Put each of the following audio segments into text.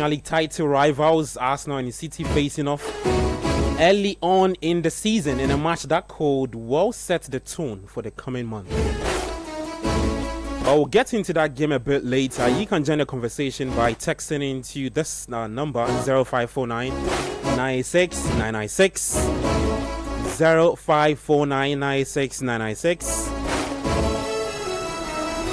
Premier League title rivals, Arsenal and City, facing off early on in the season in a match that could well set the tone for the coming month. But we'll get into that game a bit later. You can join the conversation by texting into this number 0549 986 996 0549 986 996.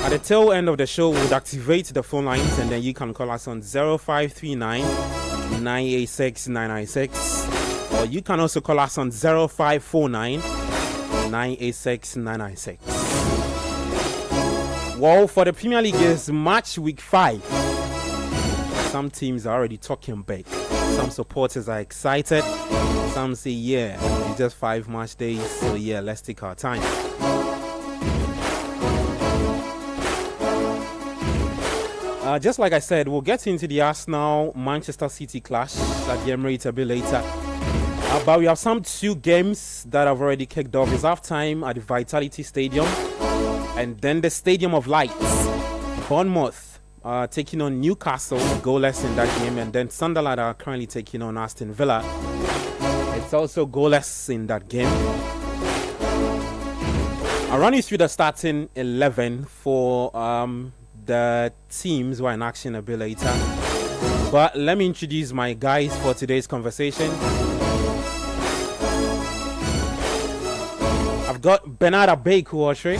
At the tail end of the show, we'll activate the phone lines and then you can call us on 0539 986 996. Or you can also call us on 0549 986 996. Well, for the Premier League, it's match week 5. Some teams are already talking big. Some supporters are excited. Some say, yeah, it's just 5 match days, so yeah, let's take our time. Just like I said, we'll get into the Arsenal-Manchester City clash at the Emirates a bit later. But we have some 2 games that have already kicked off. It's half-time at the Vitality Stadium. And then the Stadium of Lights. Bournemouth taking on Newcastle, goalless in that game. And then Sunderland are currently taking on Aston Villa. It's also goalless in that game. I'll run you through the starting 11 for the teams who are in action a bit later. But let me introduce my guys for today's conversation. I've got Bernard Abeku-Oshre.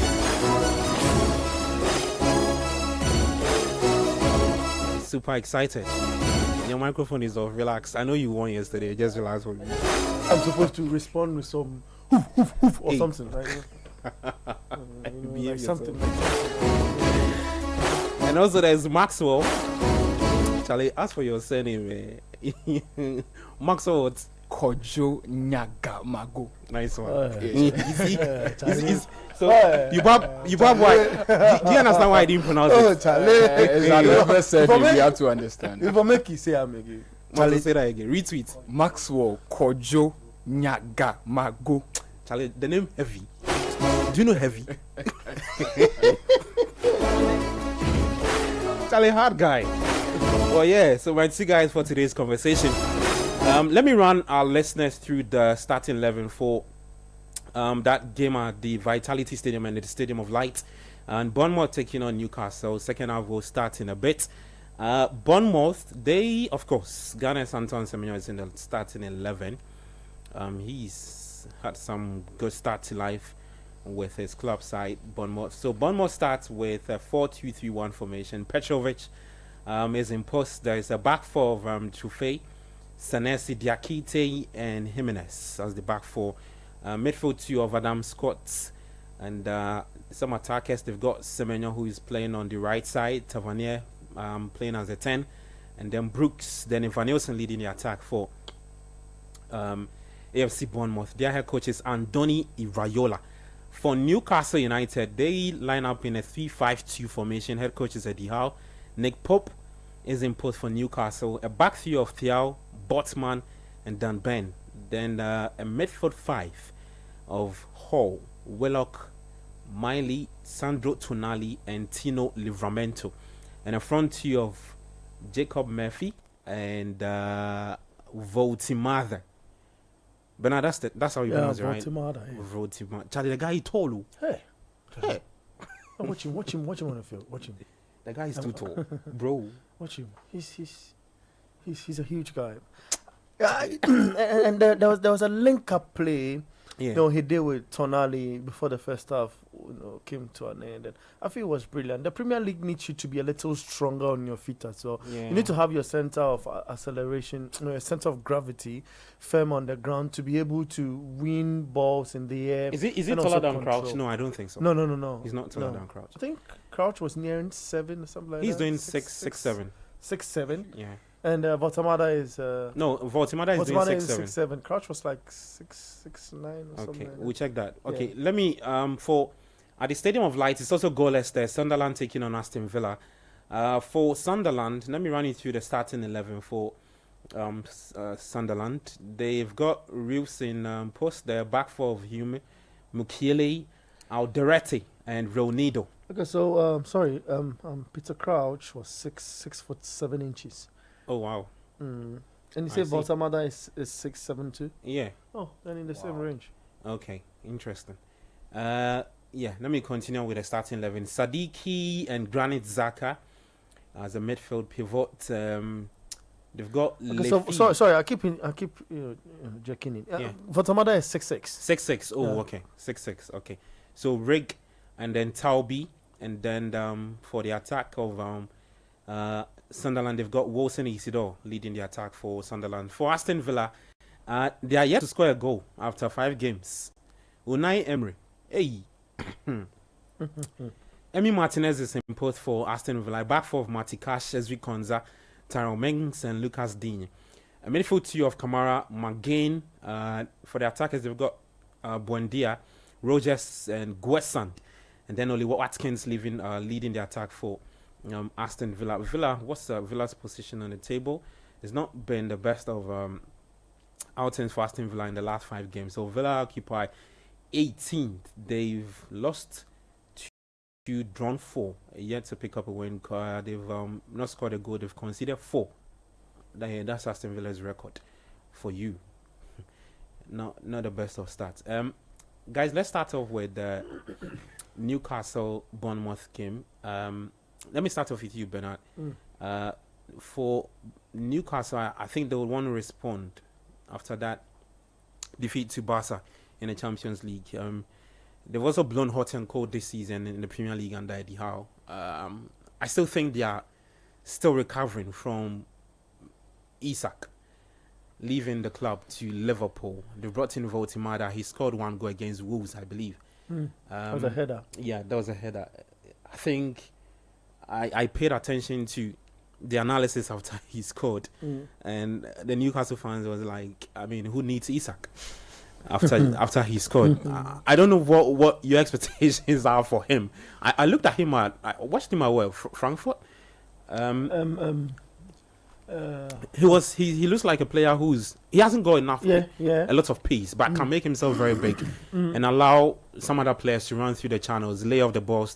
Super excited. Your microphone is off. Relax. I know you won yesterday. Just relax for me. I'm supposed to respond with some hoof, hoof, hoof or something. Like something. And also there's Maxwell. Charlie, ask for your surname. Maxwell what? Kojo Nyaga Mago. Nice one. So you bab why? Do you understand why I didn't pronounce it? Charlie. I never said it. You have to understand. If I make you say I'm again. Charlie, say that again. Retweet. Maxwell Kojo Nyaga Mago. Charlie, the name heavy. Do you know heavy? Charlie, hard guy. Well, yeah. So my 2 guys for today's conversation. Let me run our listeners through the starting 11 for that game at the Vitality Stadium and the Stadium of Light. And Bournemouth taking on Newcastle. Second half will start in a bit. Bournemouth, they, of course, Ghana Santon Semenyo is in the starting 11. He's had some good start to life with his club side, Bournemouth. So Bournemouth starts with a 4-2-3-1 formation. Petrovic is in post. There is a back 4 of Chufei, Sanesi, Diakite, and Jimenez as the back 4. Midfield 2 of Adam Scott. And some attackers, they've got Semenyo, who is playing on the right side. Tavernier playing as a 10. And then Brooks, then Evan Nielsen leading the attack for AFC Bournemouth. Their head coach is Andoni Iraola. For Newcastle United, they line up in a 3-5-2 formation. Head coach is Eddie Howe. Nick Pope is in post for Newcastle. A back 3 of Thiaw, Botman, and Dan Ben. Then a midfield 5 of Hall, Willock, Miley, Sandro Tonali, and Tino Livramento. And a front 2 of Jacob Murphy and Voltimada. Bernard, that's how you pronounce it, right? Voltimada. Charlie, the guy is tall. Hey. Watch him on the field. Watch him. The guy is too tall, bro. Watch him. He's a huge guy. And there was a link-up play. Yeah. You know, he did with Tonali before the first half, came to an end. And I feel it was brilliant. The Premier League needs you to be a little stronger on your feet as well. Yeah. You need to have your center of acceleration, your center of gravity firm on the ground to be able to win balls in the air. Is he taller than Crouch? No, I don't think so. No. He's not taller than Crouch. I think Crouch was nearing 7 or something like that. He's doing 6'7". 6'7". Yeah. And Voltimada is no, Voltimada is doing 6'7". Crouch was like 6'9" or something. Okay, like we'll check that. Okay, Yeah. let me for at the Stadium of Light, it's also goalless there. Sunderland taking on Aston Villa. For Sunderland, let me run you through the starting 11 for Sunderland. They've got Reeves in post. They're back 4 of Hume, Mukiele, Alderete, and Ronaldo. Okay, so Peter Crouch was 6'7". Oh wow. And you I say see. Balsamada is 6'7" too? Yeah. Oh, then in the same Wow. range. Okay. Interesting. Yeah. Let me continue with the starting 11. Sadiki and Granit Xhaka as a midfield pivot. They've got Okay, so Lefi. sorry, I keep checking in. Yeah. Balsamada is 6'6". 6-6. Oh, Yeah. okay. 6-6. Okay. So Rig and then Taubi, and then for the attack of Sunderland, they've got Wilson Isidore leading the attack for Sunderland. For Aston Villa, they are yet to score a goal after 5 games. Unai Emery, hey, Emi Martinez is in post for Aston Villa. Back four of Matikash, Ezri Konza, Tyrone Mings, and Lucas Digne. A midfield two of Kamara, McGain. For the attackers, they've got Buendia, Rogers, and Guessan. And then only Watkins leading the attack for Aston Villa. What's Villa's position on the table? It's not been the best of outings for Aston Villa in the last 5 games. So Villa occupy 18th. They've lost 2, drawn 4, yet to pick up a win. They've not scored a goal. They've conceded 4. That's Aston Villa's record for you. Not the best of stats. Guys, let's start off with the Newcastle Bournemouth game. Let me start off with you, Bernard. For Newcastle, I think they would want to respond after that defeat to Barca in the Champions League. They've also blown hot and cold this season in the Premier League under Eddie Howe. I still think they are still recovering from Isak leaving the club to Liverpool. They brought in Voltimada. He scored 1 goal against Wolves, I believe. That was a header. Yeah, that was a header. I think I paid attention to the analysis after he scored, and the Newcastle fans was like, I mean, who needs Isak after he scored? I don't know what your expectations are for him. I looked at him I watched him at Frankfurt. He looks like a player he hasn't got enough a lot of pace, but can make himself very big and allow some other players to run through the channels, lay off the balls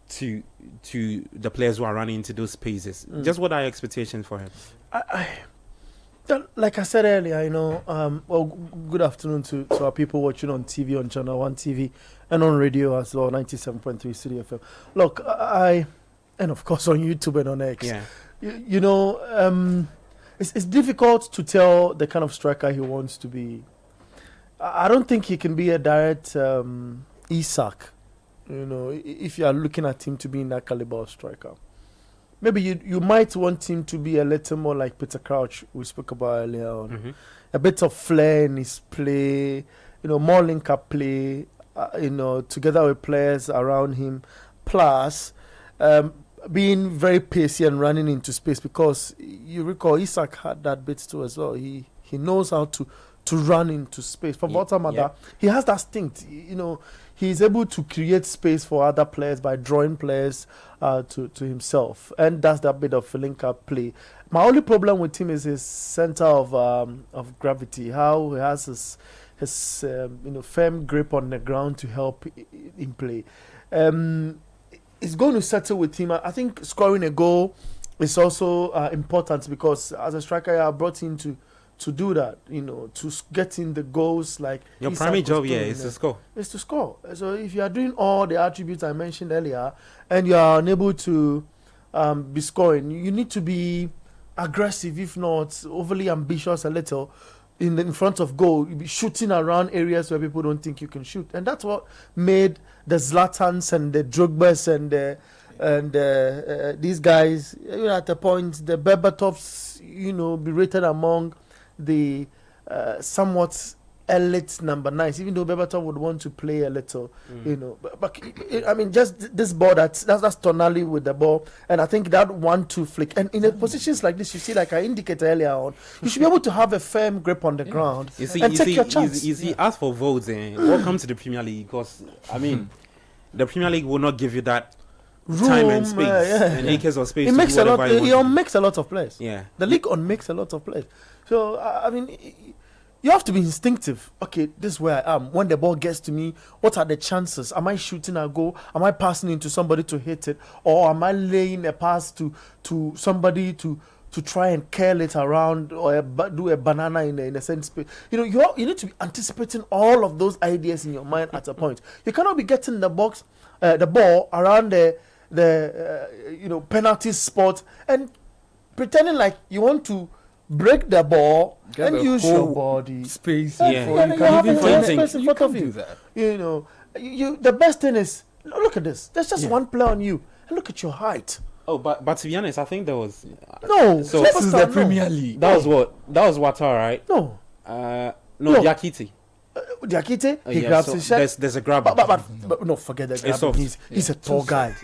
to the players who are running into those spaces. Just what are your expectations for him? Like I said earlier, well, good afternoon to our people watching on TV, on Channel 1 TV, and on radio as well, 97.3 City FM. Look, and of course on YouTube and on X. Yeah. It's difficult to tell the kind of striker he wants to be. I don't think he can be a direct Isak, if you are looking at him to be in that caliber of striker. Maybe you might want him to be a little more like Peter Crouch we spoke about earlier on. A bit of flair in his play, more link-up play, together with players around him. Plus, being very pacey and running into space, because you recall Isak had that bit too as well. He knows how to run into space. For Baltamada, he has that instinct. He's able to create space for other players by drawing players to himself, and that's that bit of link-up play. My only problem with him is his center of gravity. How he has his firm grip on the ground to help in play. It's going to settle with him. I think scoring a goal is also important, because as a striker, you are brought in to do that, to get in the goals. Like your primary job is to score. It's to score. So if you are doing all the attributes I mentioned earlier and you are unable to be scoring, you need to be aggressive, if not overly ambitious a little, in front of goal. You'll be shooting around areas where people don't think you can shoot, and that's what made the Zlatans and the Drogbas and these guys, at the point, the Berbatovs, be rated among the somewhat elite number 9s, even though Berbatov would want to play a little, but I mean, just this ball that's Tonali with the ball, and I think that 1-2 flick, and in positions like this, you see, like I indicated earlier on, you should be able to have a firm grip on the ground and take your chance. You see, as for votes, welcome to the Premier League, because I mean, the Premier League will not give you that room, time and space and acres of space. It makes a lot. It unmakes a lot of players. Yeah, the league unmakes a lot of players. So I mean, you have to be instinctive. Okay, this is where I am. When the ball gets to me, what are the chances? Am I shooting a goal? Am I passing into somebody to hit it, or am I laying a pass to somebody to to try and curl it around or do a banana in a sense. You know, you need to be anticipating all of those ideas in your mind at a point. You cannot be getting the ball around the penalty spot and pretending like you want to break the ball and use your body. Space. Yeah. You have a space in You front of can't you. do that. You know, the best thing is look at this. There's just one player on you, and look at your height. Oh, but to be honest, I think there was No, So- This is the superstar, no. Premier League. that was Wata, right? No, No, No. Diakite. Diakite, he Yeah, grabs so his shirt. there's a grab. But no, forget that. It's Grabbing. soft. He's a tall guy.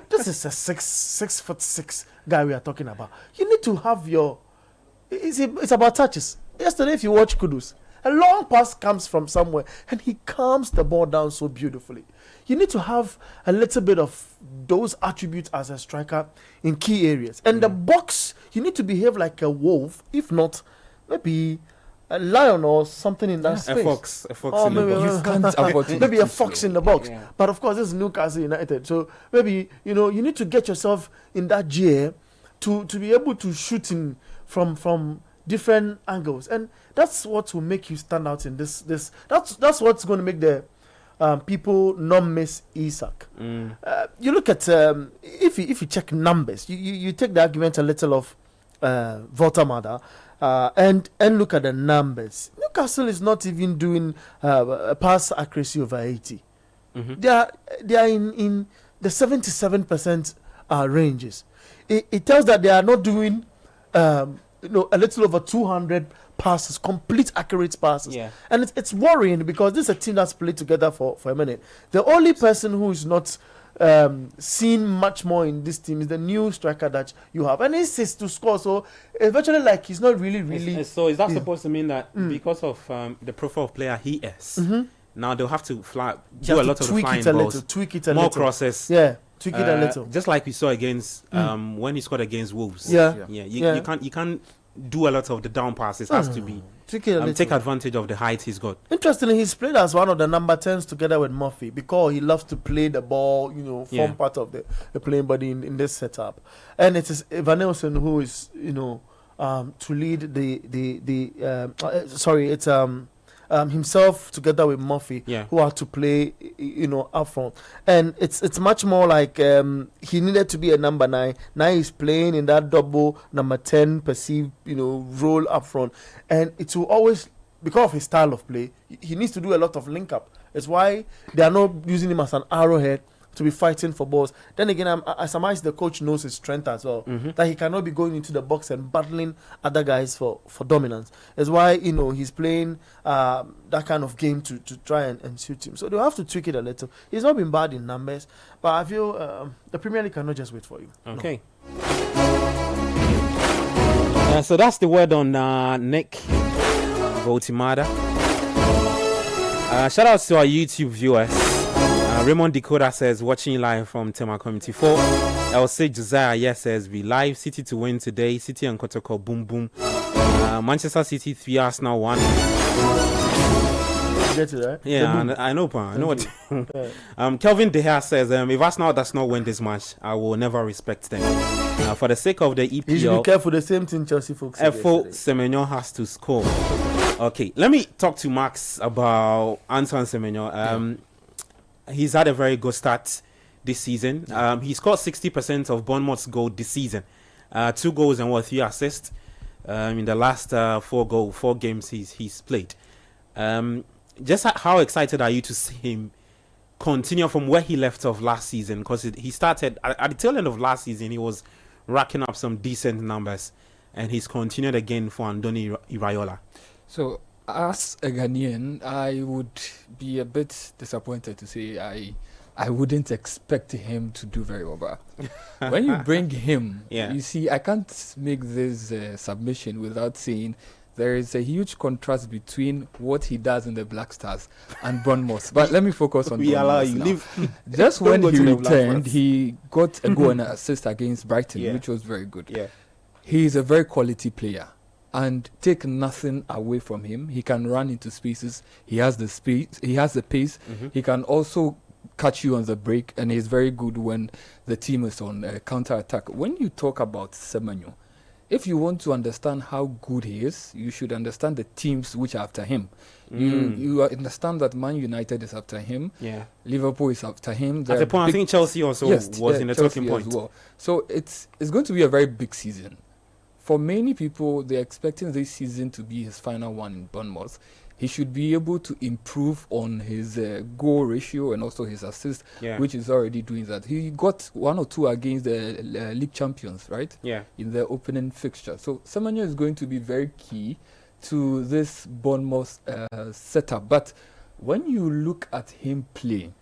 This is a 6'6" guy we are talking about. You need to have your. It's about touches. Yesterday, if you watch Kudus, a long pass comes from somewhere, and he calms the ball down so beautifully. You need to have a little bit of those attributes as a striker in key areas. And the box, you need to behave like a wolf, if not, maybe a lion or something in that A space. fox. Oh, In the maybe, box. You can't afford to maybe be a too fox slow. in the box. Yeah. But of course, this is Newcastle United. So maybe, you need to get yourself in that gear to be able to shoot in from different angles. And that's what will make you stand out in this. That's what's going to make the people not miss Isak. You look at if you check numbers, you take the argument a little of Voltamada and look at the numbers. Newcastle is not even doing a pass accuracy over 80. They are in the 77% ranges. It tells that they are not doing a little over 200 passes, complete accurate passes. Yeah. And it's worrying because this is a team that's played together for a minute. The only person who is not seen much more in this team is the new striker that you have. And he's to score, so it's virtually like he's not really... So is that Yeah. supposed to mean that because of the profile of player he is, now they'll have to You do have a to lot of the tweak flying it a balls, little, tweak it a more little. crosses. Yeah, tweak it a little. Just like we saw against when he scored against Wolves. Yeah. You can't do a lot of the down passes. It has to be Tweak it a little. take advantage of the height he's got. Interestingly, he's played as one of the number 10s together with Murphy because he loves to play the ball, form Yeah. part of the playing body in this setup. And it is Van Nelson who is, to lead it's himself together with Murphy Yeah. who are to play, up front. And it's much more like he needed to be a number 9. Now he's playing in that double number 10 perceived, role up front. And it will always, because of his style of play, he needs to do a lot of link up. It's why they are not using him as an arrowhead to be fighting for balls. Then again, I surmise the coach knows his strength as well, that he cannot be going into the box and battling other guys for dominance. It's why he's playing that kind of game to try and suit him. So they'll have to tweak it a little. He's not been bad in numbers, but I feel the Premier League cannot just wait for you. No. Okay. So that's the word on Nick Voltimada. Shout out to our YouTube viewers. Raymond Dakota says, watching live from Tema Community 4. Elsie Josiah, yes, says, we live. City to win today. City and Kotoko, boom, boom. Manchester City 3, Arsenal 1. Get it, right? Yeah, I know, pa. I know what. Kelvin De Gea says, if Arsenal does not win this match, I will never respect them. For the sake of the You should be EPL, careful. The same thing Chelsea folks said FO yesterday. Semenyo has to score. Okay, let me talk to Max about Antoine Semenyo. He's had a very good start this season. He scored 60% of Bournemouth's goal this season. 2 goals and 3 assists in the last 4 games he's played. Just how excited are you to see him continue from where he left off last season? Because he started at the tail end of last season, he was racking up some decent numbers, and he's continued again for Andoni Iraola. So, as a Ghanaian, I would be a bit disappointed to say I wouldn't expect him to do very well. But when you bring him, Yeah. you see, I can't make this submission without saying there is a huge contrast between what he does in the Black Stars and Bournemouth. But let me focus on We allow Bournemouth you now. leave. Just Don't when go he to the Black returned, Stars. he got a goal and an assist against Brighton, Yeah. which was very good. Yeah. He is a very quality player, and take nothing away from him. He can run into spaces. He has the speed. He has the pace. He can also catch you on the break, and he's very good when the team is on counter attack. When you talk about Semenyo, if you want to understand how good he is, you should understand the teams which are after him. You understand that Man United is after him. Yeah. Liverpool is after him. At the point, I think Chelsea also was in the Chelsea talking point. as well. So it's going to be a very big season. For many people, they're expecting this season to be his final one in Bournemouth. He should be able to improve on his goal ratio and also his assist, which is already doing that. He got 1 or 2 against the league champions, right? Yeah. In the opening fixture. So Semenyo is going to be very key to this Bournemouth setup. But when you look at him play,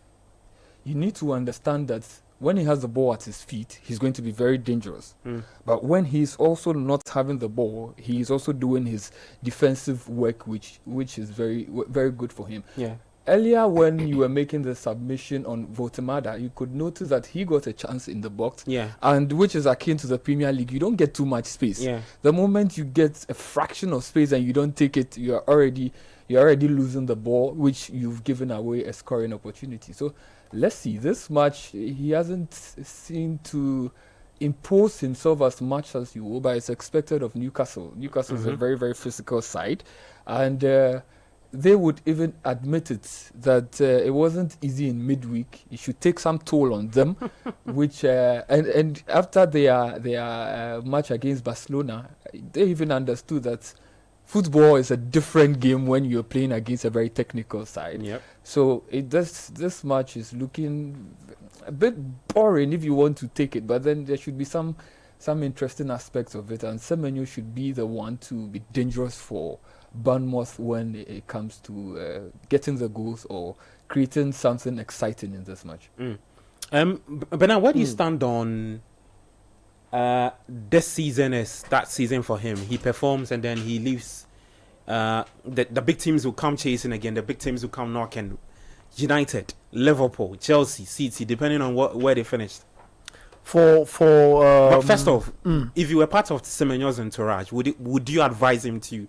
you need to understand that when he has the ball at his feet, he's going to be very dangerous. But when he's also not having the ball, he's also doing his defensive work, which is very, very good for him. Yeah. Earlier, when you were making the submission on Votemada, you could notice that he got a chance in the box, and which is akin to the Premier League. You don't get too much space. Yeah. The moment you get a fraction of space and you don't take it, you're already losing the ball, which you've given away a scoring opportunity. So let's see. This match, he hasn't seemed to impose himself as much as you will, but it's expected of Newcastle. Newcastle is a very, very physical side, and they would even admit it that it wasn't easy in midweek. It should take some toll on them, which and after their match against Barcelona, they even understood that football is a different game when you're playing against a very technical side. Yep. So this match is looking a bit boring if you want to take it, but then there should be some interesting aspects of it, and Semenyo should be the one to be dangerous for Bournemouth when it comes to getting the goals or creating something exciting in this match. But now, where do you stand on this season is that season for him? He performs and then he leaves. The big teams will come chasing again. The big teams will come knocking. United, Liverpool, Chelsea, City, depending on where they finished. But first off, if you were part of Semenyo's entourage, would you advise him to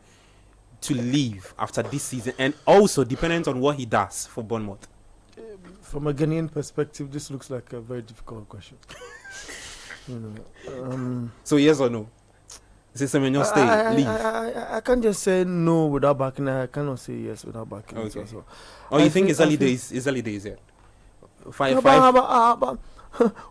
leave after this season, and also dependent on what he does for Bournemouth? From a Ghanaian perspective, this looks like a very difficult question. So yes or no? Is it Semenyo stay, leave? I can't just say no without backing. I cannot say yes without backing. Okay. Also. You think it's early days? It's early days yet. Five. But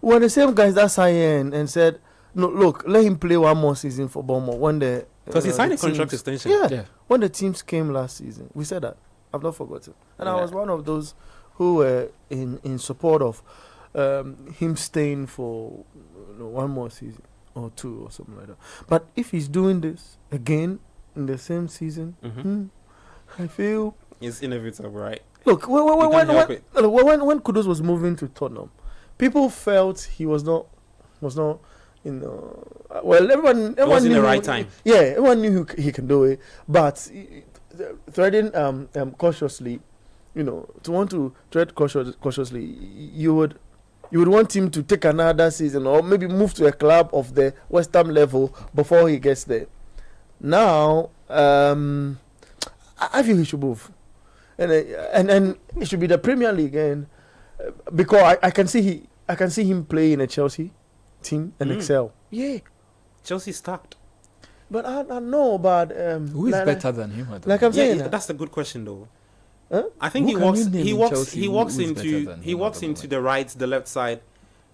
when the same guys that signed and said, no, look, let him play one more season for Bournemouth. Because he signed a contract extension. Yeah. When the teams came last season, we said that. I've not forgotten. And I was one of those who were in support of him staying for one more season or 2 or something like that. But if he's doing this again in the same season, I feel it's inevitable, right? Look, when Kudus was moving to Tottenham, people felt he was not well, everyone was in knew the right time. Yeah, everyone knew he can do it, but threading cautiously, to want to tread cautiously, you would want him to take another season or maybe move to a club of the West Ham level before he gets there. Now, I feel he should move, and it should be the Premier League, and because I can see him play in a Chelsea team and excel. Yeah, Chelsea start. But I know about who is better than him? Like I'm saying, that's a good question though. Huh? I think he walks into the right, the left side.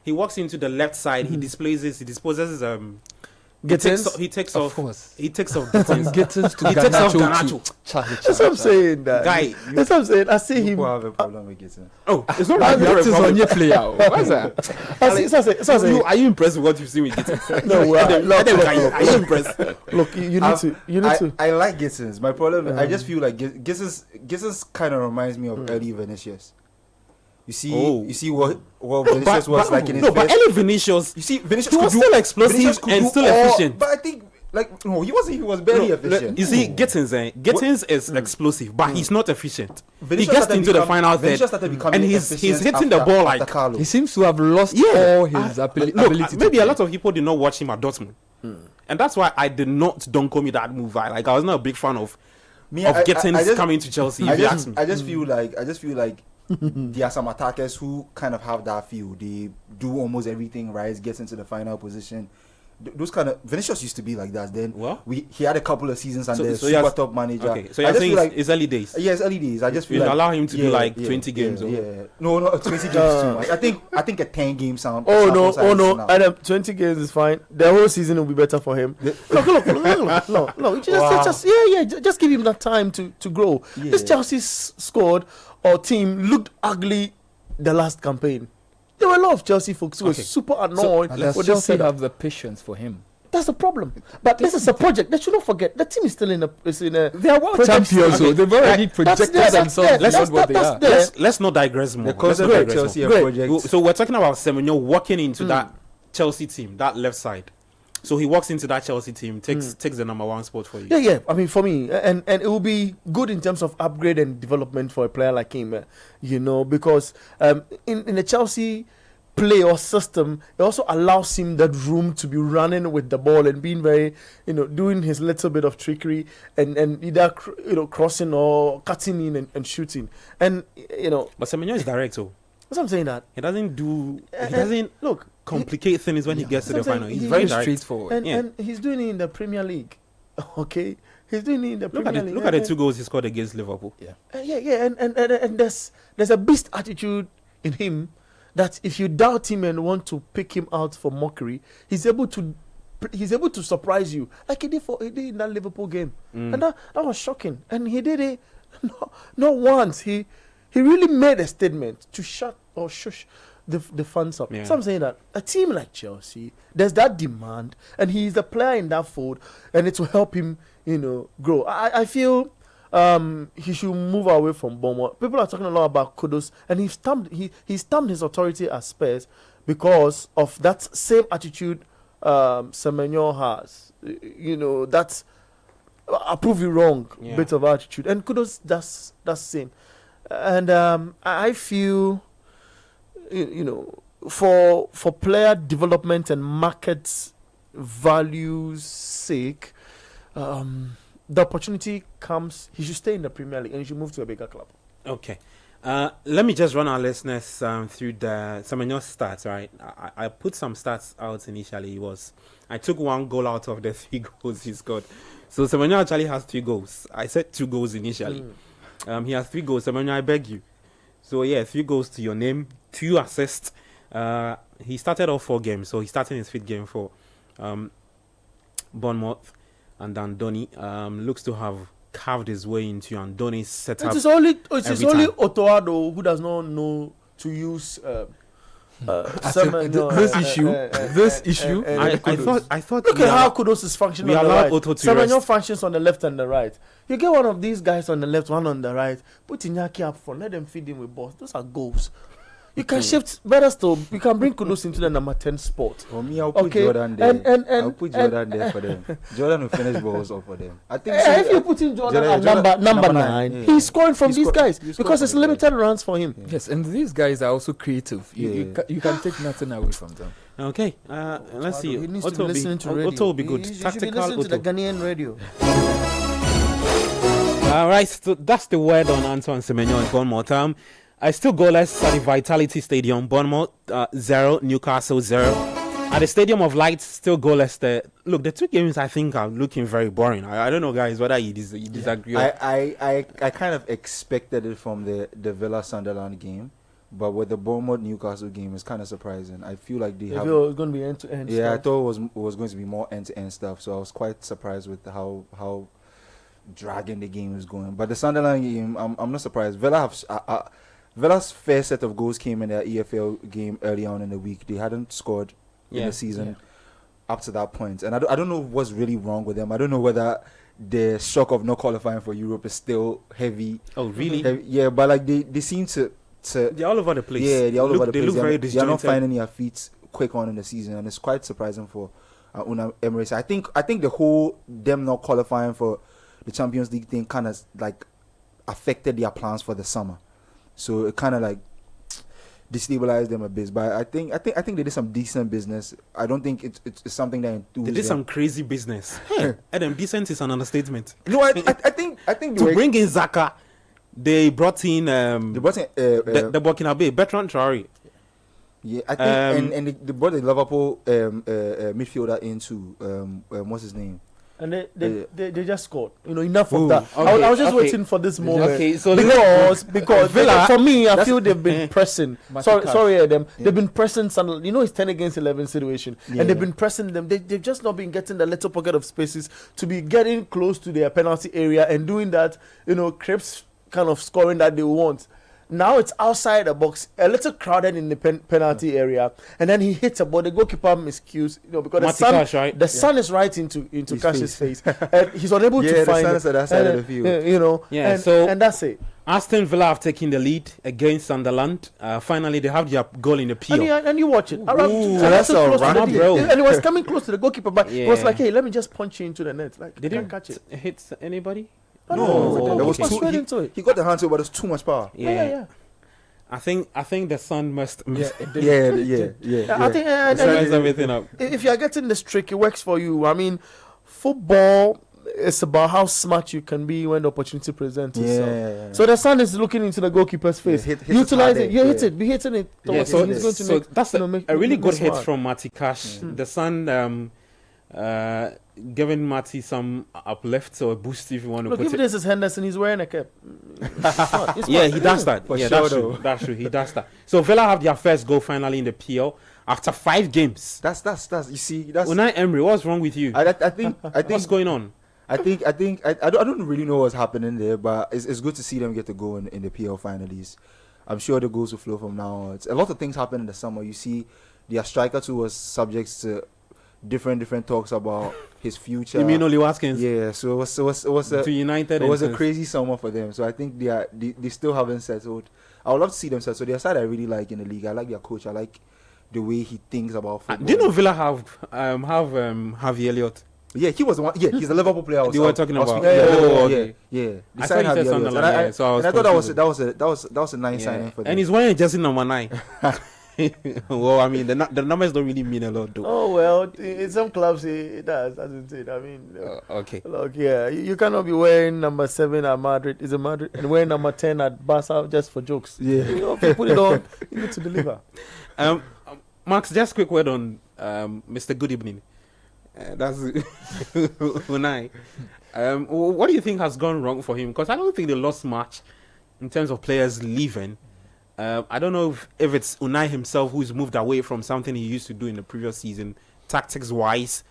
He walks into the left side. He disposes He takes off Gittins to Garnacho. That's what I'm saying. Guy, that's what I'm saying. I see him. People have a problem with Gittins. Oh, it's not like Gittins on your player. What's that? Are you impressed with what you've seen with Gittins? No, are you impressed? Look, you need to. I like Gittins. My problem, I just feel like Gittins kind of reminds me of early Vinicius. You see what Vinicius was like in his but early Vinicius, you see Vinicius was still explosive and still efficient. But I think he was barely efficient. You see, Gittins is explosive, but he's not efficient. He gets into the final third, and he's hitting the ball like he seems to have lost all his ability. Maybe a lot of people did not watch him at Dortmund, and that's why I did not. Don't call me that move. I was not a big fan of Gittins coming to Chelsea. If you ask me, I just feel like. There are some attackers who kind of have that feel. They do almost everything right, gets into the final position, those kind of Vinicius used to be like that. Then Well? he had a couple of seasons under so super yes- top manager. Okay, so I you're just saying feel it's early days. yeah, it's early days. I just feel You like allow him to do like 20 games. Yeah. No, 20 games is too much. I think a 10 game sound. Oh sound no, outside oh is no! enough. Adam, 20 games is fine. The whole season will be better for him. Look. No. Just just give him that time to grow. Yeah. This Chelsea squad or team looked ugly the last campaign. There were a lot of Chelsea folks who were Okay. super annoyed. Does when they Chelsea see that. have the patience for him? That's the problem. But this is a project. They should not forget. The team is still in a. They are world Project champions, so stage. they've already That's projected there, themselves that's beyond what they that's are. there. Let's not digress more. The concept Let's not of digress Chelsea more. Great. project. So we're talking about Semenyo walking into that Chelsea team, that left side. So he walks into that Chelsea team, takes the number 1 spot for you. Yeah. I mean, for me, and it will be good in terms of upgrade and development for a player like him, because in the Chelsea play or system, it also allows him that room to be running with the ball and being very, doing his little bit of trickery and either crossing or cutting in and shooting. And But Semenyo is direct, so that's what I'm saying that. he doesn't Look. complicate things when he gets to the Sometimes final. He's he- very Very direct. straightforward. And, Yeah. and he's doing it in the Premier League. Okay, he's doing it in the Look Premier at League. the 2 goals he scored against Liverpool. And there's a beast attitude in him that if you doubt him and want to pick him out for mockery, he's able to surprise you like he did in that Liverpool game, and that was shocking. And he did it not once. He really made a statement to shut or shush the fans up. Yeah. So I'm saying that a team like Chelsea, there's that demand, and he's a player in that fold, and it will help him, grow. I feel he should move away from Bournemouth. People are talking a lot about Kudus, and he stamped his authority at Spurs because of that same attitude Semenyo has. That's I prove you wrong Yeah. bit of attitude, and Kudus that's same. And I feel for player development and market values sake, the opportunity comes. He should stay in the Premier League and he should move to a bigger club. Okay. Let me just run our listeners through some of your stats, right? I put some stats out initially. I took 1 goal out of the 3 goals he scored. So Semenyo actually has 3 goals. I said 2 goals initially. He has 3 goals. Semenyo, I beg you. So yeah, 3 goals to your name, 2 assists. He started off 4 games, so he's starting his 5th game for Bournemouth, and Andoni looks to have carved his way into Andoni's setup. It is only every time. Otoado who does not know to use This issue. I thought Look we at how allowed- Kudus is functioning we on the allowed right. Otto to Semenyo rest. functions on the left and the right. You get one of these guys on the left, one on the right. Put Iñaki up front. Let them feed him with balls. Those are goals. You can shift better still. You can bring Kudus into the number 10 spot. For me, I'll put Okay, Jordan there. and- I'll put Jordan there for them. Jordan will finish balls up for them. I think If you put in Jordan at number 9, yeah. he's scoring from He these score- guys he score because from it's these guys. limited runs for him. Yes, and these guys are also creative. You Yeah. can take nothing away from them. Okay, let's see. He needs to Otto be will be- listening to radio. Otto will be good. He should be Tactical listening to the Otto. Ghanaian radio. All right, so that's the word on Antoine Semenyo and Bournemouth. I still goalless at the Vitality Stadium. Bournemouth 0, Newcastle 0. At the Stadium of Light, still goalless there. Look, the 2 games I think are looking very boring. I don't know, guys, whether you disagree. I kind of expected it from the Villa Sunderland game, but with the Bournemouth Newcastle game, it's kind of surprising. I feel like they If have. it was going to be end to end. Yeah, I thought it was going to be more end to end stuff, so I was quite surprised with how dragging the game is going. But the Sunderland game, I'm not surprised. Villa's first set of goals came in their EFL game early on in the week. They hadn't scored in the season up to that point, and I don't know what's really wrong with them. I don't know whether the shock of not qualifying for Europe is still heavy. Oh, really? Yeah, but like they seem to They're all over the place. yeah, they're all over the They place. look very They're not disjointed. finding their feet quick on in the season, and it's quite surprising for Unai Emery. I think the whole them not qualifying for the Champions League thing kind of like affected their plans for the summer, so it kind of like destabilized them a bit. But I think they did some decent business. I don't think it's something that enthused They did them. some crazy business. Hey, Adam, decent is an understatement. No, I think To bring in Zaka, they brought in they brought in the Burkina Bay, Bertrand Traore. Yeah, I think, and they brought the Liverpool midfielder into what's his name? And they just scored. Enough Ooh, of that. okay, I was just okay. waiting for this moment. Okay, so because Villa- for me, I feel they've been pressing. Matty Cash. Sorry, Adam. They've been pressing Sunderland. It's 10 against 11 situation, Yeah. and they've been pressing them. They've just not been getting the little pocket of spaces to be getting close to their penalty area and doing that. Crepes kind of scoring that they want. Now it's outside the box, a little crowded in the penalty area, and then he hits a ball. The goalkeeper miscues, because Matty Cash, right? the sun is right into His Cash's face, and he's unable Yeah, to the find sun it. is at that side of the field. Yeah, and that's it. Aston Villa have taken the lead against Sunderland. Finally, they have their goal in the PL. And you watch it. Ooh, That's that's so close alright, to the bro. and it was coming close to the goalkeeper, but it was Yeah. like, hey, let me just punch you into the net. Like, They they didn't didn't catch it. hit anybody? No, No, there was okay. too. Straight into it. He got the hand to it, but there's too much power. Yeah. I think the sun must Yeah. I think mess everything up. if you're getting this trick, it works for you. I mean, football is about how smart you can be when the opportunity presents itself. Yeah. So the sun is looking into the goalkeeper's face. hit it Utilize hard it. You there, hit yeah. it. Be hitting it. Yeah, towards so, him. He's going to so make, that's make a really make good it hit smart. from Matty Cash. The sun giving Matty some uplift or a boost if you want to Look, put if it. this is Henderson, he's wearing a cap. It's smart. It's Yeah, smart. he does that. For Yeah, sure that's though. true. That's true. He does that. So Villa have their first goal finally in the PL after 5 games. That's you see that's Unai Emery, what's wrong with you? I think What's going on? I don't really know what's happening there, but it's good to see them get the goal in the PL finalies. I'm sure the goals will flow from now on. A lot of things happen in the summer. You see, their striker too was subject to different talks about his future. You mean Oli Watkins? Yeah, so it was To United. it was a and- crazy summer for them. So I think they still haven't settled. I would love to see them settle. Their side I really like in the league. I like their coach. I like the way he thinks about football. Do you know Villa have Harvey Elliott? Yeah, he was the one. Yeah, he's the Liverpool player. You were talking about. Yeah, Oh, yeah, okay. yeah. I thought you said Sunderland, yeah, so I was and I thought confused. that was a nice signing Yeah. for them. And he's wearing jersey number 9. Well, I mean, the numbers don't really mean a lot, though. Oh, well, in some clubs it does, doesn't it? I mean, Okay. look, yeah, you cannot be wearing number 7 at Madrid, is it Madrid, and wearing number 10 at Barca just for jokes. Yeah. If you put it on, you need to deliver. Max, just quick word on Mr. Good Evening. That's Unai. What do you think has gone wrong for him? Because I don't think they lost much in terms of players leaving. I don't know if it's Unai himself who's moved away from something he used to do in the previous season, tactics-wise.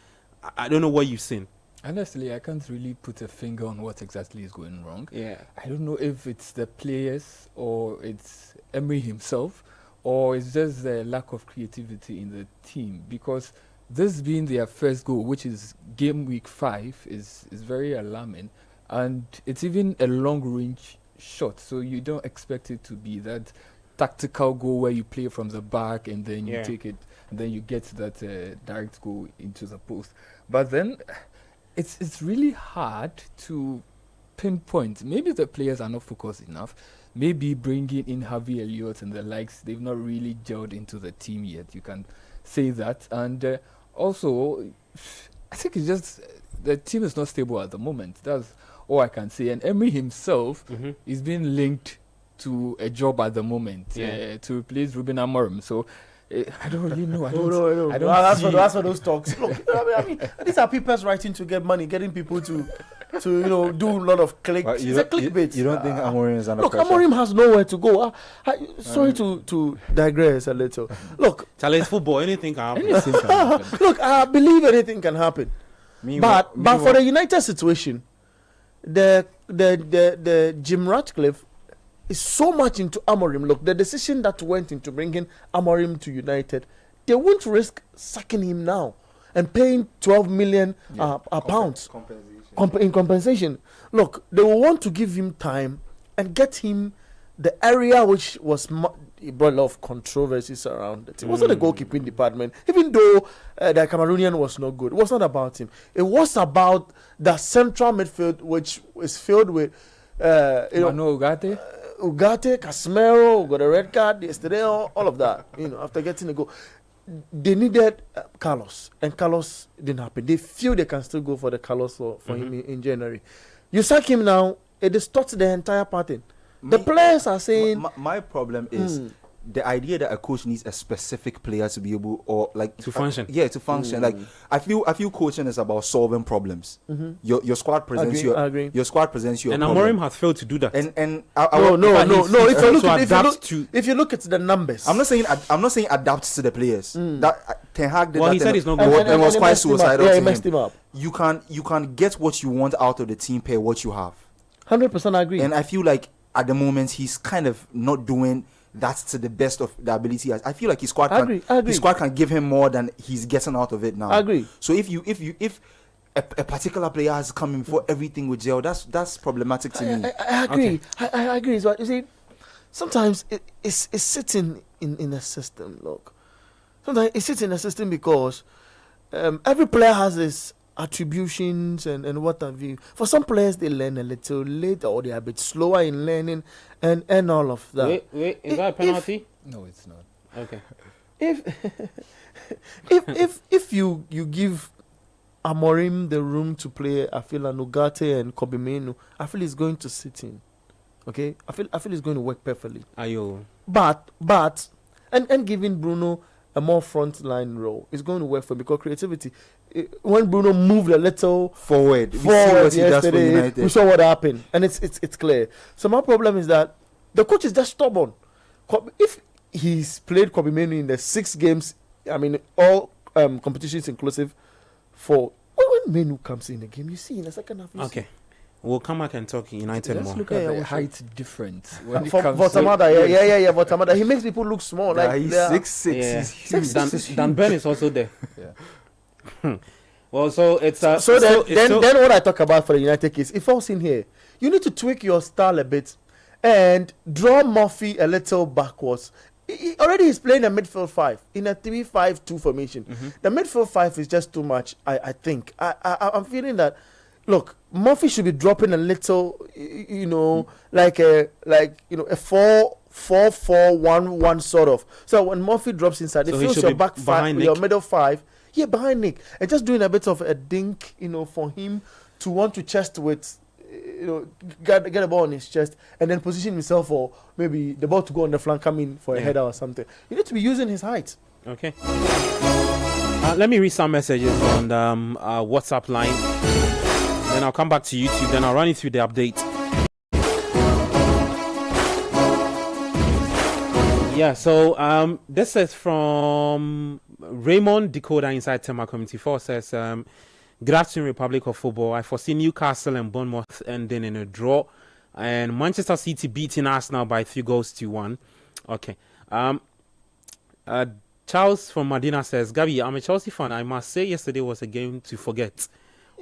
I don't know what you've seen. Honestly, I can't really put a finger on what exactly is going wrong. Yeah. I don't know if it's the players or it's Emery himself or it's just the lack of creativity in the team, because this being their first goal, which is game week 5, is very alarming, and it's even a long range shot, so you don't expect it to be that tactical goal where you play from the back and then you Yeah. take it and then you get that direct goal into the post. But then it's really hard to pinpoint. Maybe the players are not focused enough. Maybe bringing in Harvey Elliott and the likes, they've not really gelled into the team yet. You can say that. And also, I think it's just the team is not stable at the moment. That's all I can say. And Emery himself is being linked to a job at the moment to replace Ruben Amorim. So I don't really know. I don't That's see- for those talks. Look, I mean, these are people's writing to get money, getting people to do a lot of click. But It's a clickbait. You don't think Amorim is under Look, pressure? Amorim has nowhere to go. Sorry to digress a little. Look, Challenge football, anything can happen. Anything can happen. look, I believe anything can happen. But for the United situation, the Jim Ratcliffe is so much into Amorim. Look, the decision that went into bringing Amorim to United, they won't risk sacking him now and paying 12 million pounds in compensation. Look, they will want to give him time and get him the area which was it brought a lot of controversies around it. It wasn't the goalkeeping department, even though the Cameroonian was not good. It was not about him. It was about the central midfield, which is filled with Manu Ugarte? Ugarte, Casemiro, got a red card yesterday, all of that. After getting the goal, they needed Carlos, and Carlos didn't happen. They feel they can still go for the Carlos for him in January. You sack him now, it distorts the entire pattern. The players are saying my problem is the idea that a coach needs a specific player to be able or like To function. To function. Like I feel coaching is about solving problems. Your squad presents I agree. your squad presents you a And problem. Amorim has failed to do that. And No. he's If you look at the numbers, I'm not saying adapt to the players. That Ten Hag did Well, that he said and- he's not and- good. and was it quite messed him up. suicidal Yeah, to it messed him. him up. You can get what you want out of the team per what you have. 100% agree. And I feel like at the moment he's kind of not doing that to the best of the ability. I feel like his squad I agree. his squad can give him more than he's getting out of it now. I agree. So if a particular player has come in for everything with Gel, that's problematic to me. I agree. I agree. So you see, sometimes it's sitting in a system. Look, sometimes it sits in a system because every player has his attributions and what have you. For some players, they learn a little later or they're a bit slower in learning and all of that. Wait, is that a penalty? No, it's not. Okay. If you give Amorim the room to play, I feel Nugate and Kobe Mainoo, I feel he's going to sit in. Okay, I feel it's going to work perfectly. Ayo. But and giving Bruno a more frontline role is going to work for him because creativity. When Bruno moved a little Forward forward what he does for yesterday, United. we saw what happened, and it's clear. So my problem is that the coach is just stubborn. If he's played Kobe Mainoo in the 6 games, I mean all competitions inclusive, for when Mainoo comes in the game, you see in the second half. Okay. We'll come back and talk United Let's more. look Yeah, at yeah, the we should. height difference. When it For comes Votamada, yeah, Votamada. He makes people look small. Yeah, Like he's they are- 6'6". Yeah. He's huge. Dan Ben is also there. Yeah. Well, so it's So then, it's so- then what I talk about for the United case, it falls in here. You need to tweak your style a bit and draw Murphy a little backwards. Already he's playing a midfield 5 in a 3-5-2 formation. The midfield 5 is just too much. I think I'm feeling that. Look, Murphy should be dropping a little, like a 4-4-1-1 sort of. So when Murphy drops inside, So it he feels should your be back 5, behind your Nick? middle 5. Yeah, behind Nick, and just doing a bit of a dink, for him to want to chest with, get a ball on his chest, and then position himself for maybe the ball to go on the flank, come in for a Yeah. header or something. You need to be using his height. Okay. Let me read some messages on the WhatsApp line. Then I'll come back to YouTube. Then I'll run you through the update. Yeah, so this is from Raymond Decoder inside Tema Community 4 says, good afternoon, Republic of Football. I foresee Newcastle and Bournemouth ending in a draw, and Manchester City beating Arsenal by 3-1. Okay. Charles from Medina says, Gabi, I'm a Chelsea fan. I must say yesterday was a game to forget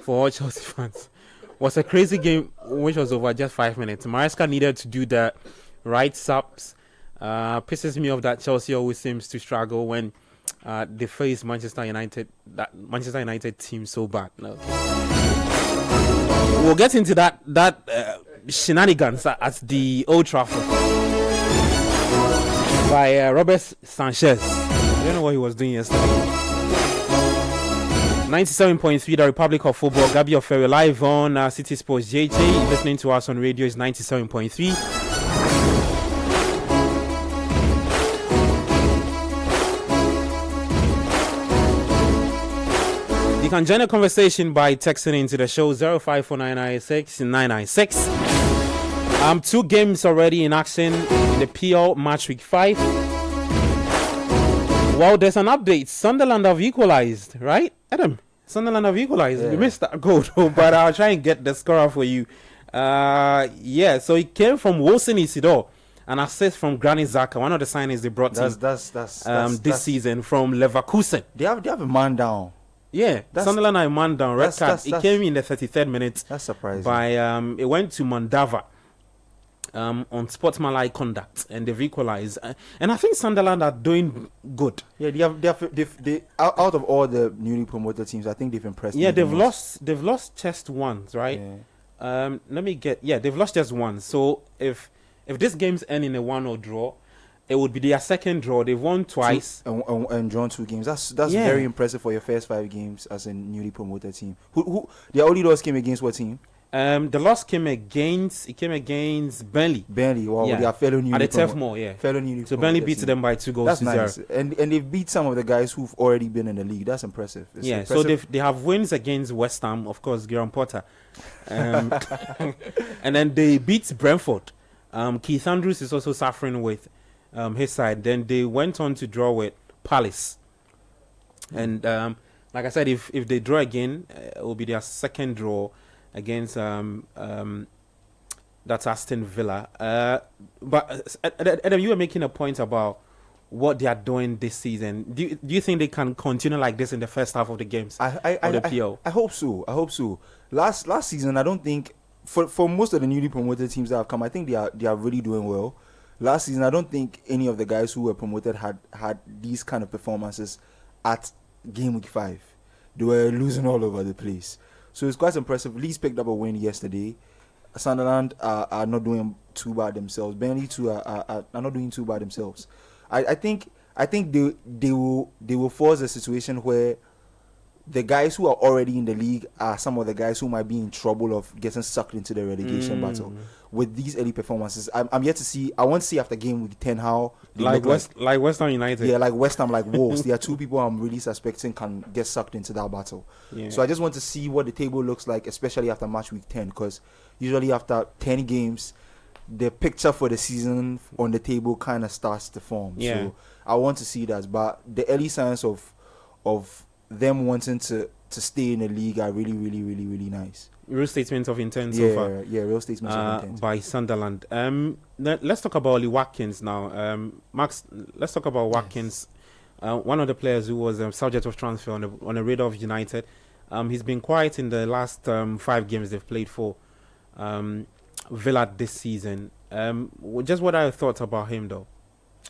for all Chelsea fans. It was a crazy game which was over just 5 minutes. Maresca needed to do the right subs. Pisses me off that Chelsea always seems to struggle when they face Manchester United. That Manchester United team so bad. No. We'll get into that shenanigans at the Old Trafford by Robert Sanchez. I don't know what he was doing yesterday. 97.3 The Republic of Football. Gabi Oferi live on City Sports JJ. Listening to us on radio is 97.3. You can join the conversation by texting into the show 054996 2 games already in action in the PL match week 5. Well, there's an update. Sunderland have equalized, right, Adam? Sunderland have equalized. Yeah. We missed that goal, though, but I'll try and get the scorer for you. Yeah, so it came from Wilson Isidore, an assist from Granit Xhaka, one of the signings they brought in this season from Leverkusen. They have a man down. Yeah, Sunderland are a man down. Red card. It came in the 33rd minute. That's surprising. By it went to Mandava on sportsmanlike conduct, and they've equalized. And I think Sunderland are doing good. Yeah, they out of all the newly promoted teams, I think they've impressed. Yeah, me the they've most. lost just once, right? Yeah. They've lost just one. So if this game's end in a 1-1 draw, it would be their second draw. They've won twice. And drawn 2 games. That's Yeah. very impressive for your first 5 games as a newly promoted team. Who their only loss came against what team? The loss came against Burnley. Burnley, wow, Yeah. they are fellow newly At the Turf promoted. Moor, yeah. Fellow newly So Burnley promoted beat team. them by 2 goals That's to nice, 0. and they've beat some of the guys who've already been in the league. That's impressive. It's Yeah, so impressive. they have wins against West Ham, of course, Graham Potter, and then they beat Brentford. Keith Andrews is also suffering with his side. Then they went on to draw with Palace, and like I said, if they draw again, it will be their second draw against that's Aston Villa. But Adam, you were making a point about what they are doing this season. Do you think they can continue like this in the first half of the games of the PL? I hope so. I hope so. Last season, I don't think for most of the newly promoted teams that have come, I think they are really doing well. Last season, I don't think any of the guys who were promoted had these kind of performances at game week 5. They were losing all over the place. So it's quite impressive. Leeds picked up a win yesterday. Sunderland are not doing too bad themselves. Burnley too are not doing too bad themselves. I think they will force a situation where the guys who are already in the league are some of the guys who might be in trouble of getting sucked into the relegation battle with these early performances. I'm yet to see. I want to see after game week 10 how they Like look West Ham United. yeah, like West Ham, like Wolves. There are two people I'm really suspecting can get sucked into that battle. Yeah. So I just want to see what the table looks like, especially after match week 10, because usually after 10 games, the picture for the season on the table kind of starts to form. Yeah. So I want to see that. But the early signs of them wanting to stay in the league are really, really, really, really nice. Real statement of intent so far. Real statements of intent. By Sunderland. Let's talk about Oli Watkins now. Max, let's talk about Watkins. One of the players who was subject of transfer on the radar of United. He's been quiet in the last 5 games they've played for Villa this season. Just what are your thoughts about him, though?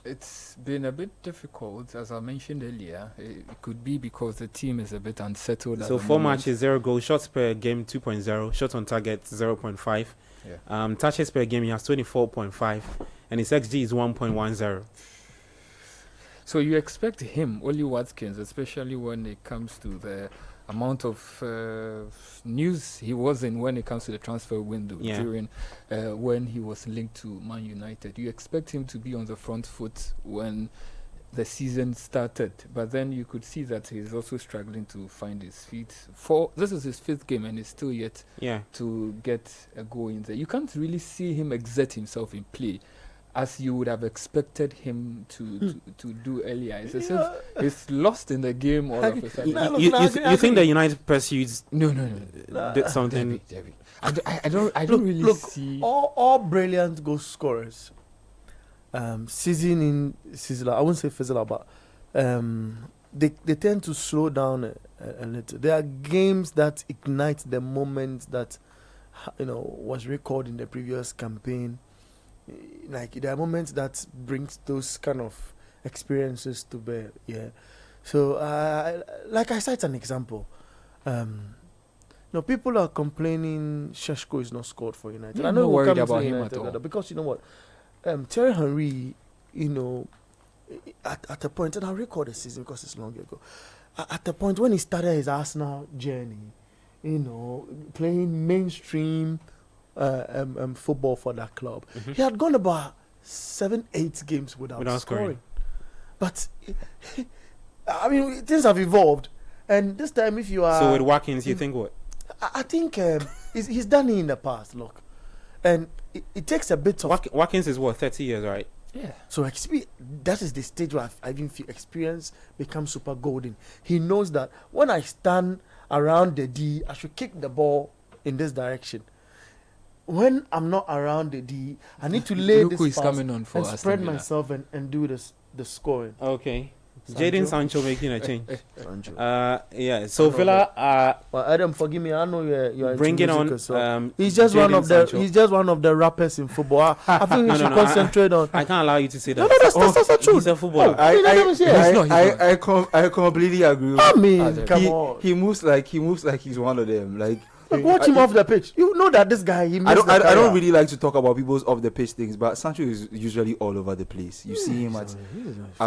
It's been a bit difficult, as I mentioned earlier. It could be because the team is a bit unsettled. So 4 matches, 0 goals, shots per game 2.0, shots on target 0.5. Yeah. Touches per game he has 24.5, and his XG is 1.10. So you expect him, Oli Watkins, especially when it comes to the amount of news he was in when it comes to the transfer window during when he was linked to Man United. You expect him to be on the front foot when the season started, but then you could see that he's also struggling to find his feet. This is his 5th game and he's still yet to get a goal in there. You can't really see him exert himself in play as you would have expected him to do earlier. It's as if he's lost in the game all of a sudden. You think the United pursues No. did something? David. I don't really see. All brilliant goal scorers, season in, season out, I wouldn't say fizzle out, but they tend to slow down a little. There are games that ignite the moment that was recorded in the previous campaign. Like there are moments that brings those kind of experiences to bear. Yeah. So like I cite an example. People are complaining Sheshko is not scored for United. I'm I know not we'll worried come about to him United at all. later, because you know what, Thierry Henry, at a point, and I'll record the season because it's long ago. At the point when he started his Arsenal journey, playing mainstream football for that club, he had gone about 7-8 games without scoring. But I mean, things have evolved, and this time, if you are So with Watkins, you think what? I think he's done it in the past. Look, and it takes a bit of Watkins is what, 30 years, right? Yeah. So that is the stage where I even feel experience becomes super golden. He knows that when I stand around the D, I should kick the ball in this direction. When I'm not around the D, I need to lay Look this who is pass coming on for and Aston spread Villa. myself and do the scoring. Okay. Sancho. Jadon Sancho making a change. Sancho. Yeah. So Villa are Well, Adam, forgive me. I know you're into bringing music on. as well. He's He's just one of the rappers in football. I think we should concentrate on. I can't allow you to say that. No, that's the truth. He's a footballer. I completely agree. I mean, He- come on. He moves like he's one of them. Like Look, watch him off the pitch. You know that this guy, he I missed don't. the I don't career. really like to talk about people's off the pitch things, but Sancho is usually all over the place. You see him at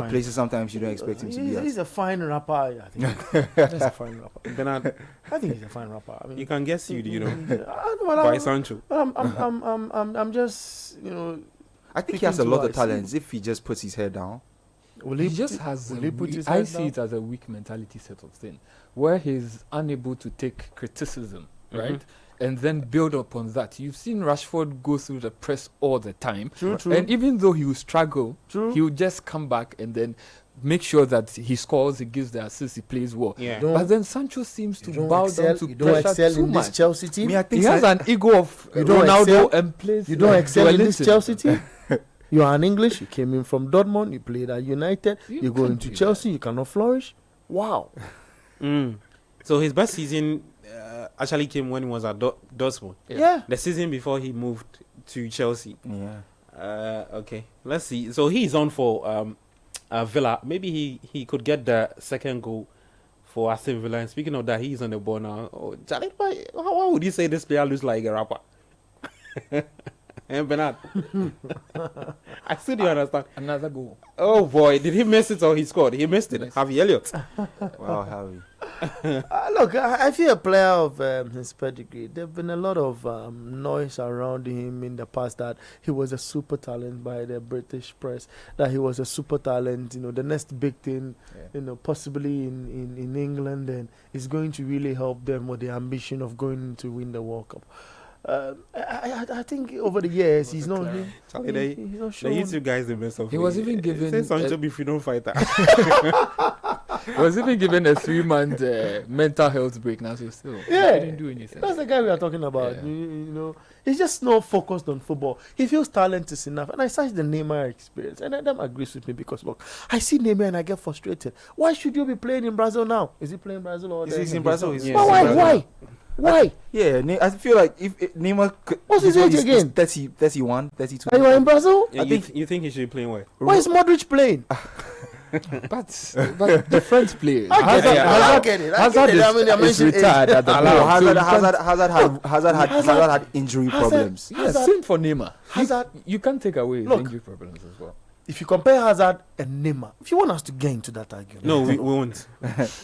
places sometimes you don't expect him to be at. He's a fine rapper. I think he's a fine rapper. Bernard, I think he's a fine rapper. I mean, you can get sued, you know, I know, but by I'm- Sancho. but I'm just, I think he Speaking has a to lot of us, talents if he just puts his head down. will He just has. will he put his I head see down? it as a weak mentality sort of thing, where he's unable to take criticism, right, and then build upon that. You've seen Rashford go through the press all the time, True, true. and even though he will struggle, True. he will just come back and then make sure that he scores, he gives the assist, he plays well. Yeah. Don't- But then Sancho seems to you don't bow excel, down to you don't pressure excel too in this much. Chelsea team. Me, I think He has an ego of You don't Ronaldo excel- and plays. You don't like excel in this Joelinton. Chelsea team. You are an English. You came in from Dortmund. You played at United. You You go can't into do Chelsea. You cannot flourish. Wow. So his best season actually came when he was at Dortmund. Yeah. The season before he moved to Chelsea. Yeah. Okay, let's see. So he's on for Villa. Maybe he could get the second goal for Aston Villa. And speaking of that, he's on the ball now. Oh, Charlie, why would you say this player looks like a rapper? And Bernard, I still don't understand. Another goal. Oh boy, did he miss it or he scored? He missed it. Missed. Harvey Elliott. Wow, Harry. Look, I feel a player of his pedigree. There've been a lot of noise around him in the past that he was a super talent by the British press. That he was a super talent. The next big thing. Possibly in England, and is going to really help them with the ambition of going to win the World Cup. I think over the years he's not. Charlie, He's not the shown. YouTube guys the best of He was even given Say Sancho a- be freedom fighter. He was even given a 3-month mental health break now, so still Yeah. he didn't do anything. That's the guy we are talking about. Yeah. He's just not focused on football. He feels talent is enough. And I cite the Neymar experience. And Adam agrees with me because, look, I see Neymar and I get frustrated. Why should you be playing in Brazil now? Is he playing Brazil or He's in Brazil. He's Yeah. But in why? Brazil. Why? Yeah, I feel like if Neymar. What's his age again? 30, 31, 32. Are you in Brazil? Yeah, I think- you think he should be playing where? Why is Modric playing? But different players. I get it. yeah, I get it. Hazard I mean, I is mentioned retired age. at the No, moment. Hazard had injury problems. Yeah, Hazard- same for Neymar. Hazard. You can't take away his Look. injury problems as well. If you compare Hazard and Neymar, if you want us to get into that argument, No, we won't.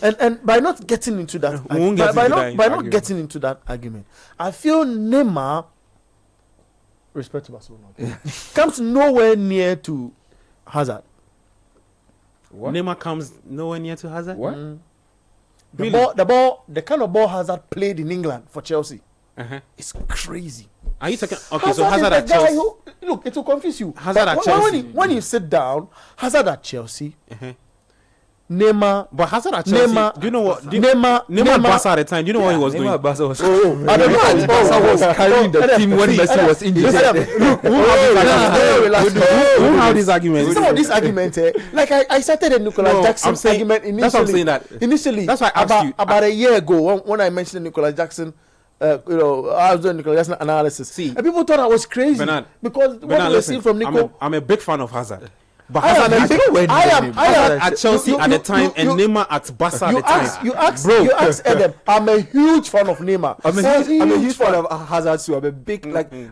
and by not getting into that, We won't get by into not that by not argument. getting into that argument, I feel Neymar, respect to Barcelona, comes nowhere near to Hazard. What? Neymar comes nowhere near to Hazard. What? The Really? ball, the kind of ball Hazard played in England for Chelsea, Uh-huh. it's crazy. Are you talking? Okay, so Hazard is at the guy Chelsea. who, look, it will confuse you. Hazard But at when Chelsea. when you sit down, Hazard at Chelsea, Uh-huh. Neymar, But Hazard at Chelsea. Neymar, Do you know what? Neymar, at Barca at the time. Do you know what he was Neymar doing? at Barca was. I don't know. Barca was carrying the team when See, Messi was injured. Look, Who have these arguments? some of these arguments, like I cited a Nicolas No, Jackson I'm saying- argument initially. that's what I'm saying that- initially, that's why I asked about, you. about a year ago when I mentioned Nicolas Jackson. I was doing Nicolas Jackson analysis. See, and people thought I was crazy Bernard, because what Bernard, we were listen, seeing from Nico. I'm a big fan of Hazard. But I am, Hazard I am at Chelsea you- at the you- time you- and you- Neymar at Barca at You the time. ask, you ask Adam. I'm a huge fan of Neymar. I'm a huge fan of Hazard too. I'm a big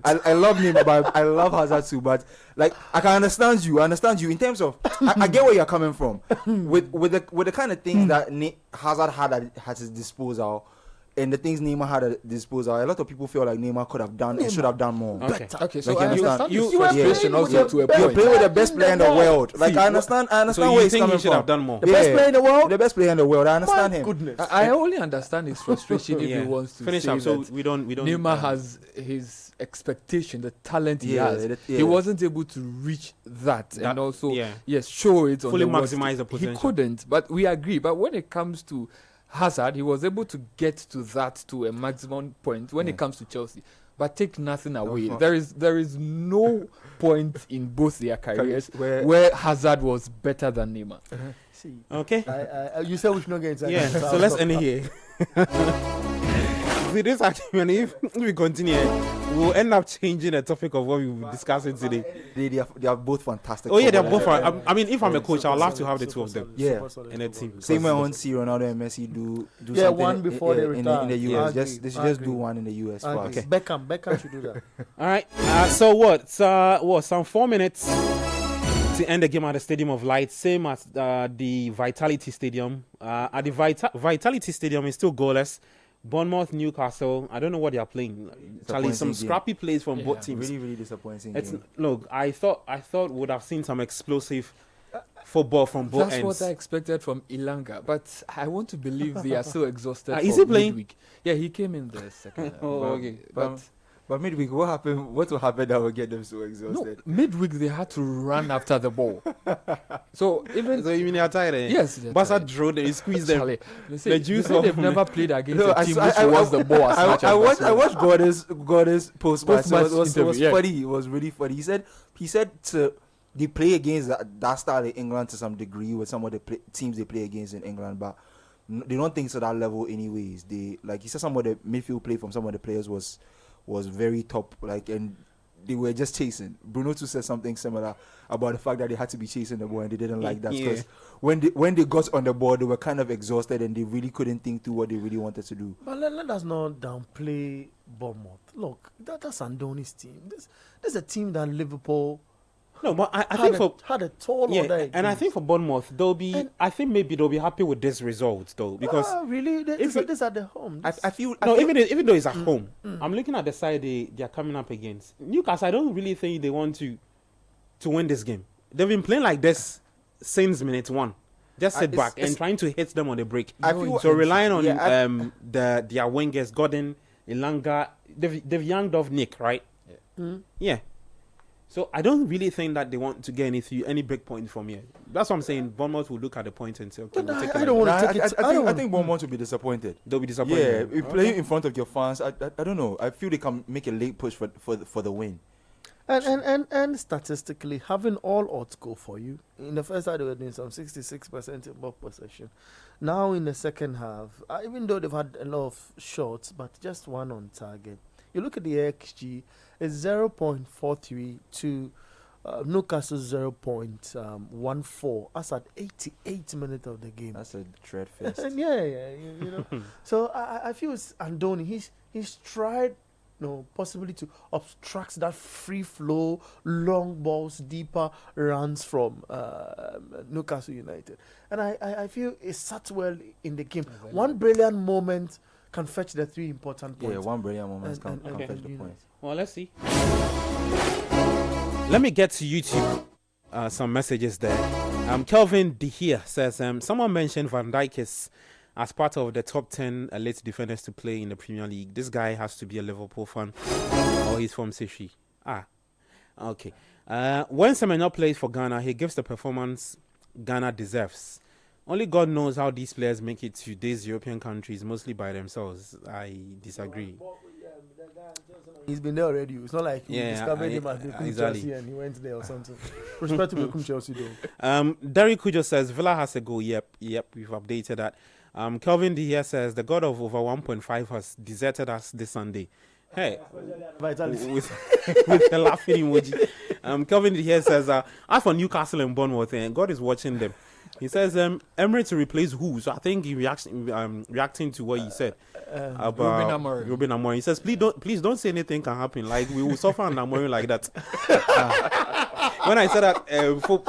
I love Neymar, but I love Hazard too. But like I can understand you. I understand you in terms of I get where you're coming from with the kind of things that Hazard had at his disposal. And the things Neymar had at disposal, a lot of people feel like Neymar could have done and should have done more. Okay. Okay, so Like, I you understand understand? his You were frustration playing also with to a the best You point. play with the best player in the world. Like See, I understand So where you he's think coming he should from. have done more? The best player in the world. The best player in the world. I understand My him. goodness. I only understand his frustration if Yeah. he wants to Finish say up. So that we don't. Neymar has his expectation, the talent he Yeah, has. yeah. He wasn't able to reach that and also yeah. yes, show it on Fully the world maximize the stage. potential. He couldn't, but we agree. But when it comes to Hazard, he was able to get to that to a maximum point when it comes to Chelsea. But take nothing away. not. There is no point in both their careers Where- where Hazard was better than Neymar. See, Okay. you said we should not get inside. Yeah. that, So I'll let's stop. end it here. with this argument, if we continue, we'll end up changing the topic of what we will be discussing today. They are both fantastic. Oh yeah, they're footballers. both. I mean, if I'm a coach, I'd love to have the two of them Yeah. in a team. Same way I want to see Ronaldo and Messi do Yeah, something one before they in retire. the US. Agree, They should just agree. do one in the US for us. Okay. Beckham should do that. All right. So what? Some 4 minutes to end the game at the Stadium of Light, same as the Vitality Stadium. At the Vitality Stadium, is still goalless. Bournemouth, Newcastle. I don't know what they are playing. Charlie, some game. scrappy plays from both teams. Really, really disappointing. It's game. look. I thought would have seen some explosive football from both That's ends. what I expected from Ilanga, but I want to believe they are so exhausted. Is for he playing? midweek. Yeah, he came in the second. Oh, but- okay. But midweek, what happened? What will happen that will get them so No, exhausted? midweek they had to run after the ball. So even So you mean they are tired? Eh? yes, they're Barca tired. drew them, squeezed them. Charlie, The juice they've of- never played against No, a team which wants the ball as much as I Barcelona. watched Gordon's post match. Post-match It was interview, yeah. funny. It was really funny. He said they play against that style in England to some degree with some of the teams they play against in England, but they don't think to that level anyways. They like he said some of the midfield play from some of the players was very top, like, and they were just chasing. Bruno too said something similar about the fact that they had to be chasing the ball and they didn't like that Yeah. because when they got on the ball they were kind of exhausted and they really couldn't think through what they really wanted to do. But let us not downplay Bournemouth. Look, that's Andoni's team. This is a team that Liverpool No, but I think for had a toll yeah, on their and I games. think for Bournemouth they'll be. And- I think maybe they'll be happy with this result though because really, if you- this at the home. I feel no, even though it's at home, I'm looking at the side they are coming up against Newcastle. I don't really think they want to win this game. They've been playing like this since minute one. Just sit back and trying to hit them on the break. I feel- So relying on yeah, their wingers, Gordon, Ilanga, they've younged off Nick, right? Yeah. So I don't really think that they want to get any big points from here. That's what I'm saying. Bournemouth will look at the point and say, okay, But we'll take I it don't like want that. to take it. I think Bournemouth will be disappointed. They'll be Yeah, disappointed. if playing in front of your fans, I don't know. I feel they can make a late push for the win. And statistically, having all odds go for you. In the first half, they were doing some 66% above possession. Now in the second half, even though they've had a lot of shots, but just one on target. You look at the XG, it's 0.43 to Newcastle's 0.14. That's at 88 minutes of the game. That's a dread fest. And you know. So I feel it's Andoni. He's tried, possibly to obstruct that free flow, long balls, deeper runs from Newcastle United. And I feel it sat well in the game. One brilliant moment can fetch the three important points. Yeah, one brilliant moment can Okay. fetch the You know. points. Well, let's see. Let me get to YouTube. Some messages there. Kelvin De Gea says, someone mentioned Van Dijk is as part of the top 10 elite defenders to play in the Premier League. This guy has to be a Liverpool fan or he's from Sishi. Okay. When Semenyo plays for Ghana, he gives the performance Ghana deserves. Only God knows how these players make it to these European countries, mostly by themselves. I disagree. He's been there already. It's not like we Yeah, discovered him at Bekum exactly. Chelsea and he went there or something. Respect to Bekum Chelsea though. Derek Kujo says Villa has a goal. Yep, we've updated that. Kelvin De Gea says the god of over 1.5 has deserted us this Sunday. Hey, Vitality. with the laughing emoji. Kelvin De Gea says, as for Newcastle and Bournemouth, God is watching them. He says Emirates to replace who? So I think he reacting to what he said about Ruben Amorim. He says, please don't say anything can happen. Like we will suffer on Amorim like that. When I said that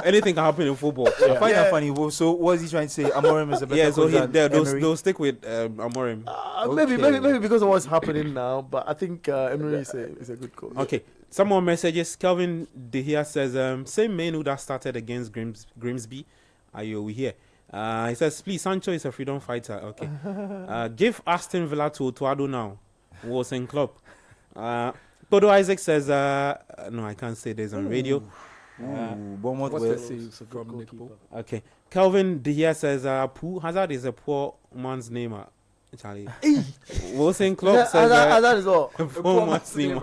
anything can happen in football. I find that funny. Well, so what is he trying to say? Amorim is a better So coach than Emery? they'll stick with Amorim. Maybe because of what's happening now, but I think Emery is a good coach. Okay, some more messages. Kelvin De Gea says, same menu that started against Grimsby. Are you here? He says, please, Sancho is a freedom fighter. Okay. Give Aston Villa to Otuado now. Wilson Club. Todo Isaac says, no, I can't say this on radio. Bournemouth What's will- the saves from Liverpool? Okay. Kelvin De Gea says, Hazard is a poor man's name. Charlie. Wilson Club says, that is all. poor man's name.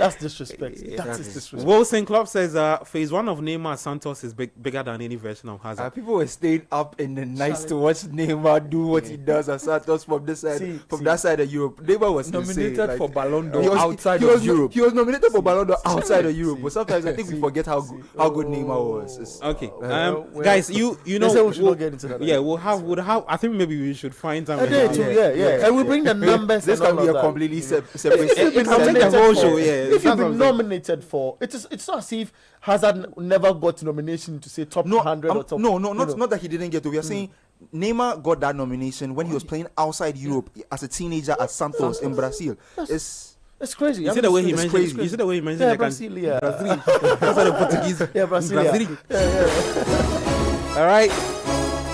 That's disrespect. Yeah, That is disrespect. Wilson Club says phase one of Neymar Santos is bigger than any version of Hazard. People were staying up in the nights to watch Neymar do what he does at Santos from this side, that side of Europe. Neymar was nominated insane, for Ballon d'Or he was- outside he was, of Europe. He was nominated for Ballon d'Or outside of Europe, but sometimes I think we forget how good Neymar was. Okay, well, guys, you know, They say we should not get into that. yeah, we'll have. I think maybe we should find time. I did too, yeah. And we bring the numbers. This and can all be of a that. completely separate. If you've been It can take the nominated whole for- show, yeah. If That's you've what been I'm saying. nominated for, it's not as if Hazard never got nomination to say top 100 or top. Not that he didn't get to. We are saying Neymar got that nomination when he was playing outside Europe as a teenager at Santos in Brazil. It's crazy. You I see mean, the way he it's mentioned. crazy. You see the way he mentioned. Yeah, like Brazil, yeah. Brazil. That's what the Portuguese. Yeah, Brazil. Brazil. Yeah. All right,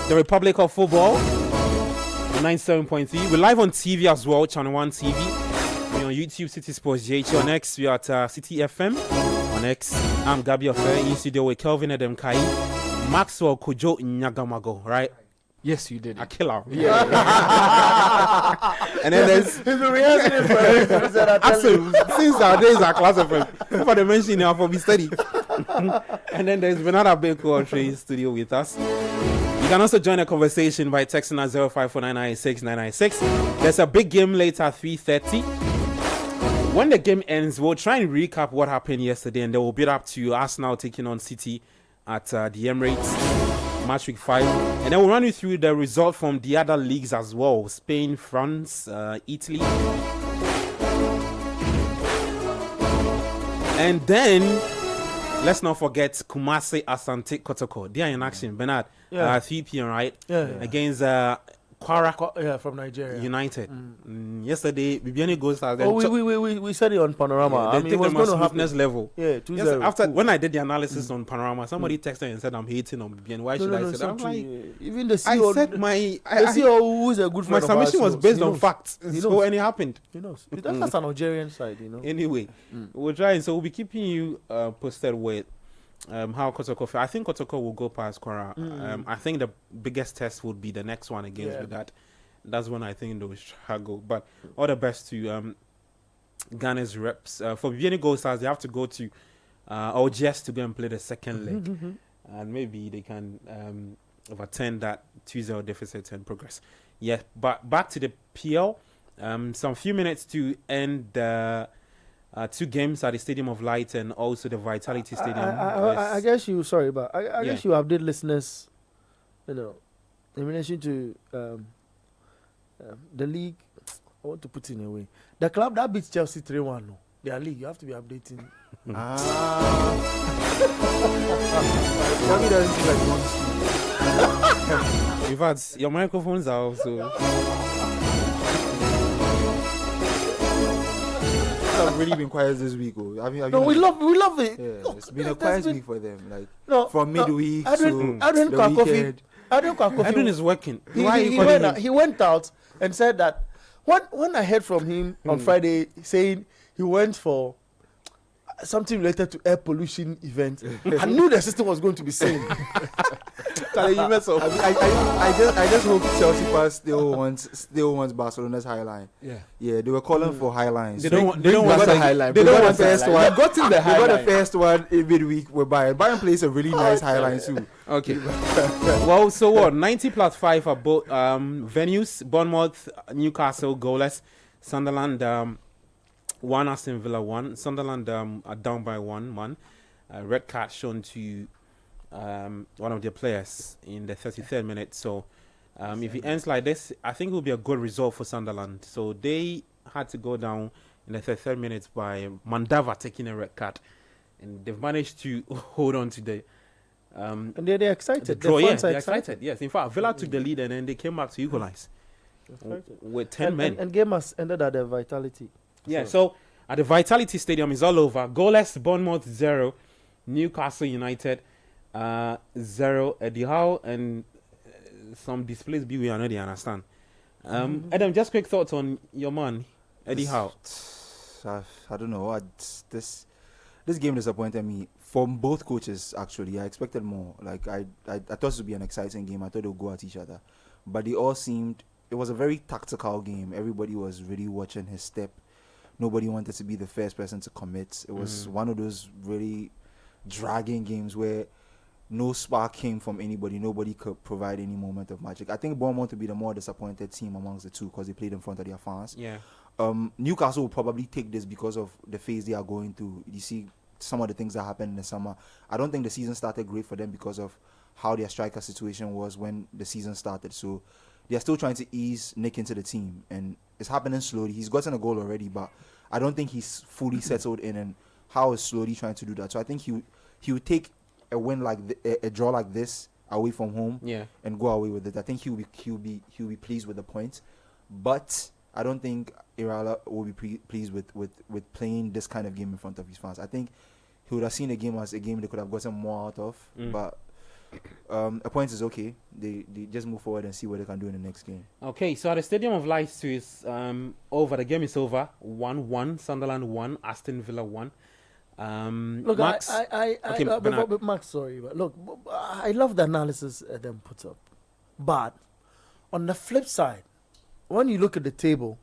the Republic of Football, 97.3. We're live on TV as well, Channel 1 TV. We're on YouTube, City Sports JH. On X, we're at City FM. On X, I'm Gabi Affair, in studio with Kelvin Edem Kai, Maxwell Kojo Nyagamago, right? Yes, you did. A killer. Yeah. And then there's He's been rehearsing it for ages. Axel, since our days are classified. If I mention now for me study. And then there's Bernardo Beko on Train Studio with us. You can also join the conversation by texting at 054996 There's a big game later at 3:30. When the game ends, we'll try and recap what happened yesterday, and then we'll build up to Arsenal taking on City at the Emirates, match week 5. And then we'll run you through the result from the other leagues as well: Spain, France, Italy. And then let's not forget Kumasi Asante Kotoko. They are in action. Bernard, 3 p.m. right? Yeah. Against Kwara From Nigeria. United. Yesterday, Bibiani goes out there. We said it on Panorama. Yeah, I they mean, it take was them going at to happen. smoothness level. Yeah, 2-0. After when I did the analysis on Panorama, somebody texted and said I'm hating on Bibiani. Why should I say it's that? not I'm true. like, Even the I CEO, said my the CEO who is a good my friend of submission ours was based knows. on facts. He So knows. and it happened. He knows. That's an Algerian side, you know. Anyway, we'll try and so we'll be keeping you posted with how Kotoko feel. I think Kotoko will go past Kwara. I think the biggest test would be the next one against Wydad. That's when I think they will struggle. But all the best to Ghana's reps. For Bibiani Gold Stars, they have to go to Algiers to go and play the second leg. And maybe they can overturn that 2-0 deficit and progress. Yeah, but back to the PL. Some few minutes to end the 2 games at the Stadium of Light and also the Vitality Stadium. I guess you, sorry, but I guess Yeah. you update listeners, you know, in relation to the league. I want to put it in a way. The club that beats Chelsea 3-1, no, their league, you have to be updating. Gabi doesn't seem like he wants to. In fact, your microphones are also. Have really been quiet this week. Have you No, we love it. Yeah, Look, it's been a there's quiet been- week for them. Like No, from midweek Adrian to the Kwakofi. weekend. Adrian Kwakofi. Edwin is working. He, Why are he, you he, calling went him? out, he went out and said that when I heard from him on Friday saying he went for something related to air pollution event, I knew the system was going to be sane. Charlie, you mess up. I just hope Chelsea fans still wants Barcelona's high line. Yeah, they were calling for high lines. They don't want the high line. They Bring got back the first high line. one. They've gotten the They high got the line. first one in midweek with Bayern. Bayern plays a really nice high line too. Okay. Well, so what? 90 plus 5 are both venues. Bournemouth, Newcastle, goalless. Sunderland, 1, Aston Villa 1. Sunderland are down by 1-1. Red card shown to one of their players in the 33rd minute. So if it ends like this, I think it will be a good result for Sunderland. So they had to go down in the 33rd minute by Mandava taking a red card. And they've managed to hold on to the And they're excited. the draw. The Yeah, fans are they're excited. Yes, in fact, Villa took the lead and then they came back to equalize with 10 men. And game has ended at the Vitality. Yeah, so at the Vitality Stadium is all over. Goalless, Bournemouth 0, Newcastle United 0, Eddie Howe, and some displays we are not they understand. Adam, just quick thoughts on your man, Eddie Howe. I don't know. This game disappointed me from both coaches. Actually, I expected more. Like I thought it would be an exciting game. I thought they would go at each other, but they all seemed. It was a very tactical game. Everybody was really watching his step, nobody wanted to be the first person to commit. It was one of those really dragging games where no spark came from anybody. Nobody could provide any moment of magic. I think Bournemouth to be the more disappointed team amongst the two because they played in front of their fans. Yeah. Newcastle will probably take this because of the phase they are going through. You see some of the things that happened in the summer. I don't think the season started great for them because of how their striker situation was when the season started. So they're still trying to ease Nick into the team, and it's happening slowly. He's gotten a goal already, but I don't think he's fully settled in, and how is slowly trying to do that. So I think he would take a win like a draw like this away from home, and go away with it. I think he'll be pleased with the points, but I don't think Irala will be pleased with playing this kind of game in front of his fans. I think he would have seen the game as a game they could have gotten more out of, but a point is okay. They just move forward and see what they can do in the next game. Okay, so at the Stadium of Light is over. The game is over. 1-1. Sunderland 1. Aston Villa 1. Look, Max, but Max, sorry, but look, I love the analysis them put up, but on the flip side, when you look at the table,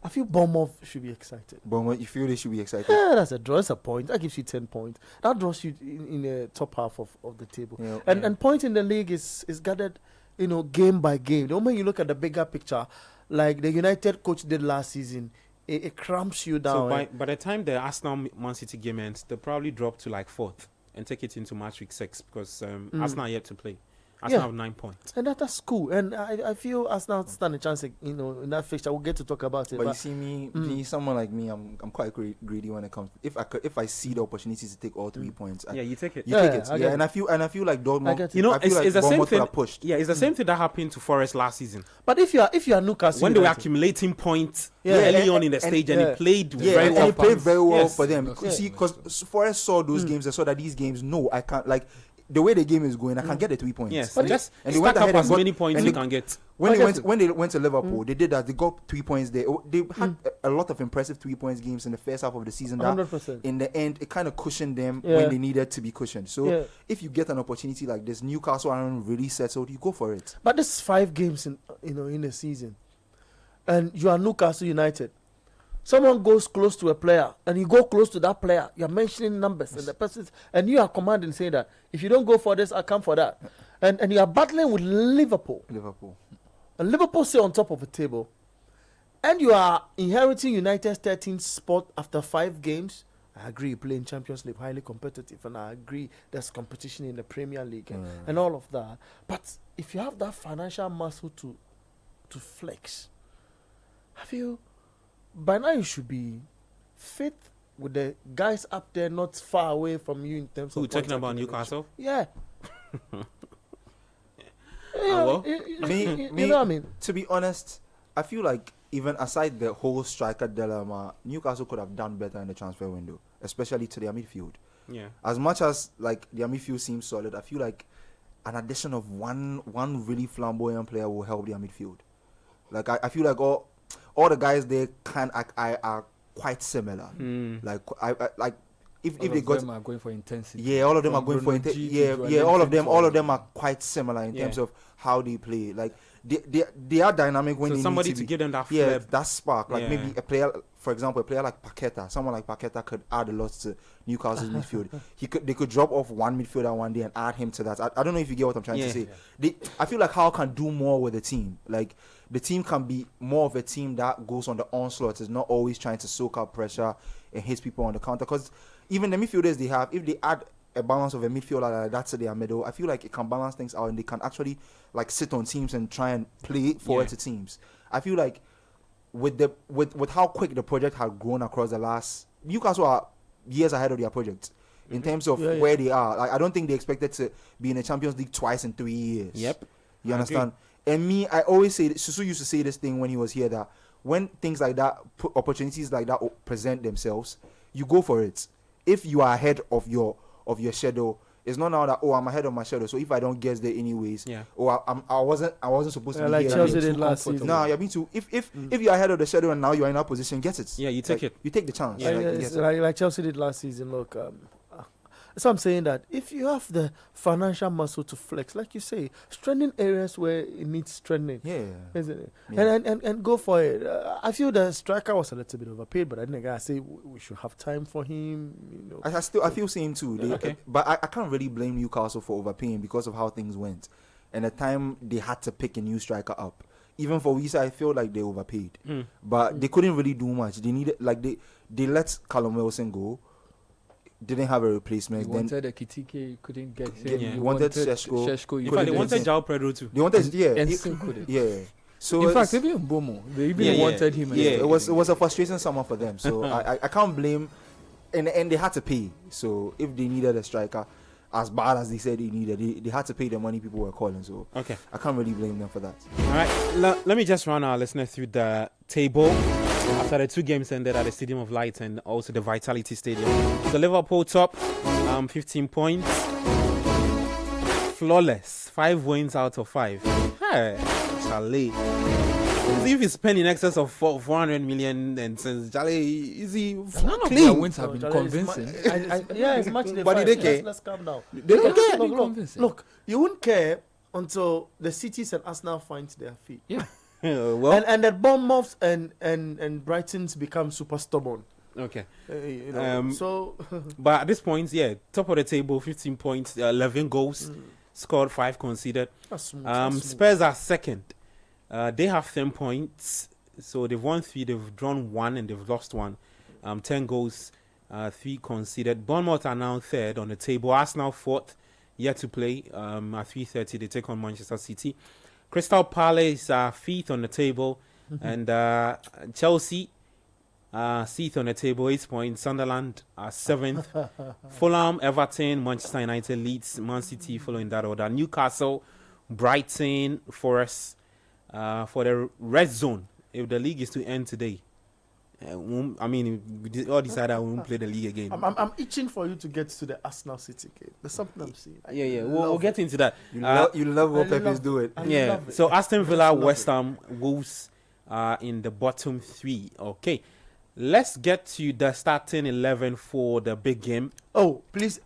I feel Bournemouth should be excited. Bournemouth, you feel they should be excited? Yeah, that's a draw. That's a point. That gives you 10 points. That draws you in the top half of the table. Yeah. And point in the league is gathered, game by game. The moment you look at the bigger picture, like the United coach did last season, it cramps you down. So by the time the Arsenal Man City game ends, they'll probably drop to like 4th and take it into match week 6 because Arsenal are yet to play. Arsenal have 9 points. And that's cool. And I feel Arsenal stand a chance, in that fixture. We'll get to talk about it. But you see me, someone like me, I'm quite greedy when it comes. If I see the opportunities to take all 3 points, you take it. You take it. Yeah, and I feel like Dortmund. It's the same thing. Pushed. Yeah, it's the same thing that happened to Forest last season. But if you are Newcastle, when they were accumulating points early on in the stage, and he played very well. And he played very well for them. Yes. You see, because Forest saw those games and saw that these games, no, I can't like. The way the game is going, I can get the 3 points. Yes, but just and they went up as many points you can get. When they went to Liverpool, they did that. They got 3 points there. They had a lot of impressive 3 points games in the first half of the season. That 100%. In the end, it kind of cushioned them when they needed to be cushioned. So if you get an opportunity like this, Newcastle aren't really settled. You go for it. But this is 5 games in a season, and you are Newcastle United. Someone goes close to a player, and you go close to that player. You're mentioning numbers, and the person, and you are commanding, saying that if you don't go for this, I come for that, and you are battling with Liverpool. And Liverpool sit on top of the table, and you are inheriting United's 13th spot after 5 games. I agree, you play in Champions League, highly competitive, and I agree there's competition in the Premier League and all of that. But if you have that financial muscle to flex, I feel by now you should be fit with the guys up there not far away from you in terms of. Who talking about Newcastle? Yeah. Me, you know what I mean? To be honest, I feel like even aside the whole striker dilemma, Newcastle could have done better in the transfer window, especially to their midfield. Yeah. As much as like their midfield seems solid, I feel like an addition of one really flamboyant player will help their midfield. Like I feel like all the guys there are quite similar. Like I if they got them are going for intensity. Yeah, all of them are going for intensity. Yeah, all of them are quite similar in terms of how they play. Like they are dynamic when so they somebody need to to be, give them that that spark. Like maybe a player, for example, a player like Paqueta. Someone like Paqueta could add a lot to Newcastle's midfield. They could drop off one midfielder one day and add him to that. I don't know if you get what I'm trying to say. I feel like Hull can do more with the team. Like the team can be more of a team that goes on the onslaught. Is not always trying to soak up pressure and hit people on the counter. Because even the midfielders they have, if they add a balance of a midfielder like that to their middle, I feel like it can balance things out and they can actually like sit on teams and try and play forward to teams. I feel like with how quick the project had grown across the last, Newcastle are years ahead of their project in terms of where they are. Like I don't think they expected to be in the Champions League twice in 3 years. Yep. You understand? And me, I always say, Susu used to say this thing when he was here, that when things like that, opportunities like that present themselves, you go for it. If you are ahead of your schedule, it's not now that I'm ahead of my schedule, so if I don't get there anyways, or I wasn't supposed to be like here. Chelsea did last season. No, you're being too. If you're ahead of the schedule and now you're in that position, get it. Yeah, you take it. You take the chance. Like Chelsea did last season. Look, So I'm saying that if you have the financial muscle to flex, like you say, strengthening areas where it needs strengthening, Yeah. isn't it? Yeah. And go for it. I feel the striker was a little bit overpaid, but I think I say we should have time for him. I feel same too. Okay. But I can't really blame Newcastle for overpaying because of how things went, and the time they had to pick a new striker up. Even for Wisa, I feel like they overpaid, but they couldn't really do much. They needed they let Callum Wilson go, didn't have a replacement. You Then wanted a Kitike, couldn't get Yeah, him. you You wanted wanted Šeško. Šeško, In you fact, they couldn't wanted get him. João Pedro too. they wanted And it- still couldn't. yeah. So In it's- fact, even Bomo, they even Yeah, wanted him. and yeah. still it was couldn't a frustrating summer for them. So I can't blame, and they had to pay. So if they needed a striker, as bad as they said they needed, they had to pay the money people were calling. So Okay. I can't really blame them for that. All right. Let me just run our listeners through the table after the 2 games ended at the Stadium of Light and also the Vitality Stadium. So Liverpool top, 15 points, flawless, 5 wins out of 5. Hey, Charlie. If he's spending in excess of 400 million, and since Charlie, is he None of their clean? wins have been Charlie, it's convincing. yeah, it's much. But they care. Let's calm down. They don't care. Been convincing. Look, you wouldn't care until the cities and Arsenal find their feet. Yeah. Well, And that Bournemouth and Brighton's become super stubborn. okay. So But at this point, yeah, top of the table, 15 points, 11 goals, scored 5 conceded. that's smooth, that's smooth. Spurs are second. They have 10 points. So they've won 3, they've drawn 1, and they've lost 1. 10 goals, 3 conceded. Bournemouth are now third on the table. Arsenal fourth, yet to play. At 3:30, they take on Manchester City. Crystal Palace are fifth on the table. And Chelsea, 6th on the table, 8 points. Sunderland are 7th. Fulham, Everton, Manchester United, Leeds, Man City following that order. Newcastle, Brighton, Forest for the red zone. If the league is to end today, I mean, we all decided we won't play the league again. I'm itching for you to get to the Arsenal City game. There's something I'm seeing. Yeah, we'll get into that. You love I what Pep is love- doing. I Yeah, love it. so Aston Villa, Just love West it. Ham, Wolves are in the bottom 3. Okay, let's get to the starting 11 for the big game. Oh, please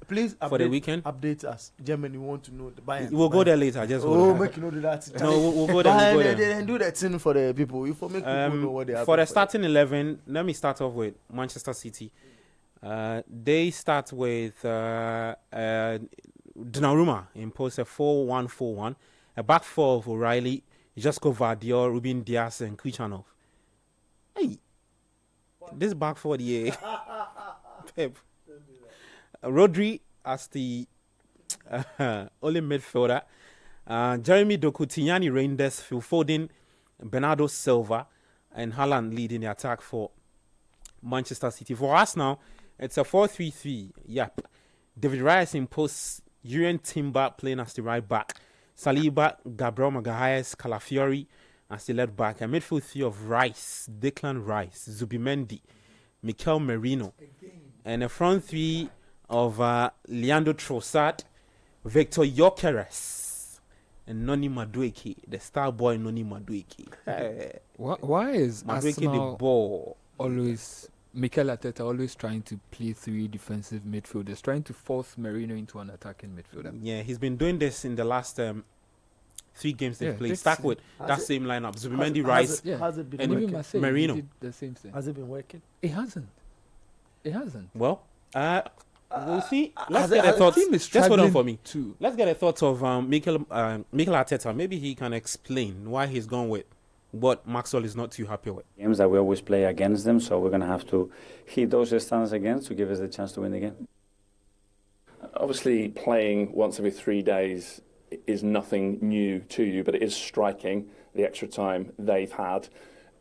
For the weekend? update us. Germany, we want to know the Bayern. We'll go there later. Just Oh, hold on. make you know that. No, we'll go there. Bayern, We'll go they there. do that thing for the people. You for make people know what they have. For the starting 11, let me start off with Manchester City. They start with Donnarumma in post a 4-1-4-1, a back 4 of O'Reilly, Josko Vardiol, Ruben Dias, and Kuchanov. Hey, this back 4, yeah. Pep. Rodri as the only midfielder. Jeremy Doku, Tignani Reinders, Phil Foden, Bernardo Silva, and Haaland leading the attack for Manchester City. For us now, it's a 4-3-3. Yep. David Reyes in post, Jurien Timber playing as the right back, Saliba, Gabriel Magalhaes, Calafiori as the left back. A midfield 3 of Rice, Declan Rice, Zubimendi, Mikel Merino. And a front 3 of Leandro Trossard, Victor Gyökeres, and Noni Madueke, the star boy Noni Madueke. Why is Madueke the Arsenal ball. always, Mikel Arteta always trying to play 3 defensive midfielders, trying to force Merino into an attacking midfielder? Yeah, he's been doing this in the last 3 games they've Yeah, played. this- Start with Has that it- same lineup. Zubimendi, has Rice. it- Yeah. Has it been And even working? Marseille Merino. did the same thing. Has it been working? It hasn't. It hasn't. Well, we'll see. Let's has get it- a thought. team is Just hold on struggling for me. too. Let's get a thought of Mikel Arteta. Maybe he can explain why he's gone with what Maxwell is not too happy with. Games that we always play against them, so we're going to have to hit those standards again to give us the chance to win the game. Obviously, playing once every 3 days is nothing new to you, but it is striking the extra time they've had.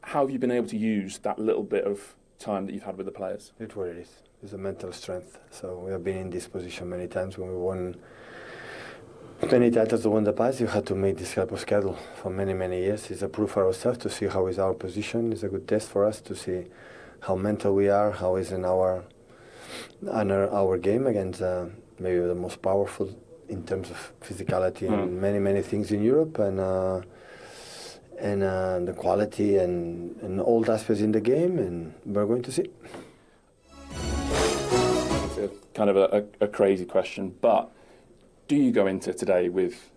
How have you been able to use that little bit of time that you've had with the players? It's what it is. It's a mental strength. So we have been in this position many times when we won many titles to win the past. You had to make this type of schedule for many, many years. It's a proof for ourselves to see how is our position. It's a good test for us to see how mental we are, how is in our game against maybe the most powerful in terms of physicality and many, many things in Europe, and the quality and all aspects in the game, and we're going to see. kind of a crazy question, but do you go into today with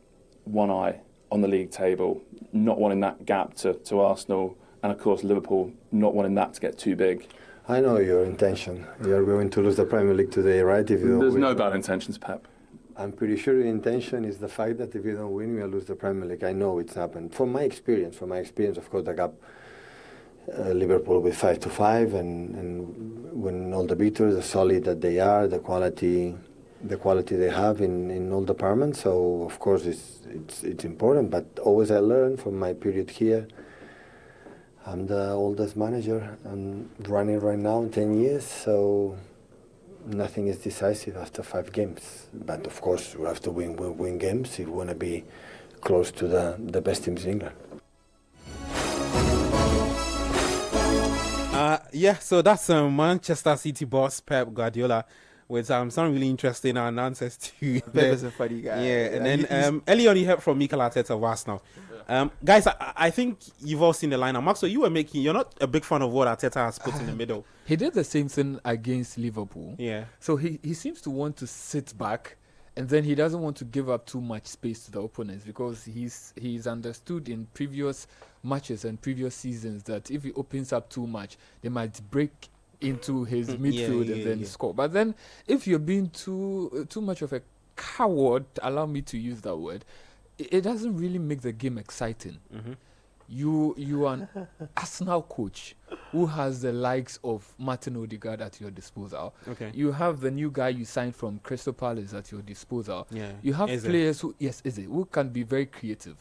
one eye on the league table, not wanting that gap to Arsenal, and of course Liverpool not wanting that to get too big? I know your intention. You're going to lose the Premier League today, right? If you don't There's win. no bad intentions, Pep. I'm pretty sure the intention is the fact that if you don't win, we'll lose the Premier League. I know it's happened. From my experience, of course, the gap, Liverpool with 5-5, and when all the beaters are solid that they are, the quality they have in all departments. So of course it's important. But always I learn from my period here. I'm the oldest manager. I'm running right now 10 years, so nothing is decisive after 5 games. But of course we have to win games if we want to be close to the best teams in England. So that's Manchester City boss Pep Guardiola with some really interesting answers to Pep is a funny guy. Yeah, and then earlier on you heard from Mikel Arteta of Arsenal. Guys, I think you've all seen the lineup. Maxwell, you're not a big fan of what Arteta has put in the middle. He did the same thing against Liverpool. Yeah. So he seems to want to sit back, and then he doesn't want to give up too much space to the opponents, because he's understood in previous matches and previous seasons that if he opens up too much, they might break into his midfield and then score. But then if you're being too much of a coward, allow me to use that word, it doesn't really make the game exciting. Mm-hmm. You are an Arsenal coach who has the likes of Martin Odegaard at your disposal. Okay. You have the new guy you signed from Crystal Palace at your disposal. Yeah. You have Eze. players who can be very creative.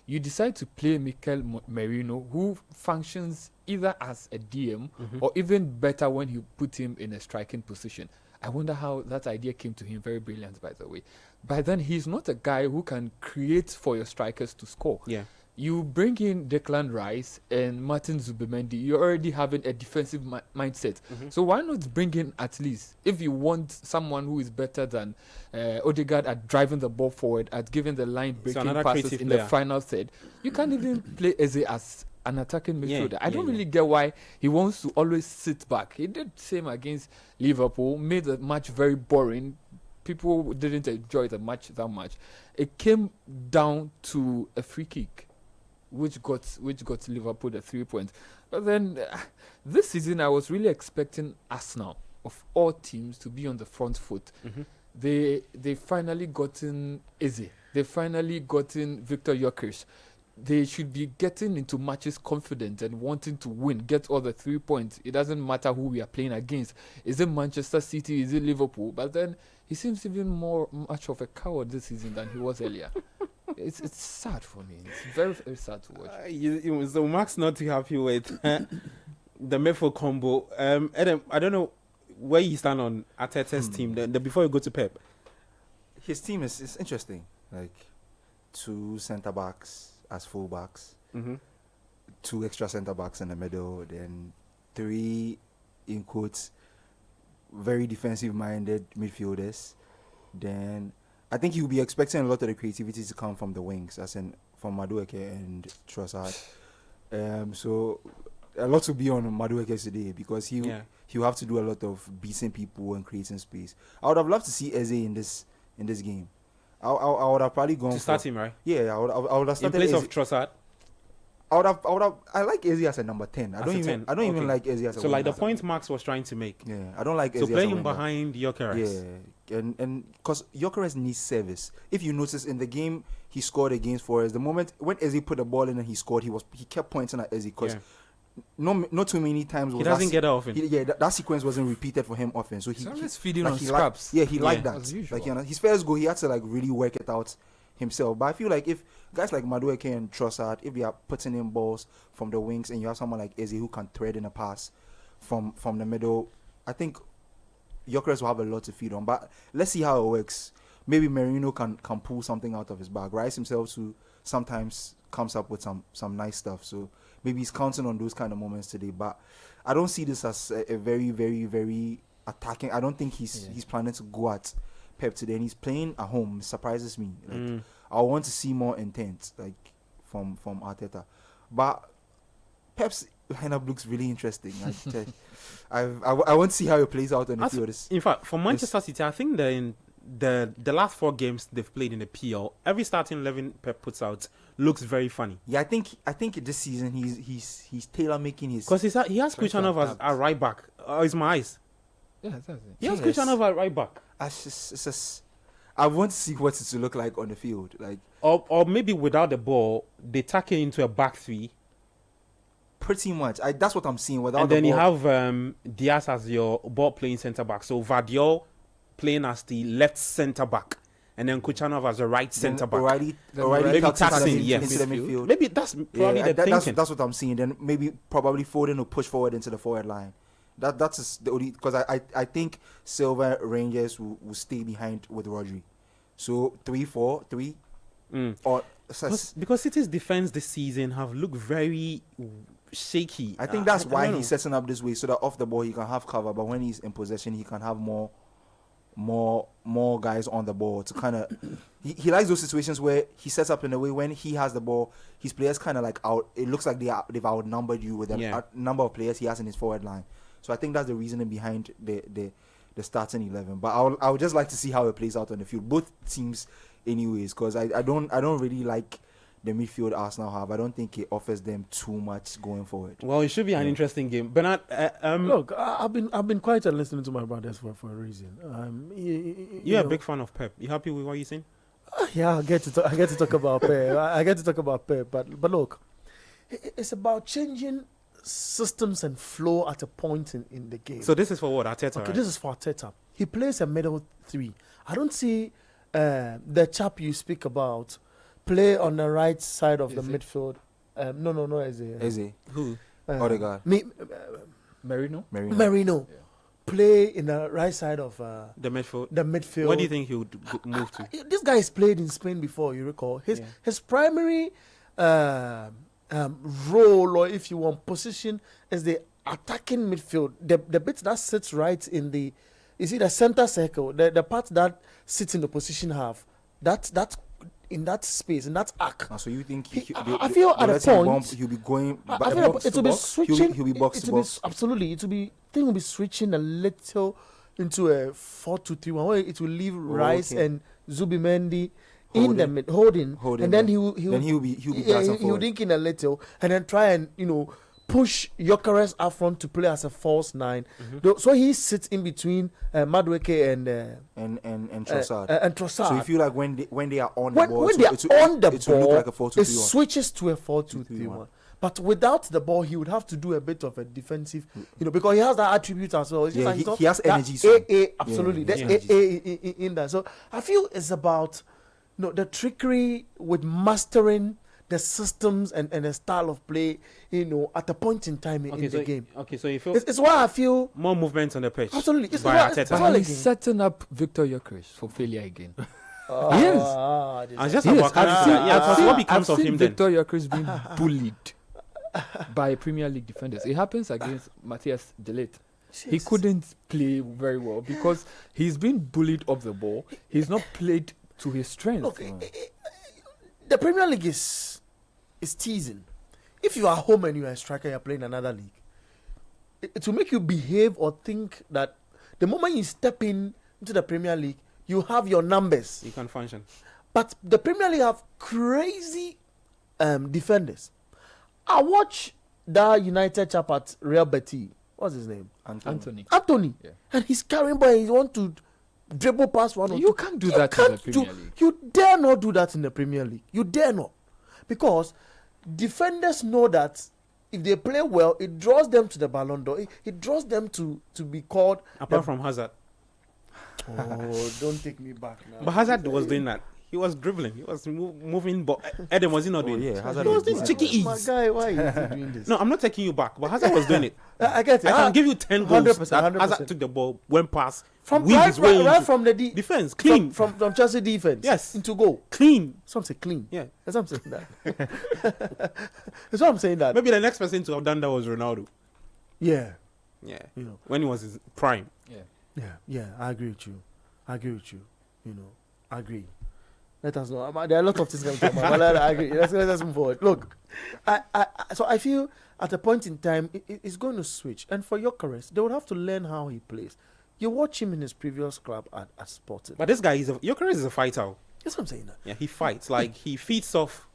You decide to play Mikel Merino, who functions either as a DM or even better when you put him in a striking position. I wonder how that idea came to him. Very brilliant, by the way. By then, he's not a guy who can create for your strikers to score. Yeah. You bring in Declan Rice and Martin Zubimendi, you're already having a defensive mindset. So why not bring in, at least, if you want someone who is better than Odegaard at driving the ball forward, at giving the line breaking passes in the final third, you can't even play Eze as an attacking midfielder. I don't really get why he wants to always sit back. He did the same against Liverpool, made the match very boring. People didn't enjoy the match that much. It came down to a free kick, which got Liverpool the 3 points. But then this season, I was really expecting Arsenal, of all teams, to be on the front foot. They finally gotten Eze. They finally gotten Victor Gyökeres. They should be getting into matches confident and wanting to win, get all the 3 points. It doesn't matter who we are playing against. Is it Manchester City? Is it Liverpool? But then he seems even much of a coward this season than he was earlier. It's sad for me. It's very, very sad to watch. So Max not too happy with the midfield combo. Adam, I don't know where you stand on Arteta's team. Before you go to Pep, His team is interesting. Like 2 centre backs as full backs, 2 extra centre backs in the middle, then 3 in quotes very defensive minded midfielders. Then I think you'll be expecting a lot of the creativity to come from the wings, as in from Madueke and Trossard. So a lot to be on Madueke today, because he'll have to do a lot of beating people and creating space. I would have loved to see Eze in this game. I would have probably gone to start him, right? Yeah, I would have started in place Eze. of Trossard. I like Eze as a number 10. I don't even like Eze as a so like the winger. point Max was trying to make. Yeah, I don't like Eze So as a play him winger. behind Gyökeres. Yeah, and because Gyökeres needs service. If you notice in the game he scored against Forest, the moment when Eze put the ball in and he scored, he kept pointing at Eze, because not too many times He doesn't get off. that sequence wasn't repeated for him often. So He's always feeding like on he scraps. he liked that. As usual. Like, his first goal, he had to like really work it out himself. But I feel like if guys like Madueke and Trossard, if they are putting in balls from the wings, and you have someone like Eze who can thread in a pass from the middle, I think Gyökeres will have a lot to feed on. But let's see how it works. Maybe Merino can pull something out of his bag. Rice himself too sometimes comes up with some nice stuff. So maybe he's counting on those kind of moments today. But I don't see this as a very, very, very attacking. I don't think he's planning to go at Pep today, and he's playing at home. It surprises me. Like, I want to see more intent, like from Arteta. But Pep's lineup looks really interesting. I want to see how it plays out on the field. In fact, for Manchester City, I think the last 4 games they've played in the PL, every starting 11 Pep puts out looks very funny. Yeah, I think this season he's tailor making his, because he has Kuchanov as a right back. It's my eyes. Yeah, that's it. He has Yes. Kuchanov at right back, it's just I want to see what it will look like on the field. Like or maybe without the ball, they tack it into a back 3, pretty much. That's what I'm seeing. Without and the then you ball. have Diaz as your ball playing centre back. So Vardiol playing as the left centre back, and then Kuchanov as a right centre back. Already maybe tucks taxing, into yes. the midfield. Maybe that's probably the thinking. That's what I'm seeing. Then maybe probably Foden will push forward into the forward line. That's the only, because I think Silva Rangers will stay behind with Rodri. So 3-4-3 or Because City's defense this season have looked very shaky. I think that's why don't he's know. setting up this way, so that off the ball he can have cover, but when he's in possession he can have more guys on the ball to kind of. He likes those situations where he sets up in a way when he has the ball, his players kind of like out. It looks like they've outnumbered you with the number of players he has in his forward line. So I think that's the reasoning behind the starting 11. But I would just like to see how it plays out on the field. Both teams, anyways, because I don't really like the midfield Arsenal have. I don't think it offers them too much going forward. Well, it should be an interesting game. Bernard, Look, I've been quiet and listening to my brothers for a reason. you're a big fan of Pep. You happy with what you're saying? Yeah, I get to talk about Pep. I get to talk about Pep, but look, it's about changing systems and flow at a point in the game. So this is for what? Arteta, Okay, right? this is for Arteta. He plays a middle 3. I don't see the chap you speak about play on the right side of the midfield. No, Eze, Who? Odegaard, Merino? Marino. Yeah. Play in the right side of The midfield. the midfield. What do you think he would move to? This guy has played in Spain before, you recall. His primary role, or if you want, position, is the attacking midfield. The bit that sits right in the, the center circle, the part that sits in the position half. That's in that space, in that arc. so you think I feel at a point he'll be going? I feel it will be switching. He'll be box to box. Absolutely, it will be. Thing will be switching a little into a 4-2-3-1, where it will leave Rice and Zubimendi in the mid, holding, and then he'll be he'll dink in a little, and then try and push Gyökeres up front to play as a false 9. So he sits in between Madueke and Trossard. And Trossard. So you feel like when they are on the ball, when they are on the it will look ball, like a 4-2-3-1. it switches to a 4-2-3-1. But without the ball, he would have to do a bit of a defensive, because he has that attribute as well. It's just like he has energy. Absolutely, Yeah, there's in that. So I feel it's about the trickery with mastering the systems and the style of play, at a point in time in the game. Okay, so you feel It's why I feel more movement on the pitch. absolutely. It's by why Arteta. all But he's again. setting up Victor Gyökeres for failure again. Yes. And just Yes, about I've seen, because what becomes I've of seen him then? Victor Gyökeres being bullied by Premier League defenders. It happens against Matthias De Ligt. He couldn't play very well because he's been bullied off the ball. He's not played to his strength. Look, the Premier League is teasing. If you are home and you are a striker, you're playing another league, it will make you behave or think that the moment you step into the Premier League, you have your numbers. You can function. But the Premier League have crazy defenders. I watch that United chap at Real Betis. What's his name? Anthony. Yeah. And he's carrying ball. He want to dribble past one. You can't do that in the Premier League. You dare not do that in the Premier League. You dare not, because defenders know that if they play well, it draws them to the Ballon d'Or. It draws them to be called. Apart from Hazard. Oh, don't take me back now. But Hazard was doing that. He was dribbling. He was moving. But Eden, was he not doing it? Hazard He was doing decent. cheeky My ease. guy, why is he doing this? No, I'm not taking you back. But Hazard was doing it. I get it. I can give you 10 goals 100%, that 100%. Hazard took the ball, went past, From weaved his way right into from the defense. Clean. from Chelsea defense. Yes. Into goal. Clean. Some say clean. Yeah. That's what I'm saying that. That's what I'm saying that. Maybe the next person to have done that was Ronaldo. Yeah. Yeah. You know. When he was his prime. Yeah. I agree with you. I agree. Let us know. There are a lot of things going to come up. But I agree. Let's move forward. Look, so I feel at a point in time, it's going to switch. And for Gyökeres, they would have to learn how he plays. You watch him in his previous club at Sporting. But this guy, Gyökeres is a fighter. That's what I'm saying. Yeah, he fights. Like, he feeds off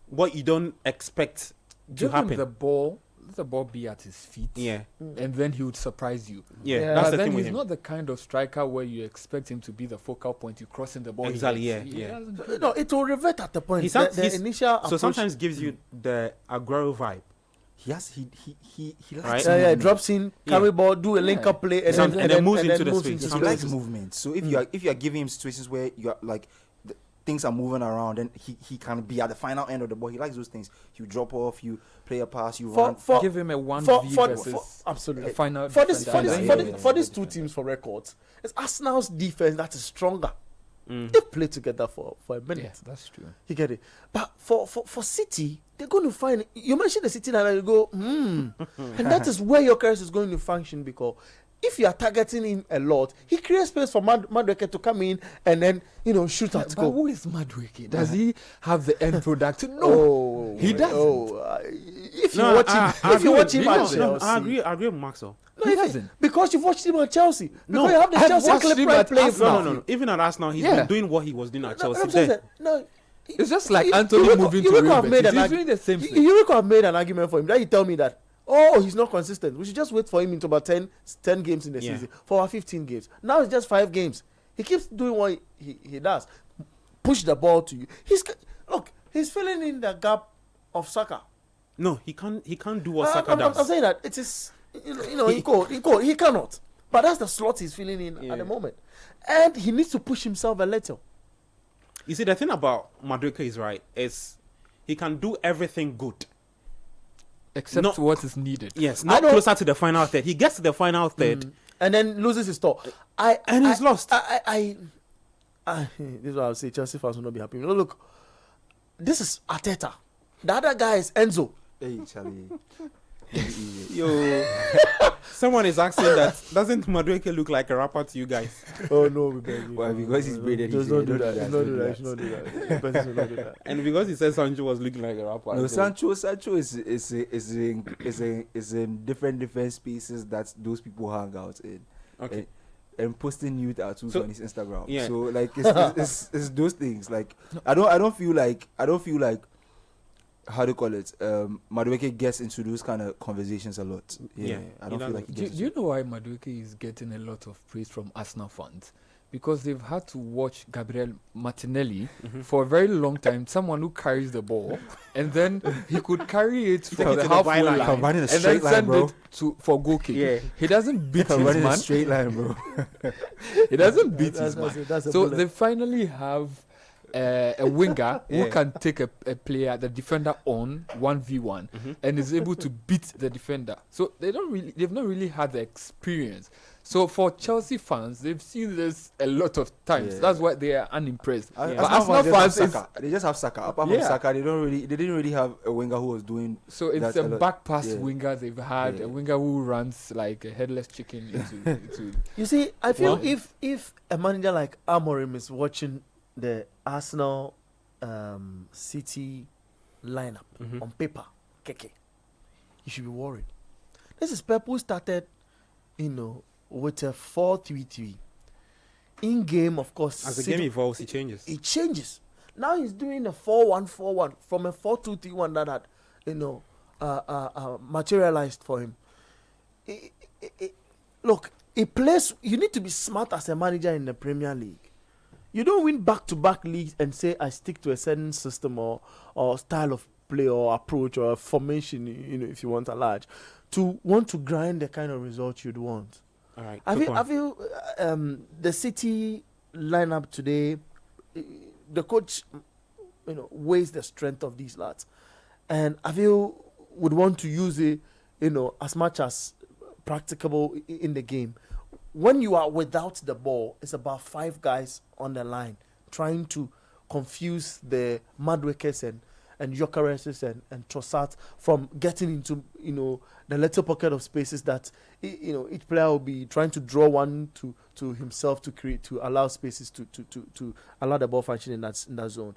what you don't expect to Give happen. him the ball. Let the ball be at his feet. Yeah. And then he would surprise you. Yeah, Yeah. that's But the then thing with he's him. not the kind of striker where you expect him to be the focal point. You crossing the ball. he Exactly, hits. yeah, He yeah. doesn't do No, it will revert at the point. He sounds- the he's- initial So approach, sometimes gives you the Aguero vibe. He likes Right? movement. drops in, carry ball, do a link up play, and Some- then, and then moves into the space. He Sometimes likes it's- movement. So if you are giving him situations where you are like things are moving around, then he can be at the final end of the ball. He likes those things. You drop off, you play a pass, you run. Give him a 1v for versus absolutely. a final For this, defender. for these two teams for records, it's Arsenal's defense that is stronger. Mm. They've played together for a minute. Yeah, that's true. You get it? But for City, they're going to find. You mentioned the City, and you go, and that is where your Gyökeres is going to function, because if you are targeting him a lot, he creates space for Madueke to come in and then shoot at But goal. who is Madueke? Does he have the end product? No, Oh, he doesn't. If you No, watch him, I if you watch him no, at no, Chelsea, I agree with Maxwell. No, He if doesn't. because you've watched him at Chelsea. No, Because you have the I've Chelsea watched clip him right at playing Arsenal. for No. Even at Arsenal, he's Yeah. been doing what he was doing at No, Chelsea. I'm saying There. that, no. It's just like You- Anthony you moving you to could have Real made Betis. an He's doing the same thing. You could have made an argument for him. Then you tell me that, he's not consistent. We should just wait for him into about 10 games in the Yeah. season for our 15 games. Now it's just 5 games. He keeps doing what he does. Push the ball to you. He's filling in the gap of Saka. No, he can't do what Saka I'm does. saying that it is, in goal, he cannot. But that's the slot he's filling in Yeah. at the moment. And he needs to push himself a little. You see, the thing about Madueke is right is he can do everything good. Except Not- what is needed. Yes, I not don't- closer to the final third. He gets to the final third. And then loses his thought. And he's lost. This is what I'll say. Chelsea fans will not be happy. Look, this is Arteta. The other guy is Enzo. Hey, Charlie. Yo, someone is asking that. Doesn't Madueke look like a rapper to you guys? Oh no, we beg you. Well, because he's braided, Does he not said, do "Don't that. do Does that, not do that. Should not do that. Person should not do that. And because he said Sancho was looking like a rapper. No, so- Sancho is in different spaces that those people hang out in. Okay. And posting nude tattoos So- on his Instagram. Yeah. So like it's those things. Like I don't feel like how do you call it? Madueke gets into those kind of conversations a lot. Yeah. Yeah, I don't he feel like he Do gets you know why Madueke is getting a lot of praise from Arsenal fans? Because they've had to watch Gabriel Martinelli for a very long time, someone who carries the ball, and then he could carry it from it the to the halfway byline. line, Come running a and then straight line, send bro. it for goal kick. Yeah. He doesn't beat Come his running a man. straight line, bro. He doesn't beat his That's man. a So bullet. they finally have a winger Yeah. who can take a player, the defender, on 1v1 and is able to beat the defender. So they've not really had the experience. So for Chelsea fans, they've seen this a lot of times. Yeah. That's why they are unimpressed. But Arsenal fans is, they just have Saka. Apart from Yeah. Saka, they didn't really have a winger who was doing. so it's That's a a lot. back pass Yeah. winger they've had, Yeah. a winger who runs like a headless chicken into You see, I feel Well- if a manager like Amorim is watching the Arsenal City lineup on paper, keke, you should be worried. This is Pep who started, with a 4-3-3. In game, of course, As the City- game evolves, it changes. it changes. Now he's doing a 4-1-4-1 from a 4-2-3-1 that had, materialized for him. Look, he plays. You need to be smart as a manager in the Premier League. You don't win back-to-back leagues and say I stick to a certain system or style of play or approach or formation. If you want a large, to want to grind the kind of result you'd want. All right. I quick feel one. the City lineup today, the coach, weighs the strength of these lads, and I feel would want to use it, as much as practicable in the game. When you are without the ball, it's about 5 guys on the line trying to confuse the Maduekes and Gyökeres and Trossard from getting into the little pocket of spaces that each player will be trying to draw one to himself to create, to allow spaces to allow the ball function in that zone.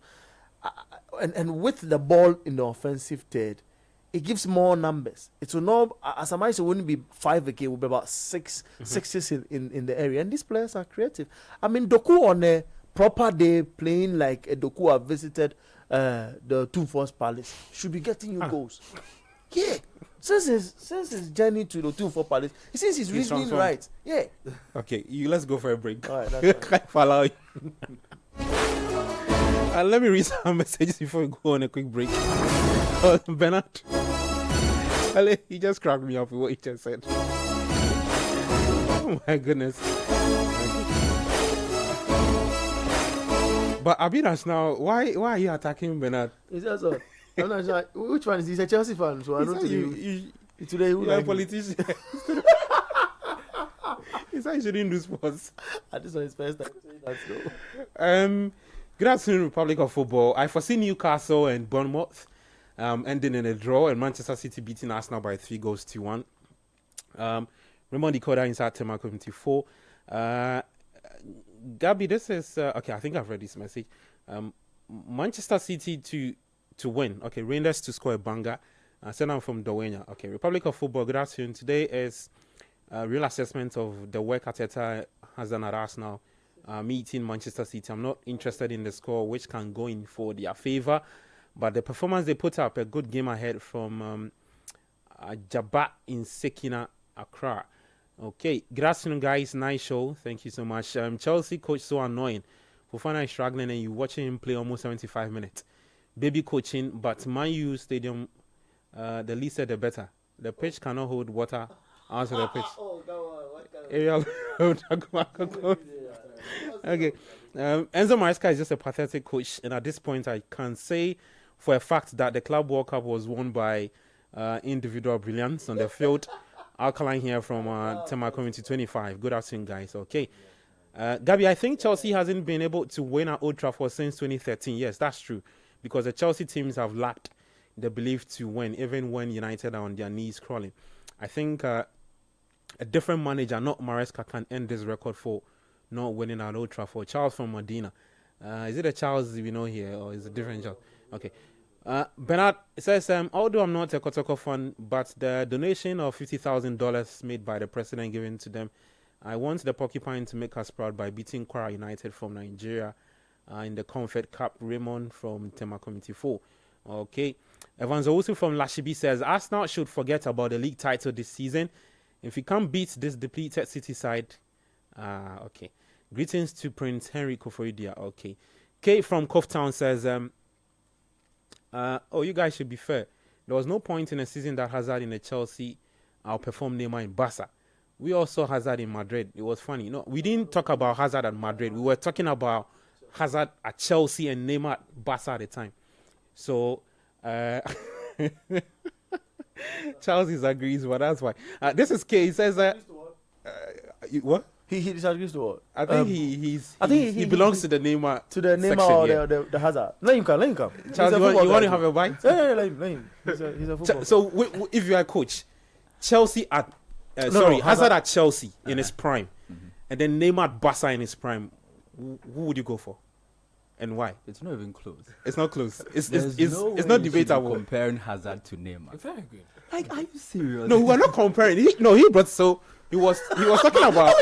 And with the ball in the offensive third, it gives more numbers. It will not, as a match, it wouldn't be 5 again, it will be about 6 sixes in the area. And these players are creative. I mean, Doku on a proper day playing like a Doku have visited the Two Force Palace should be getting you goals. Yeah. Since his journey to the Two Force Palace, since he's reasoning right. Yeah. Okay, let's go for a break. All right, that's fine. If I allow you. Let me read some messages before we go on a quick break. Bernard, he just cracked me up with what he just said. Oh my goodness. But Abinas, now, why are you attacking Bernard? It's just I'm not sure which one is he. He's a Chelsea fan, so I don't know. Today, you're a politician. He said you shouldn't do sports. This one is first time saying that. So. Good afternoon, Republic of Football. I foresee Newcastle and Bournemouth ending in a draw, and Manchester City beating Arsenal by 3-1. Raymond Decoder inside Tema Community 4. Gabby, this is okay. I think I've read this message. Manchester City to win. Okay, Rangers to score a banger. Send out from Dowenya. Okay, Republic of Football. Good afternoon. Today is a real assessment of the work Arteta has done at Arsenal. Meeting Manchester City. I'm not interested in the score, which can go in for their favor, but the performance they put up, a good game ahead from Jabat in Sekina, Accra. Okay, good afternoon, guys. Nice show. Thank you so much. Chelsea coach so annoying. Fofana is struggling, and you watching him play almost 75 minutes. Baby coaching, but Man U Stadium, the least the better. The pitch cannot hold water out of the pitch. Ariel. Okay. Enzo Maresca is just a pathetic coach, and at this point I can say for a fact that the Club World Cup was won by individual brilliance on the field. Alkaline here from Tema Community 25. Good afternoon, guys. Okay. Gabby, I think Chelsea hasn't been able to win at Old Trafford since 2013. Yes, that's true, because the Chelsea teams have lacked the belief to win, even when United are on their knees crawling. I think a different manager, not Maresca, can end this record for not winning at Old Trafford. Charles from Medina. Is it a Charles we know here, or is it a different Charles? Okay. Bernard says, although I'm not a Kotoko fan, but the donation of $50,000 made by the president given to them, I want the Porcupine to make us proud by beating Kwara United from Nigeria in the Comfort Cup. Raymond from Tema Community 4. Okay. Evans Owusu from Lashibi says, Arsenal should forget about the league title this season. If we can't beat this depleted City side, okay. Greetings to Prince Henry Koforidia. Okay. Kate from Coftown says, you guys should be fair. There was no point in a season that Hazard in the Chelsea outperformed Neymar in Barca. We also Hazard in Madrid. It was funny. No, we didn't talk about Hazard at Madrid. We were talking about Hazard at Chelsea and Neymar at Barca at the time. So, Charles agrees, but that's why. This is K. He says what? He disagrees to what? I think he belongs to the Neymar. To the Neymar or the Hazard. Let him come. Charles, you want to have a bite? Yeah, let him. He's a footballer. So if you are a coach, Chelsea at Hazard at Chelsea in his prime, and then Neymar at Barca in his prime, who would you go for? And why? It's not even close. It's not close. It's not debatable. Comparing Hazard to Neymar. Very good. Like, are you serious? No, we're not comparing. He brought he was talking about.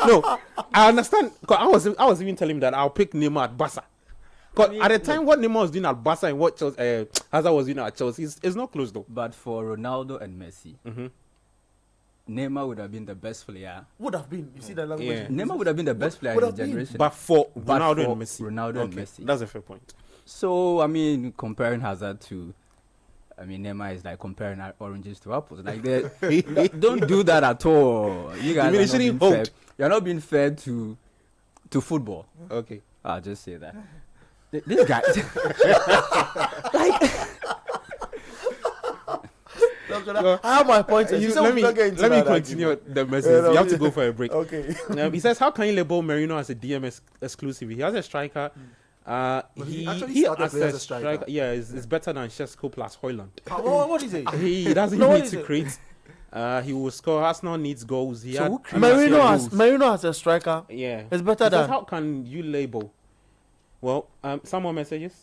No, I understand. Cause I was even telling him that I'll pick Neymar at Barca. Cause at the time, what Neymar was doing at Barca and what Hazard was doing at Chelsea is not close though. But for Ronaldo and Messi, Neymar would have been the best player. Would have been. You see that language? Yeah. Neymar would have been the best player in his generation. But for Ronaldo and Messi. Ronaldo and Messi. That's a fair point. So, I mean, comparing Hazard to, Neymar is like comparing oranges to apples. Like, don't do that at all. You guys are not being fair. You're not being fair to football. Okay. I'll just say that. This guy, I have my point. Let me continue the message. You have to go for a break. Okay. He says, how can you label Merino as a DM exclusive? He has a striker he actually started as as a striker. Yeah, it's better than Shesko plus Hoyland. What is it? He doesn't No, what need is to it? create. He will score. Arsenal needs goals. He So had who three creates goals. Marino as a striker. Yeah, It's better because than. how can you label? Well, some more messages.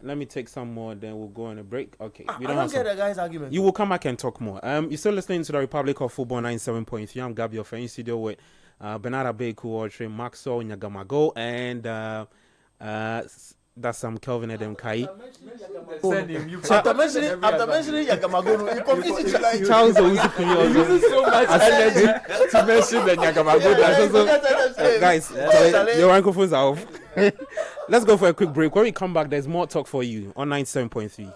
Let me take some more, then we'll go on a break. Okay, I we don't have get some. the guy's argument. You will come back and talk more. You're still listening to the Republic of Football 97.3. I'm Gabi of in studio with Bernard Abeku, Ortre, Maxwell Nyagamago, and that's Kelvin Edem Kai. Send him. You After mentioning Yagamagonu, you confuse each other. Charles Owusu uses so much energy to mention the Nyagamago. guys, your microphones are off. Let's go for a quick break. When we come back, there's more talk for you on 97.3.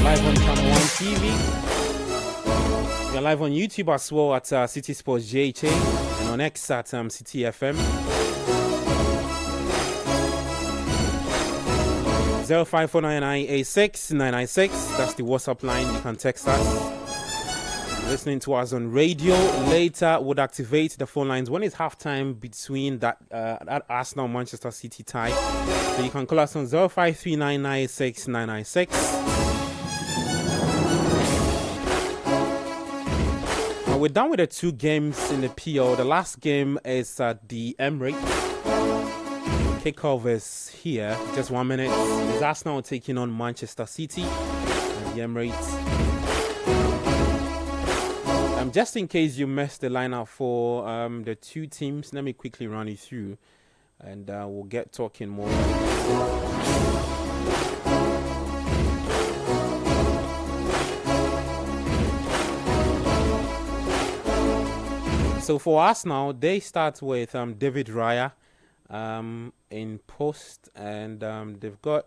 Live on Channel 1 TV. We're live on YouTube as well at City Sports JHA and on X at City FM. 0549986996. That's the WhatsApp line. You can text us. Listening to us on radio. Later, would activate the phone lines when it's halftime between that Arsenal Manchester City tie. So you can call us on 0539986996. We're done with the two games in the PL. The last game is at the Emirates. Kickoff is here. Just 1 minute. It's Arsenal taking on Manchester City at the Emirates. Just in case you missed the lineup for the two teams, let me quickly run it through, and we'll get talking more. So for Arsenal, they start with David Raya in post, and they've got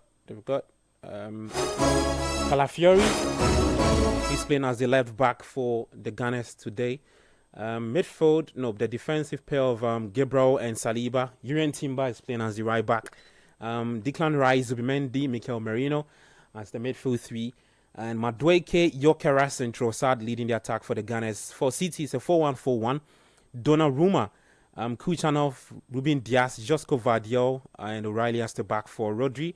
Calafiori. He's playing as the left back for the Gunners today. Midfield, the defensive pair of Gabriel and Saliba. Urian Timber is playing as the right back. Declan Rice, Zubimendi, Mikel Merino as the midfield three. And Madueke, Yokeras, and Trossard leading the attack for the Gunners. For City, it's a 4-1-4-1. Donnarumma, Kuchanov, Ruben Diaz, Josko Vardiol, and O'Reilly as the back for Rodri.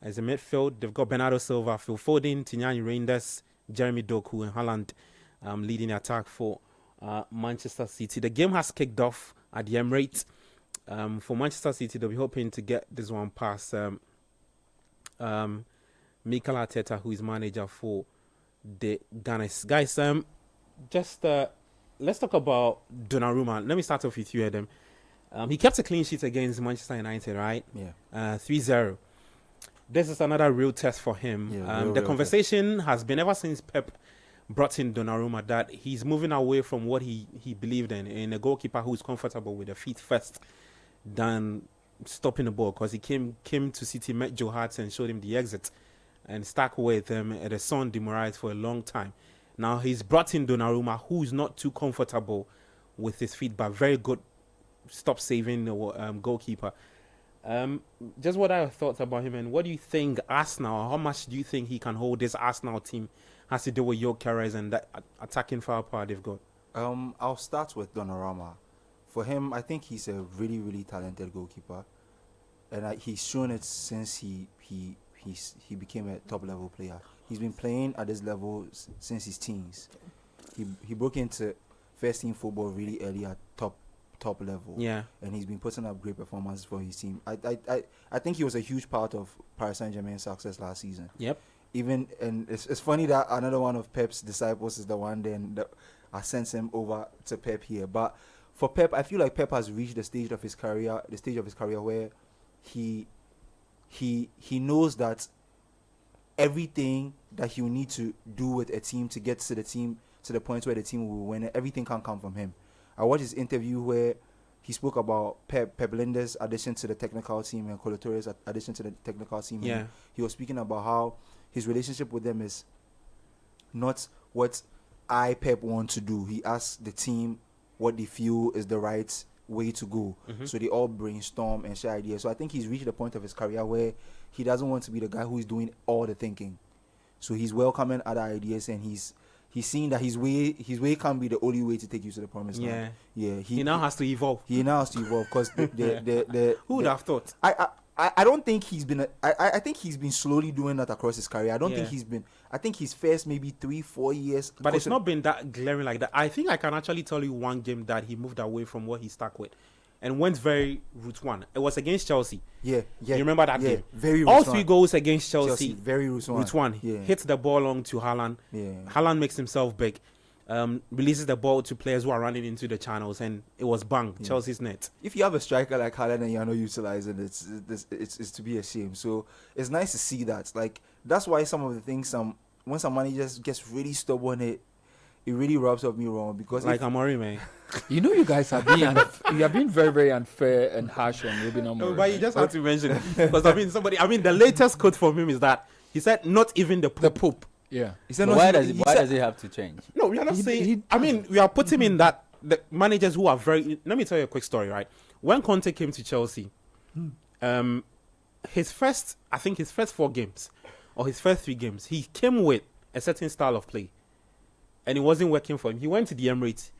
As a midfield, they've got Bernardo Silva, Phil Foden, Tignani Reinders, Jeremy Doku, and Haaland leading the attack for Manchester City. The game has kicked off at the Emirates. For Manchester City, they'll be hoping to get this one past Mikel Arteta, who is manager for the Gunners. Guys, just let's talk about Donnarumma. Let me start off with you, Adam. He kept a clean sheet against Manchester United, right? Yeah. 3-0. This is another real test for him. Yeah, The conversation has been ever since Pep brought in Donnarumma that he's moving away from what he believed in a goalkeeper who is comfortable with the feet first than stopping the ball, because he came to City, met Joe Hart and showed him the exit and stuck with him at the Son de Moraes for a long time. Now he's brought in Donnarumma, who is not too comfortable with his feet, but very good stop-saving goalkeeper. Just what are your thoughts about him, and what do you think Arsenal, how much do you think he can hold this Arsenal team has to do with Gyökeres and that attacking firepower they've got? I'll start with Donnarumma. For him, I think he's a really, really talented goalkeeper, and he's shown it since he became a top-level player. He's been playing at this level since his teens. He broke into first-team football really early at top level. Yeah. And he's been putting up great performances for his team. I think he was a huge part of Paris Saint-Germain's success last season. Yep. And it's funny that another one of Pep's disciples is the one that I sent him over to Pep here. But for Pep, I feel like Pep has reached the stage of his career where he knows that everything that he will need to do with a team to get to the point where the team will win, everything can come from him. I watched his interview where he spoke about Pep Linder's addition to the technical team and Kolo Touré's addition to the technical team. Yeah. And he was speaking about how his relationship with them is not what Pep want to do. He asks the team what they feel is the right way to go. Mm-hmm. So they all brainstorm and share ideas. So I think he's reached the point of his career where he doesn't want to be the guy who is doing all the thinking. So he's welcoming other ideas, and he's seeing that his way can't be the only way to take you to the promised land. Yeah. He now has to evolve. He now has to evolve because who would have thought? I don't think he's been. I think he's been slowly doing that across his career. I don't think he's been. I think his first maybe 3-4 years. But it's not been that glaring like that. I think I can actually tell you one game that he moved away from what he stuck with, and went very route one. It was against Chelsea. Yeah. You remember that game? Very. All three goals against Chelsea. Very route one. Route one. Yeah. Hits the ball on to Haaland. Yeah. Haaland makes himself big. Releases the ball to players who are running into the channels, and it was bang, Chelsea's net. If you have a striker like Haaland and you're not utilizing it, it's to be a shame. So it's nice to see that. Like, that's why some of the things when some managers gets really stubborn, it really rubs up me wrong, because like Amorim, man. You know, you guys have been you have been very, very unfair and harsh on Ruben Amorim. No, but you just have to mention it, because the latest quote from him is that he said, "Not even the Pope." Yeah. He said, Why does it have to change? No, we are not saying. We are putting in that the managers who are very. Let me tell you a quick story, right? When Conte came to Chelsea, his first 4 games or his first 3 games, he came with a certain style of play, and it wasn't working for him. He went to the Emirates.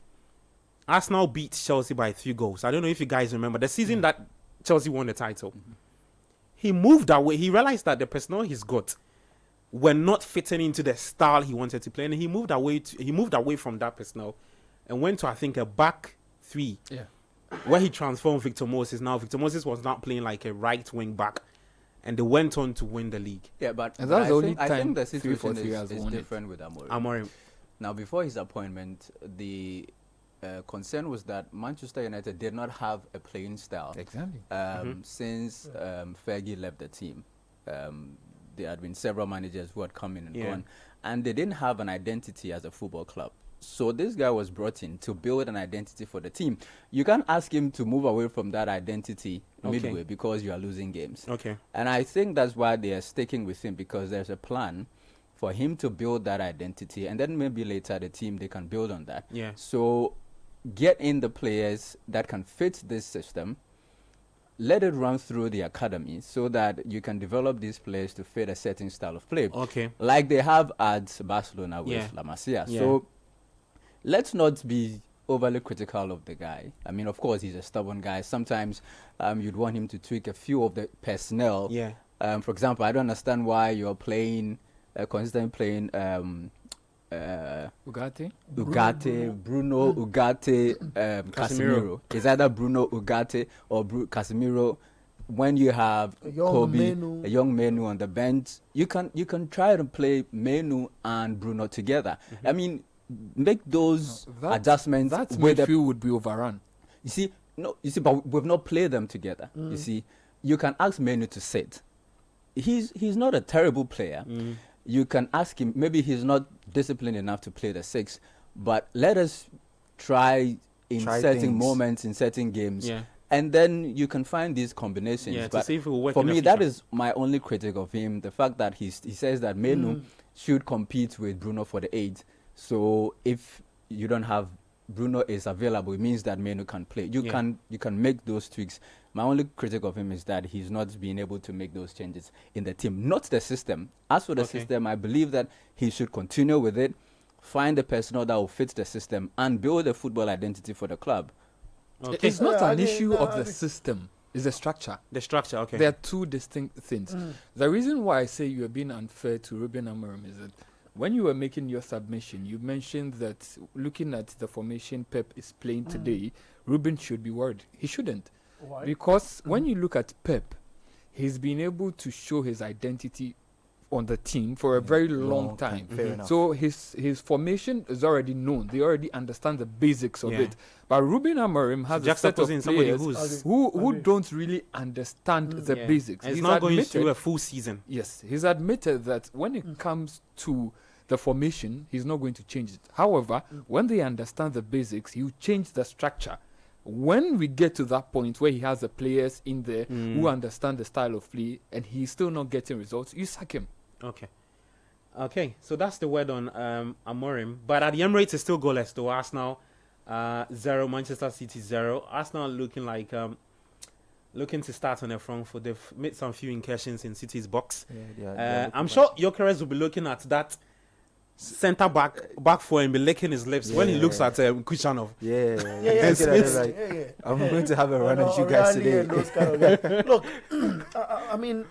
Arsenal beat Chelsea by 3 goals. I don't know if you guys remember the season that Chelsea won the title. Mm-hmm. He moved away. He realized that the personnel he's got were not fitting into the style he wanted to play, and he moved away from that personnel and went to, I think, a back 3. Yeah. Where he transformed Victor Moses. Now Victor Moses was not playing like a right wing back, and they went on to win the league. Yeah, but And that's the only I time think the 3-4-3 situation has is won it. different with Amorim. Amorim. Now, before his appointment, the concern was that Manchester United did not have a playing style. Exactly. Since Fergie left the team. There had been several managers who had come in and gone, and they didn't have an identity as a football club. So this guy was brought in to build an identity for the team. You can't ask him to move away from that identity midway because you are losing games. Okay. And I think that's why they are sticking with him, because there's a plan for him to build that identity, and then maybe later the team, they can build on that. Yeah. So get in the players that can fit this system, let it run through the academy so that you can develop these players to fit a certain style of play. Okay. Like they have at Barcelona with La Masia. Yeah. So let's not be overly critical of the guy. I mean, of course, he's a stubborn guy. Sometimes you'd want him to tweak a few of the personnel. Yeah. For example, I don't understand why you're playing, consistently playing Ugarte? Bruno Ugarte, Casemiro. It's either Bruno Ugarte or Casemiro. When you have A young Kobe, Menu. a young Menu on the bench, you can try to play Menu and Bruno together. I mean, make those adjustments. That with the midfield would be overrun. you see, but we've not played them together. You see, you can ask Menu to sit. He's not a terrible player. You can ask him. Maybe he's not disciplined enough to play the 6, but let us try certain things. moments in certain games. Yeah. And then you can find these combinations. Yeah, to but see if it will work for in the me, that future. is my only critic of him. The fact that he says that Menu should compete with Bruno for the 8. So if you don't have Bruno is available, it means that Menu can play. You can make those tweaks. My only critic of him is that he's not being able to make those changes in the team, not the system. As for the system, I believe that he should continue with it, find the personnel that will fit the system, and build a football identity for the club. Okay. It's not Yeah, an issue of the agree. system. It's the structure. The structure. Okay. There are two distinct things. The reason why I say you are being unfair to Ruben Amorim is that when you were making your submission, you mentioned that looking at the formation Pep is playing today, Ruben should be worried. He shouldn't. Why? Because when you look at Pep, he's been able to show his identity on the team for a very long time. Fair enough. So his formation is already known. They already understand the basics of Yeah. it. But Ruben Amorim has a set of Juxtaposing somebody players who's who Okay. don't really understand the yeah. basics. And it's He's not going admitted- through a full season. Yes, he's admitted that when it comes to the formation, he's not going to change it. However, when they understand the basics, you change the structure. When we get to that point where he has the players in there who understand the style of play and he's still not getting results, you sack him. Okay. Okay, so that's the word on Amorim. But at the Emirates, it's still goalless though. Arsenal 0, Manchester City 0. Arsenal looking like looking to start on their front foot. They've made some few incursions in City's box. I'm sure Gyökeres will be looking at that centre back four and be licking his lips when he looks at Kuchanov. Yeah. Smith. Yeah. I'm going to have a run at you guys O'Reilly today. and those kind of guys. Look, I mean,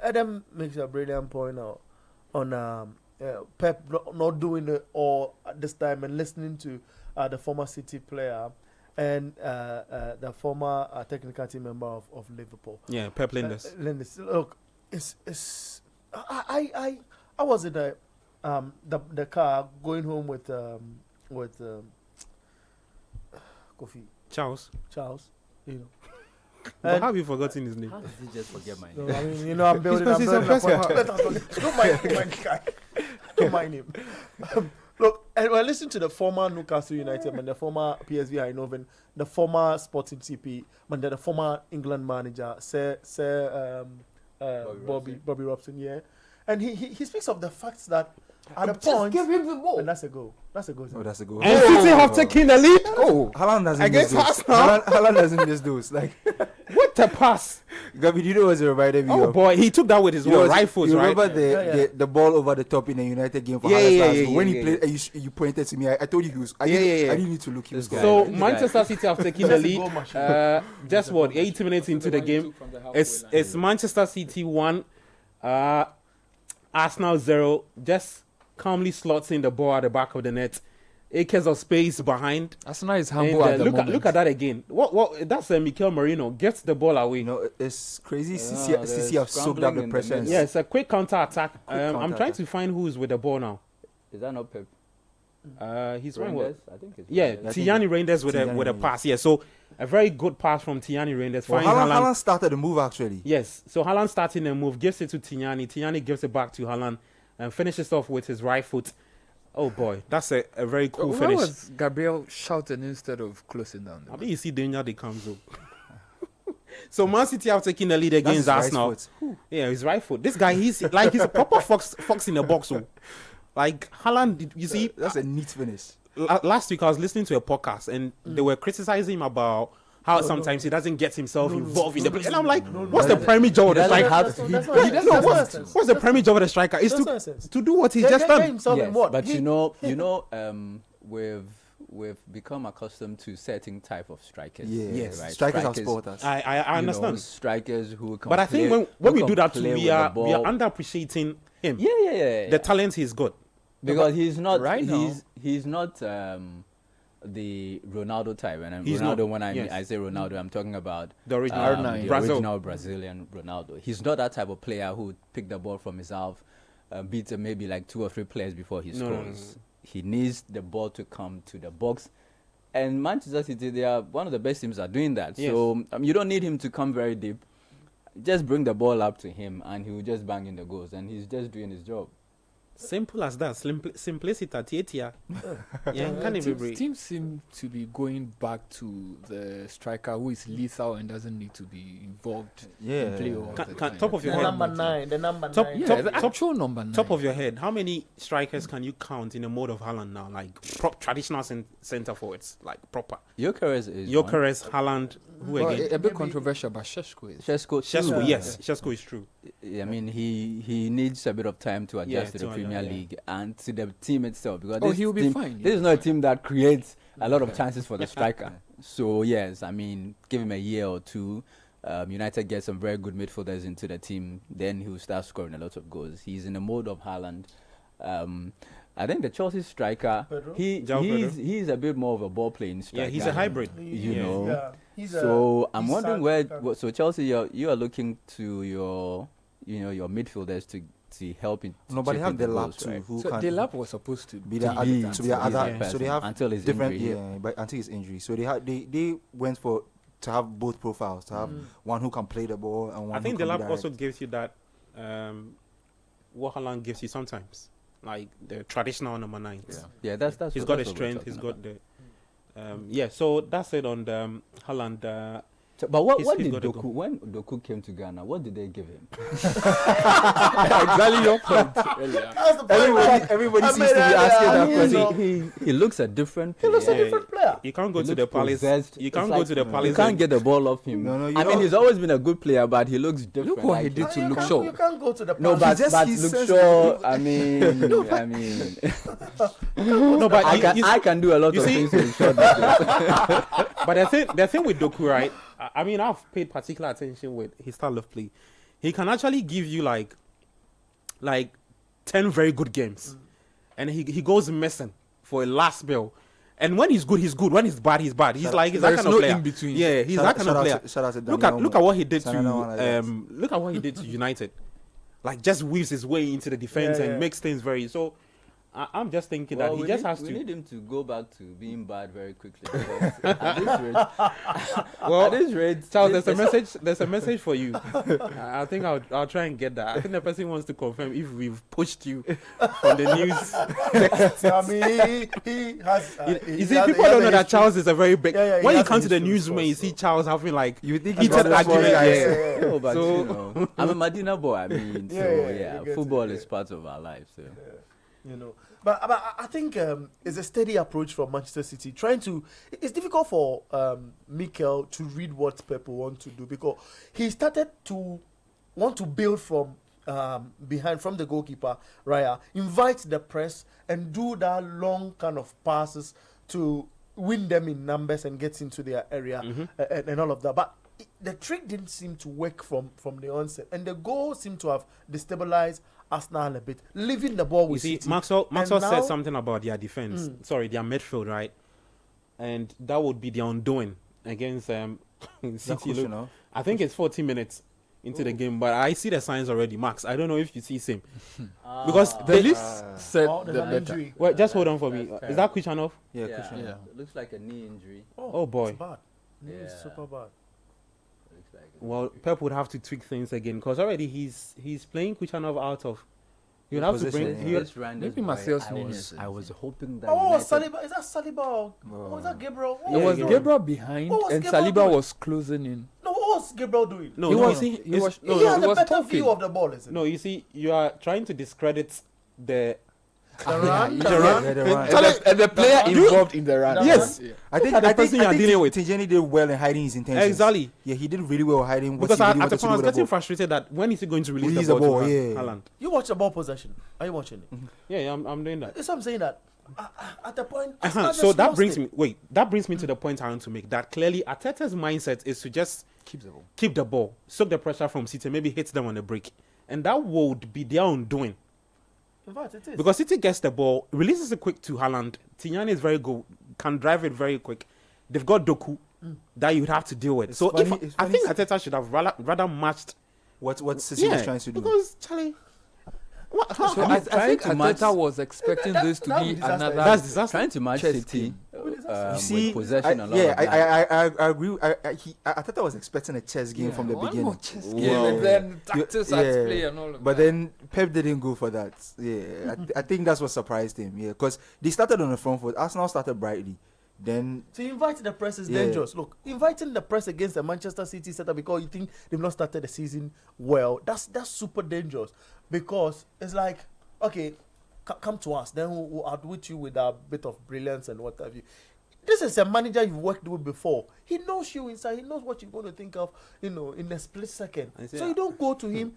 Adam makes a brilliant point now on Pep not doing it all at this time and listening to the former City player and the former technical team member of Liverpool. Yeah, Pep Linders. Look, it's I was in the car going home with Kofi Charles. you know. But And- how have you forgotten his name? How did you just forget my No, name? I mean, you know, I'm building. Because I'm he's building a a point. person. Let us forget. Don't mind the guy. Don't mind him. Look, and I listened to the former Newcastle United man, the former PSV Eindhoven, the former Sporting CP, man, the former England manager, Sir Bobby Robson, yeah, and he speaks of the facts that at a point, give him the ball. and that's a goal. That's a goal. Oh, that's a goal. And City have taken the lead. Oh, Haaland doesn't miss Against those. Arsenal? Haaland doesn't miss those. Like, What a pass! Gabi, you know what's reminded me Oh of? boy, he took that with his You know what's- right foot, you right? remember Yeah. the ball over the top in the United game for Yeah, Haaland's yeah, last yeah, goal? When yeah, he played, you pointed to me. I told you he was. I Yeah, didn't, yeah. I didn't need to look. He was This gone. guy. So This Manchester City have taken the Just a lead. goal machine. Just what 80 minutes into the game. It's Manchester City 1, Arsenal 0. Just calmly slots in the ball at the back of the net. Acres of space behind. Arsenal is And, humble at the look moment. at that again. What? That's Mikel Merino gets the ball away. You know, it's crazy. Yeah, CC they're have soaked up scrambling the in the pressure. middle. Yeah, it's a quick counter attack. I'm counter-attack. trying to find who's with the ball now. Is that not Pep? He's running what? Reinders? I think it's Yeah, Reinders. Tiani Reinders with a Tiani with a Reinders. pass. Yeah, so a very good pass from Tiani Reinders. Well, Finds Haaland. Haaland started the move actually. Yes, so Haaland starting the move, gives it to Tiani. Tiani gives it back to Haaland and finishes off with his right foot. Oh boy, that's a very cool Why finish. was Gabriel shouting instead of closing down? I mean, you see danger they comes up. So Man City have taken the lead That's against his right Arsenal. foot. Yeah, his right foot. This guy, he's a proper fox in the box. Oh. Like Haaland, you see, That's a neat finish. last week I was listening to a podcast and they were criticizing him about how No, sometimes he doesn't get himself No, involved in the play. And I'm no, like, no, no, what's no. the primary job of the doesn't striker? have That's to. not- He that's not- doesn't that's want not to. sense. What's the primary job of the striker? Is That's to nonsense. to do what he's Get- just get done. himself Yes, in what? but He- we've become accustomed to certain type of strikers. Yeah, Yes. right? strikers have spoiled us. I you know, understand. strikers who can But I think play- when who we do can that too, play we with are the we are ball. underappreciating him. Yeah. The talent he's got. Because he's not right now- he's not the Ronaldo type. And He's Ronaldo, not, when yes. I say Ronaldo, I'm talking about The original R9. the Brazil. original Brazilian Ronaldo. He's not that type of player who would pick the ball from his half, beat maybe like 2 or 3 players before he No, no, scores. no. He needs the ball to come to the box. And Manchester City, they are one of the best teams at doing that. Yes. So you don't need him to come very deep. Just bring the ball up to him, and he will just bang in the goals. And he's just doing his job. Simple as that. Simplicity. Tietia. Yeah, can't even break. Teams seem to be going back to the striker who is lethal and doesn't need to be involved in play all the time. Top of your The head. number 9. The number Top- 9. Yeah, top- the actual number 9. Top of your head, how many strikers can you count in the mode of Haaland now? Like traditional center forwards, like proper. Gyökeres is Gyökeres, Haaland, who Well, again? a bit controversial, but Šeško is. Šeško. Šeško, too. yes, Šeško is true. I mean, he needs a bit of time to adjust Yeah, to the to Premier adjust, yeah. League and to the team itself. Because Oh, this he'll be team- fine, This yeah. is not a team that creates a lot of chances for the striker. So yes, I mean, give him a year or two. United get some very good midfielders into the team, then he'll start scoring a lot of goals. He's in the mode of Haaland. I think the Chelsea striker, Pedro? he's a bit more of a ball playing striker. Yeah, he's a hybrid. You Yeah. know. Yeah. He's So I'm he's wondering a- where. So Chelsea, you are looking to your midfielders to help in. No, but they chip have in the the lap goals, too. right? Who So can Delap was supposed to be be the be- other, to so be they the are other, person so they have until his different, injury. yeah, but until his injury. So they went for to have both profiles, to have one who can play the ball and one I think who the can lab be also direct. gives you that what Haaland gives you sometimes, like the traditional number 9. Yeah, that's He's what- got the that's what we're strength. He's talking got the yeah. So that's it on the Haaland. So, but what He's did got to Doku go. when Doku came to Ghana? What did they give him? exactly your point earlier. That's the point. Everybody I seems made to be that- asking I that mean, question. so- He looks a different. He looks a player. different player. You can't go He to the looks Palace. possessed. You It's can't go like to the you Palace. can't and- get the ball off him. No, you I mean, don't- he's always been a good player, but he looks different. Look what he like- did to You look can't- show. You can't go to the No, Palace. but he look says- sure. I mean, No, but I can do a lot you of see- things with short distance. But the thing with Doku, right? I mean, I've paid particular attention with his style of play. He can actually give you like 10 very good games, and he goes missing for a last spell. And when he's good, he's good. When he's bad, he's bad. He's that There's kind of no player. in between. Yeah, he's that kind of player. Shout out to Look Daniel at what he did to Sanana, look at what he did to United. Like just weaves his way into the defense Yeah, and yeah. makes things very. So I'm just thinking Well, that he we just need, has we to. need him to go back to being bad very quickly. Because at this rate, Well, at this rate, Charles, this- there's a message. There's a message for you. I think I'll try and get that. I think the person wants to confirm if we've pushed you on the news. I mean, he has. You see, people don't know that Charles is a very big. Yeah, yeah, he when you has come a to the history, news, of when you course, see Charles having like You think heated he's one of those argument, guys? yeah. No, but So- you know, I'm a Medina boy. I mean, Yeah, so yeah, yeah, you get football it, is yeah. part of our lives. So. You know, but I think it's a steady approach from Manchester City. It's difficult for Mikel to read what Pep want to do because he started to want to build from behind, from the goalkeeper, Raya, invite the press and do that long kind of passes to win them in numbers and get into their area and all of that. But the trick didn't seem to work from the onset, and the goal seemed to have destabilized Arsenal a bit, leaving the ball You with see, City. Maxwell And said now- something about their defense. Sorry, their midfield, right? And that would be their undoing against City. Yakush, you know? I think it's 40 minutes into the game, but I see the signs already. Max, I don't know if you see same because The they, least said Oh, the there's an better. injury. well, just hold on for me. Is that Kuchanov? Yeah, Yeah, Kushner. Yeah. looks like a knee injury. Oh, boy. It's bad. It's Yeah. super bad. Looks like it. Well, Pep would have to tweak things again because already he's playing Kuchanov out of. You'd have to Position, bring. yeah. he- This Randers Maybe boy, Martial's I name was- is- I was hoping that. Oh, United- Saliba. Is that Saliba? Or is that Gabriel? It was Yeah. Gabriel behind, What was and Gabriel Saliba doing? was closing in. No, what was Gabriel doing? No, He no, was- you see, he it's- was- no, he no, has he a was better talking. view of the ball, isn't no, you see, you are trying to discredit the The run. Yeah, the run. And the player involved in the run. Yes. Yeah. I think Look at the person you are dealing with. Tijani did well in hiding his intentions. Exactly. Yeah, he did really well hiding what Because he really at the wanted to point I do was with the getting ball. frustrated that when is he going to release Release the the ball ball, to yeah. Haaland? You watch the ball possession. Are you watching it? Yeah, I'm doing that. That's what I'm saying. That at the point. So that brings me to the point I want to make. That clearly Arteta's mindset is to just keep the ball, soak the pressure from City, maybe hit them on the break, and that would be their own doing. In fact, it is. Because City gets the ball, releases it quick to Haaland. Tignani is very good, can drive it very quick. They've got Doku that you'd have to deal with. It's So funny- if it's I funny think s- Arteta should have rather matched. What City was trying to do. Because Charlie, how, So I mean, I think to match- Arteta was expecting this to that be would be disaster. another. that's disaster. Trying to match Chess City game. You see, with possession and all of that. I agree. Arteta was expecting a chess game from the One beginning. more chess Wow. game and then tactics at play and all of But that. then Pep didn't go for that. Yeah, I think that's what surprised him. Yeah, because they started on the front foot. Arsenal started brightly. Then So inviting the press is Yeah. dangerous. Look, inviting the press against the Manchester City setup because you think they've not started the season well, that's super dangerous. Because it's like, okay, come to us, then we'll outwit you with a bit of brilliance and what have you. This is a manager you've worked with before. He knows you inside. He knows what you're going to think of, in a split second. I see. So you don't go to him,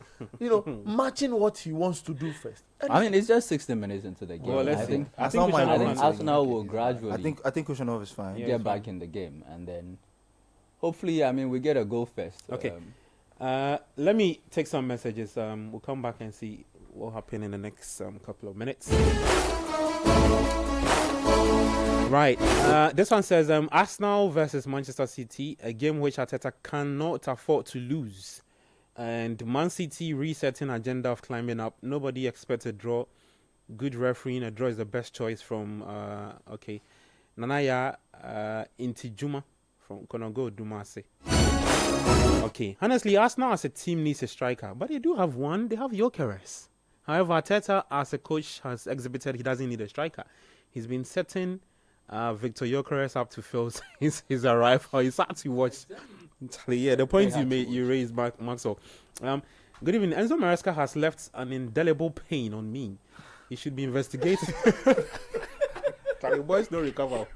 matching what he wants to do first. And I mean, it's just 60 minutes into the game. Well, let's I see. think I Arsenal think might we I should think have Arsenal will gradually I think Kushanov is fine. Yeah. get back in the game, and then hopefully, I mean, we get a goal first. Okay. Let me take some messages. We'll come back and see what will happen in the next couple of minutes. Right. This one says Arsenal versus Manchester City, a game which Arteta cannot afford to lose. And Man City resetting agenda of climbing up. Nobody expects a draw. Good refereeing. A draw is the best choice from Nanaya Intijuma from Konogo Dumase. Okay. Honestly, Arsenal as a team needs a striker, but they do have one. They have Gyökeres. However, Arteta as a coach has exhibited he doesn't need a striker. He's been setting Victor Gyökeres up to fill his arrival. It's hard to watch. Yeah, the points you raised, Maxwell. Good evening. Enzo Maresca has left an indelible pain on me. He should be investigated. The boys don't recover.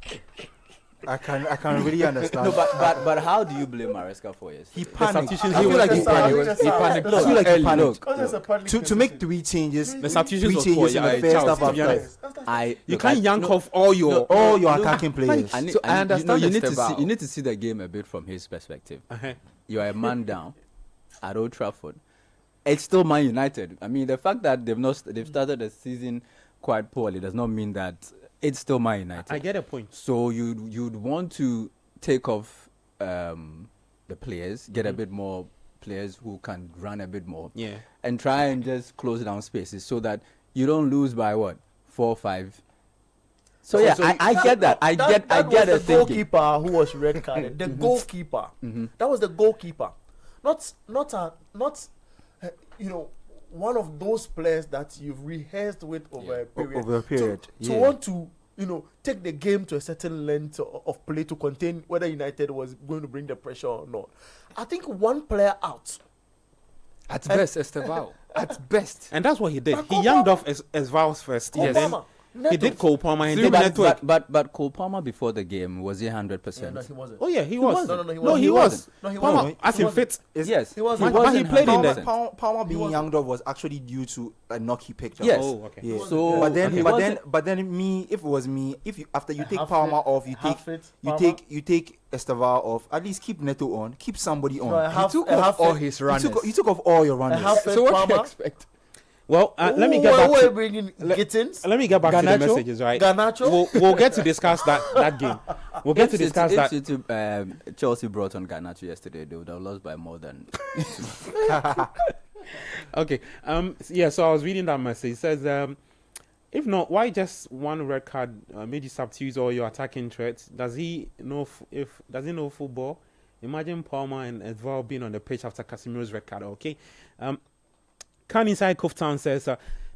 I can really understand. No, but how do you blame Maresca for it? He panicked. I substitutions feel he like he was- panicked. He panicked. I feel like he Look, panicked. Because there's a public To make 3 changes, The substitutions three was changes poor. in the Yeah, first Charles, half to be after. honest. You Look, can't yank off all your. All your attacking players. I understand you the need to step see out. you need to see the game a bit from his perspective. You are a man down at Old Trafford. It's still Man United. I mean, the fact that they've started the season quite poorly does not mean that it's still Man United. I get a point. So you'd want to take off the players, get a bit more players who can run a bit more, Yeah. and try and just close down spaces so that you don't lose by 4 or 5. So yeah, I get that. I get was the the thinking. goalkeeper who was red carded. The goalkeeper. That was the goalkeeper. Not one of those players that you've rehearsed with over a period. Over a period, To yeah. want to take the game to a certain length of play to contain whether United was going to bring the pressure or not. I think one player out. At best, Estevao. At best. And that's what he did. But He Cole yanked Palmer- off as Vals first. Cole Then Palmer, he did Cole Palmer and No, did network. but Cole Palmer before the game was he Yeah, 100%? no, he wasn't. Oh yeah, he was. No, he No, wasn't. he was. No, he Palmer, wasn't. as He in wasn't. fit. Yes, He wasn't. But he played in there. Palmer being wasn't. younged up was actually due to a knock he picked up. Yes. Oh, okay. Yeah. So but then, he but then me, if it was me, after you take Half Palmer fit, off, you half take fit Palmer. Estevao off. At least keep Neto on, keep somebody on. No, a half- He took a off half all fit- his You runners. took off all your A runners. half-fit So what do you Palmer. expect? Well, let me get back. We're To, bringing Gittins. let me get back to the Garnacho? messages. Right. Garnacho? We'll get to discuss that game. We'll get to discuss that. If Chelsea brought on Garnacho yesterday, they would have lost by more than. Okay. Yeah. So I was reading that message. It says, if not, why just one red card made you substitute all your attacking threats? Does he know does he know football? Imagine Palmer and Edval being on the pitch after Casemiro's red card. Okay. Khan inside Coftown says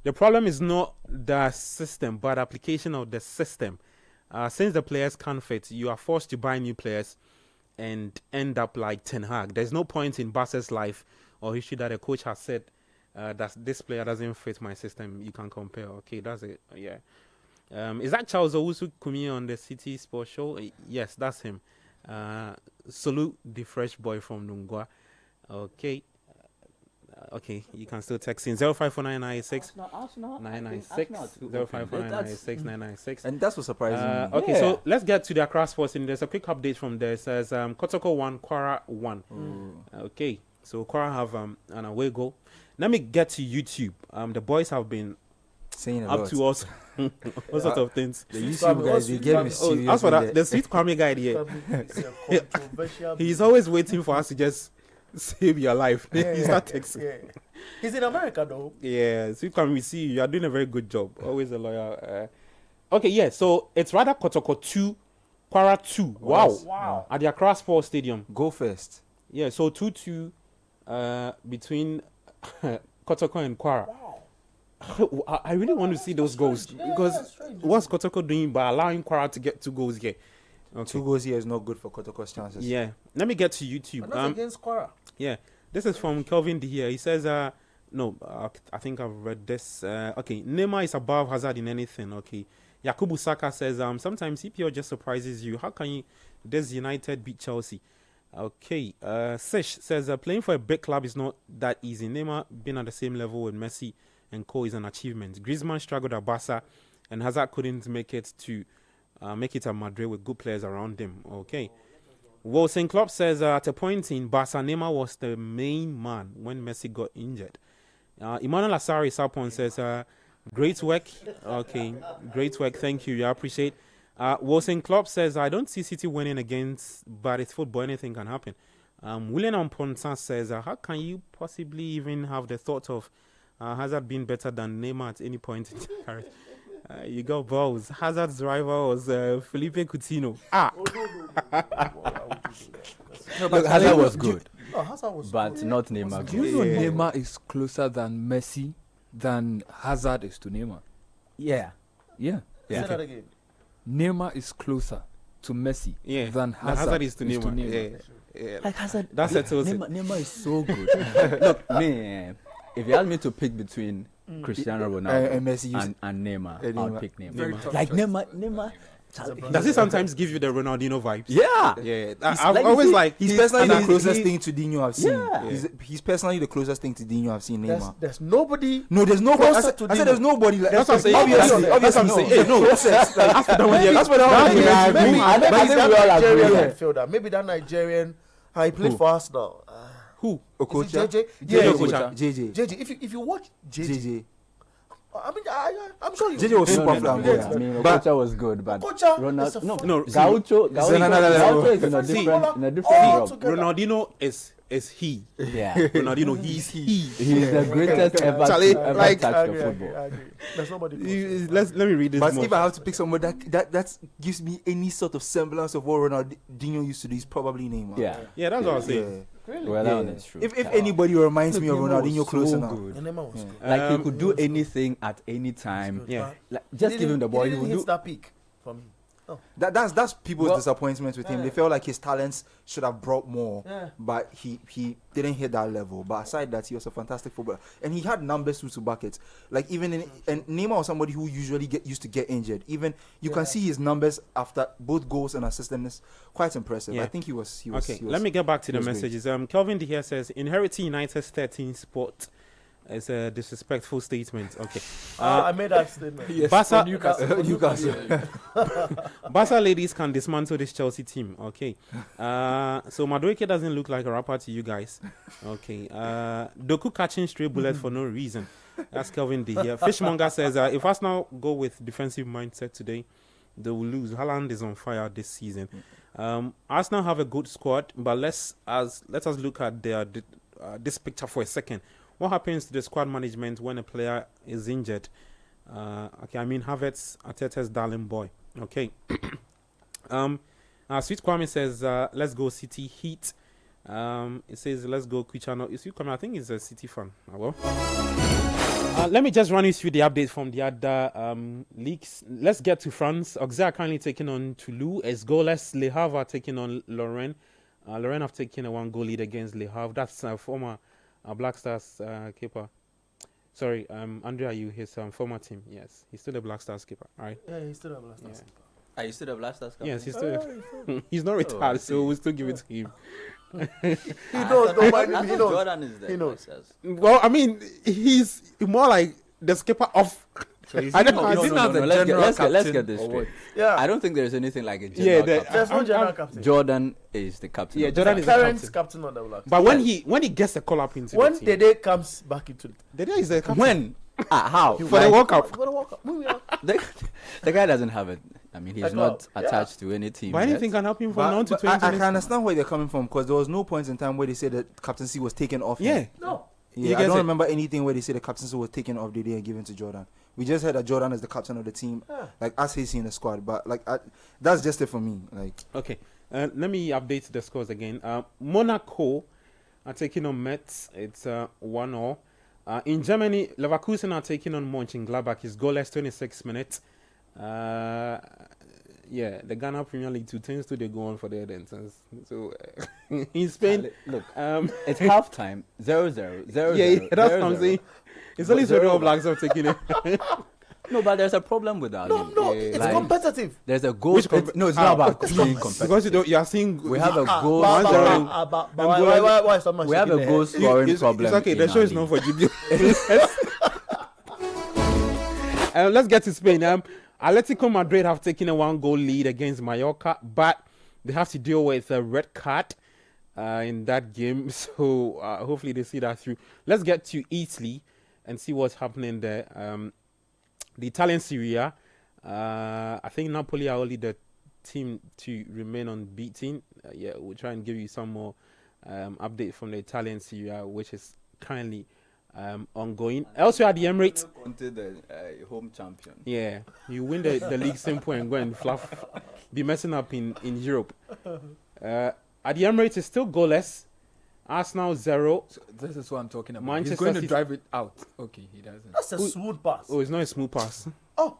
the problem is not the system, but application of the system. Since the players can't fit, you are forced to buy new players and end up like Ten Hag. There's no point in Barca's life or history that a coach has said this player doesn't fit my system. You can compare. Okay, that's it. Yeah. Is that Charles Owusu Kumi on the City Sports Show? Yes, that's him. Salute the fresh boy from Nungwa. Okay. Okay, you can still text in 054996 996 054996 And that's what surprised me. Okay, so let's get to the Accra Sports. And there's a quick update from there. It says Kotoko 1, Kwara 1. Okay, so Kwara have an away goal. Let me get to YouTube. The boys have been Saying a up lot. to us all sorts of things. The YouTube guys, they gave me Oh, serious. as for with that, the sweet Kwame guy here, It's a controversial. he's always waiting for us to just save your life. You start texting. Yeah. He's in America though. Yeah, so we see you are doing a very good job. Always a lawyer. Okay, yeah. So it's rather Kotoko 2, Kwara 2. Wow. At the Accra Sports Stadium. Go first. Yeah, so 2-2 between Kotoko and Kwara. Wow. I really want to see those goals because what's Kotoko doing by allowing Kwara to get 2 goals here? Okay. 2 goals here is not good for Kotoko's chances. Yeah. Let me get to YouTube. And that's against Kwara. Yeah, this is from Kelvin D here. He says, no, I think I've read this. Okay, Neymar is above Hazard in anything. Okay, Yakubu Saka says, sometimes CPO just surprises you. How can you, this United beat Chelsea? Okay, Sesh says, playing for a big club is not that easy. Neymar being at the same level with Messi and Co is an achievement. Griezmann struggled at Barca, and Hazard couldn't make it at Madrid with good players around him. Okay. Wilson Klopp says at a point in Barca, Neymar was the main man when Messi got injured. Emmanuel Asari Sapon says, great work. Okay, great work. Thank you. I appreciate. Wilson Klopp says, I don't see City winning against, but it's football. Anything can happen. William Amponsan says, how can you possibly even have the thought of Hazard being better than Neymar at any point in his career? You got balls. Hazard's rival was Felipe Coutinho. No, but Hazard was good, No, Hazard was but good. not Neymar. Do you know Neymar is closer than Messi than Hazard is to Neymar? Yeah. Yeah. Say that again. Neymar is closer to Messi than Hazard, is to Neymar. Yeah. Like Hazard. That settles it. Neymar is so good. Look, me, if you ask me to pick between Cristiano Ronaldo And Messi, and Neymar, and I'll Neymar. pick Neymar. Very tough Like choice. Neymar. Does it sometimes give you the Ronaldinho vibes? Yeah. Yeah. He's I've like- always like he's personally the he's- closest he- thing to Dino I've seen. Yeah. He's personally the closest thing to Dino I've seen. Neymar. There's nobody. No, there's nobody. I Closer said, to I said Dino. there's nobody. Like, That's what I'm saying. Obviously, That's what I'm saying. Hey, no. Closest, like, that's what Maybe that's what I maybe I think that we all agree. Nigerian Yeah. midfielder. Maybe that Nigerian. He played for Arsenal. Who? Is it JJ? Yeah, Yeah, Okocha. JJ. JJ. If you watch JJ, I mean, I'm sure you. JJ was super flamboyant. I mean, But- Okocha was good, but Okocha is a Ronaldo, no, fun- No, Gaucho no, no, no, no. is in a See, different all job. together. Ronaldinho is he. Yeah. Ronaldinho, he's he. He's the greatest ever Charlie, to ever like- touch I the agree, football. I agree. There's nobody. Let me read this But more. if I have to pick someone that gives me any sort of semblance of what Ronaldinho used to do, is probably Neymar. Yeah. Yeah, that's what I was saying. Yeah. Well, that one is true. If anybody reminds me of Neymar was Ronaldinho closer so now. good. And Neymar was good. Like he could do anything at any time. Yeah. Like, just give him the ball, He he didn't would hit do. that peak for me. That's people's Well, disappointment with him. They felt like his talents should have brought more, Yeah. but he didn't hit that level. But aside that, he was a fantastic footballer, and he had numbers to back it. Like even and Neymar was somebody who usually used to get injured. Even you can see his numbers after both goals and assists, and it's quite impressive. Yeah. I think he was. Okay, let me get back to the he was great. messages. Kelvin D here says, inheriting United's 13 spot is a disrespectful statement. Okay. I made that statement. Yes, Barca- for Newcastle. Newcastle. Barca ladies can dismantle this Chelsea team. Okay. So Madueke doesn't look like a rapper to you guys. Okay. Doku catching stray bullets for no reason. That's Kelvin D here. Fishmonger says, if Arsenal go with defensive mindset today, they will lose. Haaland is on fire this season. Arsenal have a good squad, but let us look at this picture for a second. What happens to the squad management when a player is injured? Okay, I mean Havertz, Arteta's darling boy. Okay. Sweet Kwame says, let's go City Heat. It says, let's go Cristiano. Is Sweet Kwame? I think he's a City fan. Well. Let me just run you through the update from the other leagues. Let's get to France. Auxerre are currently taking on Toulouse. As goalless, Le Havre are taking on Lorraine. Lorraine have taken a 1-goal lead against Le Havre. That's former Black Stars keeper Sorry, Andrea, you his former team. Yes, he's still the Black Stars keeper. All right. Yeah, he's still a Black Stars. Yeah. Are you still the Black Stars captain? Yes, he's still. He's not retired, so we'll still give it to him. He knows. Don't mind him. He knows. Jordan is there. He knows. Well, I mean, he's more like the skipper of. So is I he don't not- know, is I he think not the let's general get captain this or straight. what? Yeah. I don't think there's anything like a Yeah, general the- captain. There's no I'm- general I'm- captain. Jordan is the captain. Yeah, of the Jordan side. is the Clarence captain. captain of the Black Stars. But when he gets a call up into when the team, Dede comes back into Dede is the captain. When? How? For the Like, World Cup. For the World Cup. Moving on. the guy doesn't have it. I mean, he's Like, not yeah. attached to any team. But yet. anything can help him from now to But 20. I can understand where they're coming from because there was no point in time where they said that captaincy was taken off. Yeah. him. No. You Yeah, I get don't it. remember anything where they said the captaincy was taken off Dede and given to Jordan. We just heard that Jordan is the captain of the team, Yeah. like as he's in the squad. But like that's just it for me. Like Okay. Let me update the scores again. Monaco are taking on Metz. It's 1-0. In Germany, Leverkusen are taking on Mönchengladbach. It's goalless, 26 minutes. Yeah, the Ghana Premier League 2 tends to they go on for their dances. So in Spain, Look, um, it's halftime. 0-0. 0-0. yeah, that's what I'm 0-0. saying. It's only Zero All over. Blacks are taking it. No, but there's a problem with that. No, league. it's Like, competitive. There's a goal. Which No, it's how? not about being competitive. Because you are seeing We have a goal. But- but- 1-0. but why is someone We have shaking a their goal head? scoring it's problem. okay. in The show our is known league. for GBO. Let's get to Spain. Atletico Madrid have taken a 1-goal lead against Mallorca, but they have to deal with a red card in that game. So hopefully they see that through. Let's get to Italy and see what's happening there. The Italian Serie A, I think Napoli are only the team to remain unbeaten. Yeah, we'll try and give you some more update from the Italian Serie A, which is currently ongoing. Elsewhere at the Emirates, Conte, the home champion. yeah, you win the league simple and go and fluff, be messing up in Europe. At the Emirates, it's still goalless. Arsenal 0. So this is what I'm talking about. Manchester He's going to City- drive it out. Okay, he doesn't. That's a smooth pass. Oh, it's not a smooth pass. Oh.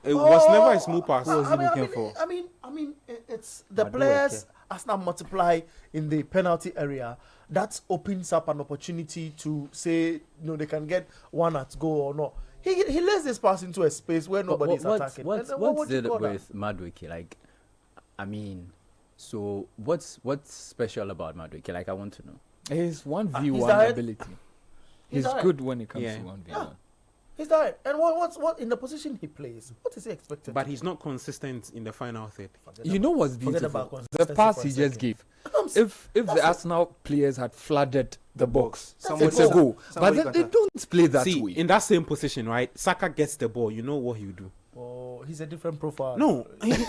It was never a smooth pass. Who was he looking for? I mean, it's the players as now multiply in the penalty area. That opens up an opportunity to say, they can get one at goal or not. He lets this pass into a space where nobody's attacking. What's And then what would you it call that? with Madueke? Like, I mean, so what's special about Madueke? Like, I want to know. His 1v1 he's direct. ability. He's He's direct. good when it comes Yeah. to 1v1. Yeah. He's there. And what in the position he plays? What is he expected? But to he's not consistent in the final third. You know what's Forget about beautiful? The consistency pass for a he just second. gave. I'm saying, If the Arsenal players had flooded the box, Somebody it's a better. goal. But Somebody they better. don't play that See, way. in that same position, right? Saka gets the ball. You know what he'll do. he's a different profile. No, He's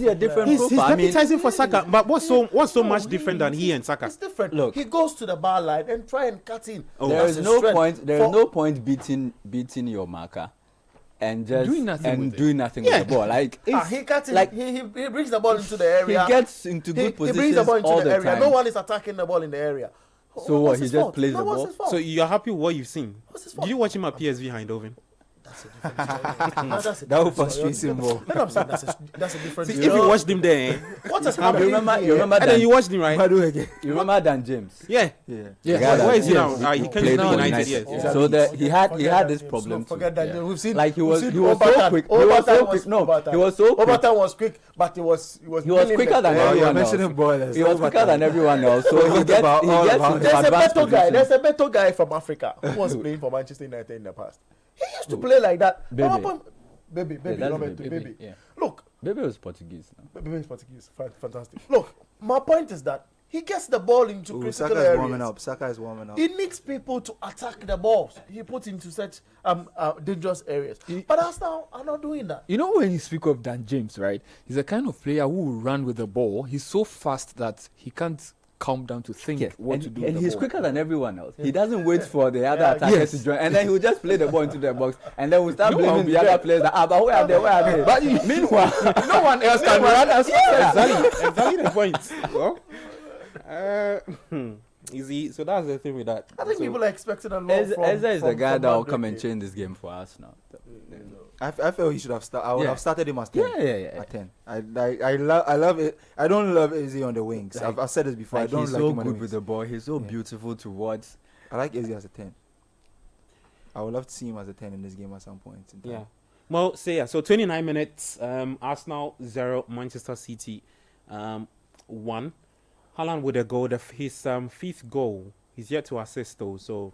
a different he's profile. I mean, deputizing for Saka. But what's so No, much different than he and Saka? It's different. Look. He goes to the bar line and try and cut in. Oh. there That's is his no strength. point. There is For- no point beating your marker and just Doing nothing with it. doing nothing with the ball. Like, He cuts in. like He brings the ball into the he area. gets into good He positions brings the ball into all the the area. time. No one is attacking the ball in the area. So what, What's he his just fault? plays No, the what's ball? his fault? So you're happy with what you've seen? What's his Did fault? you watch him at PSV Eindhoven? That's a different story. That's a That will different frustrate story. him more. No, I'm saying that's a different See, story. if you watched him there, What has You happened? remember and then Dan, you watched him, right? you remember Dan James? Yeah. Yeah. Yeah. The guy that Where is he now? played He came played to for United, United. yes. Yeah. So he had Forget this that, problem no, too. forget that. Yeah. We've seen Like he was we've so seen Obertan. quick. He was Obertan so was quick. No, Obertan. he was so quick. Obertan was quick, but he was He was brilliant quicker at than the- Oh, you're everyone else. mentioning boilers. He was quicker than everyone else. So he Forget gets about all about into it. There's a advanced better guy. position. There's a better guy from Africa who was playing for Manchester United in the past. He used to play like that. Baby. Baby, Yeah, that's not Baby. baby. Yeah. Look, Baby was Portuguese. No? baby is Portuguese. Fantastic. Look, my point is that he gets the ball into Ooh, critical Saka is areas. warming up. Saka is warming up. He needs people to attack the balls. He puts into such dangerous areas. But Arsenal are not doing that. You know, when you speak of Dan James, right? He's a kind of player who will run with the ball. He's so fast that he can't calm down to think Yes, what and, to do. and with the he's ball. quicker than everyone else. He doesn't wait for the other Yeah, attackers yes. to join, and then he will just play the ball into the box, and then we start No one blaming will the be other players. That, but where are they? Where are they? But Meanwhile, no one else can run as fast as Exactly the point. Well, easy. So that's the thing with that. I think So- people are expecting a lot Eze from is the from- guy from that will Madrid come and here. change this game for us now. I felt he should have started. I would Yeah. have started him as 10. Yeah. At 10. I love it. I don't love Izzy on the wings. Like- I've said this before. Like I don't he's like so him on the good wings. with the ball. He's so Yeah. beautiful to watch. I like Izzy as a 10. I would love to see him as a 10 in this game at some point in time. Yeah. Well, so 29 minutes, Arsenal 0, Manchester City 1. Haaland with a goal, his fifth goal. He's yet to assist though, so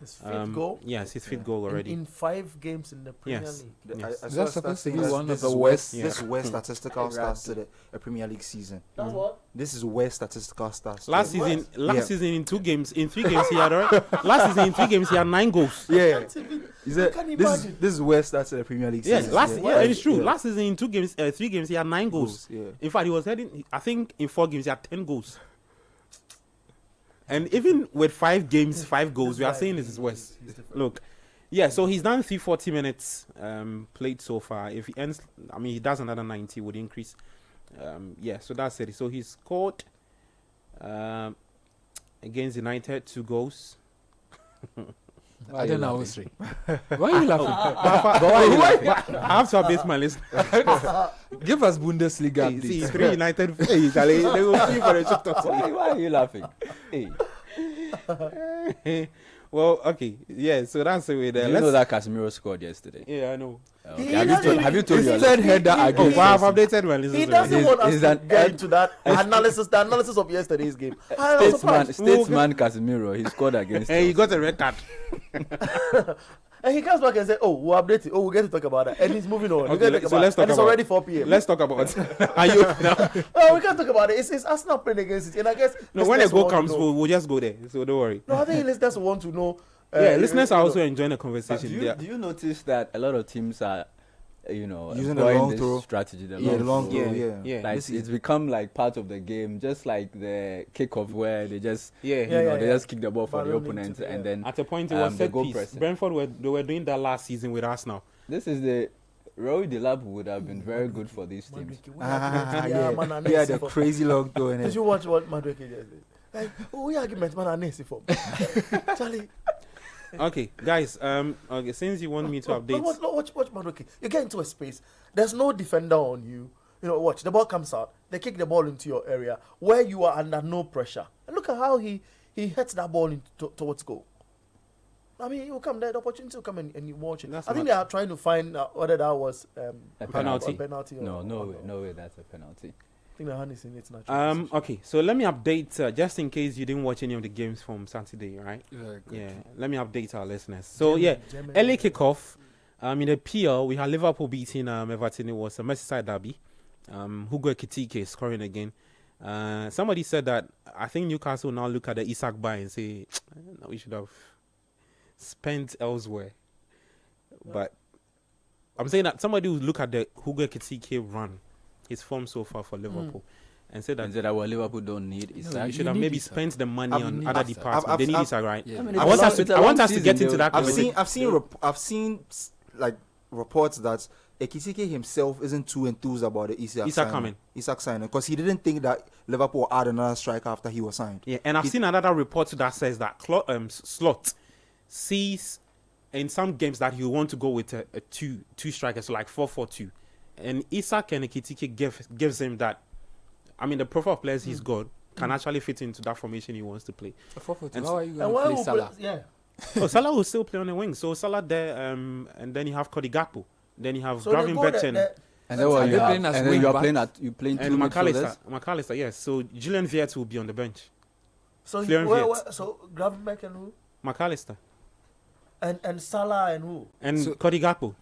His fifth goal. Yes, his fifth goal already. In 5 games in the Premier Yes. League. Yes. I Is saw that a stat supposed to saying be that one of this the is worst? This is where statistical stats to the Premier League season. That's what? This is where statistical stats. Last to the- season in 3 games he had last season in 3 games he had 9 goals. Yeah. Can't even- Is it, can you this is imagine? this is where stats to the Premier League Yes, season. it's true. Yeah. Last season in 3 games he had 9 goals. Yeah. In fact, he was heading. I think in 4 games he had 10 goals. And even with 5 games, 5 goals, we are saying this is worse. Look, yeah. So he's done 340 minutes played so far. If he ends, I mean, he does another 90, would increase. Yeah. So that's it. So he scored against United 2 goals. I don't know. Why are you laughing? I have to update my list. Give us Bundesliga Hey, see, updates. 3 United. Hey, Charlie, they will see for the shot. Why are you laughing? Hey. Well, okay, yeah. So that's the way there. Do you know that Casemiro scored yesterday? Yeah, I know. Okay. He Have you told your Third header Oh, against wow, I've Chelsea. updated my list. He doesn't want us is to an get into that analysis, the analysis of yesterday's game. I'm surprised. Statesman Casemiro, he scored against Hey, he Chelsea. got a red card. And he comes back and says, "Oh, we'll update it. Oh, we'll get to talk about that." And he's moving on. Okay, let's talk and it's about already 4 p.m. Let's talk about. Are you? No, Oh, we can't talk about it. It's Arsenal playing against it, and I guess no when the listeners goal want to comes, know. we'll just go there. So don't worry. No, I think listeners want to know. Yeah, listeners are also know. enjoying the But conversation. do you notice that a lot of teams are, Using the employing long this throw. strategy, the Yeah, the long long throw. throw. Yeah, Yeah. yeah. Like This is- it's become like part of the game, just like the kickoff where they just Yeah. they just kick the ball for the Ballon opponent into the and air. then At a point, it was the set goal piece. pressing. Brentford they were doing that last season with Arsenal. This is the Roy Delap would have been very good for these teams. Yeah, man, I Yeah, know the for- crazy long throw in Did it. you watch what Madueke just did? Like, we argument, man, I know for. Charlie, Okay, guys. Okay, since you want me to update, watch Madueke. You get into a space. There's no defender on you. You know, watch the ball comes out. They kick the ball into your area where you are under no pressure. And look at how he hits that ball towards goal. I mean, he will come there. The opportunity will come and you watch it. That's I think not- they are trying to find whether that was A penalty. a penalty. No, or no way, that's a penalty. I think the hand is in its natural position. Okay, so let me update just in case you didn't watch any of the games from Saturday, right? Very good. Yeah, let me update our listeners. So yeah, Germany. early kickoff. In the PL, we had Liverpool beating Everton. It was a Merseyside derby. Hugo Ekitike scoring again. Somebody said that I think Newcastle now look at the Isak buy and say, no, we should have spent elsewhere. But I'm saying that somebody will look at the Hugo Ekitike run, his form so far for Liverpool, and say that And said that well, Liverpool don't need Isak. you should have need maybe Isak. spent the money I've- on I've- other I've- departments. They need I've- Isak, right? Yeah. I mean, I it's want a us long- to. it's a I want long us to get season, into that. they'll- conversation. Like reports that Ekitike himself isn't too enthused about the Isak coming. Isak signing because he didn't think that Liverpool would add another striker after he was signed. Yeah, and I've seen another report that says that Slot sees in some games that he want to go with a two strikers, so like 4-4-2, and Isak and Ekitike gives him that. I mean, the profile of players he's got can actually fit into that formation he wants to play. And How are you And going why to play will Salah? yeah. Oh, Salah will still play on the wing. So Salah there, and then you have Cody Gakpo. Then you have So they Gravin go there- Betchen. there- And then what Are you they have, playing as and then wing you are back? playing two And midfielders. McAllister, yes. So Julian Viert will be on the bench. So Florian Wirtz. so Gravenberch and who? McAllister And Salah and who? and So- Cody Gakpo.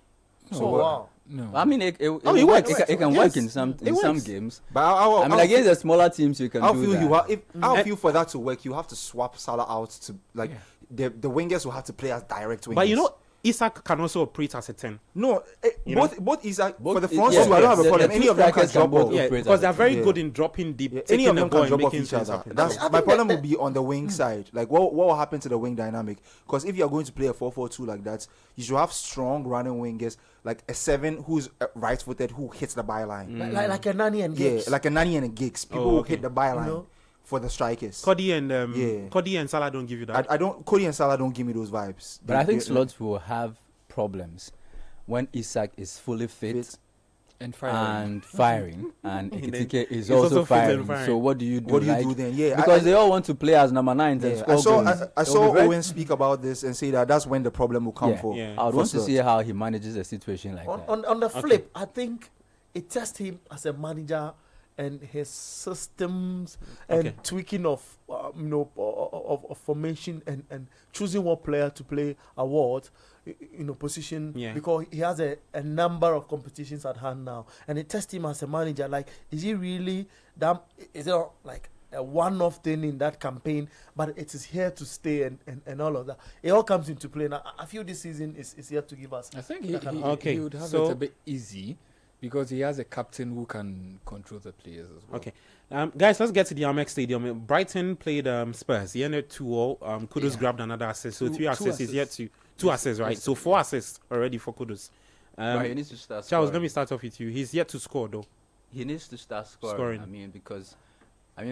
So wow. No. I mean, it Oh, it works. works. It can Yes. work in some It works. games. But I mean, against the smaller teams, you can I'll do feel that. I'll feel for that to work, you have to swap Salah out to like the wingers will have to play as direct wingers. But you know, Isak can also operate as a 10. no, You both Isak for the Both- front yeah, two. I don't have a the problem. two Any of them can strikers can drop both off. Yeah, Yeah, operate because as they're a very team. good in dropping deep. Yeah, any taking of the them ball can and drop off making each things other. happen. That's I my think problem that- will be on the wing side. Like what will happen to the wing dynamic? Because if you are going to play a 4-4-2 like that, you should have strong running wingers, like a 7 who's right-footed who hits the byline. Like a nanny and Yeah, Giggs. like a Nani and a Giggs. People Oh, who okay. hit the byline You know? for the strikers. Cody and Yeah. Cody and Salah don't give you that. I don't. Cody and Salah don't give me those vibes. But I think slots will have problems when Isak is fully fit, Fit. And firing. and firing, and And then Ekitike is he's also also fit and firing. firing. So what do you do? What do you Like, do then? Yeah, because they all want to play as number 9s and yeah, score I saw goals. I It saw will be very- Owen speak about this and say that that's when the problem will come Yeah. for. Yeah. I would for want to Spurs. see how he manages a situation like that. On the flip, I think it tests him as a manager and his systems and Okay. tweaking of of formation and choosing what player to play a what position, Yeah. because he has a number of competitions at hand now, and it tests him as a manager. Like, is he really that? Is it like a one-off thing in that campaign, but it is here to stay and all of that. It all comes into play. Now, I feel this season is here to give us. I think that kind of- Okay, he would have so- it a bit easy because he has a captain who can control the players as well. Okay. Guys, let's get to the Amex Stadium. Brighton played Spurs. He ended 2-0. Kudus Yeah. grabbed another assist. So Two- 3 two assists. He's yet assists. to... 2 assists, right? Yes, So 4 assists already for Kudus. But he needs to start Charles, scoring. let me start off with you. He's yet to score, though. He needs to start scoring. Scoring. I mean, because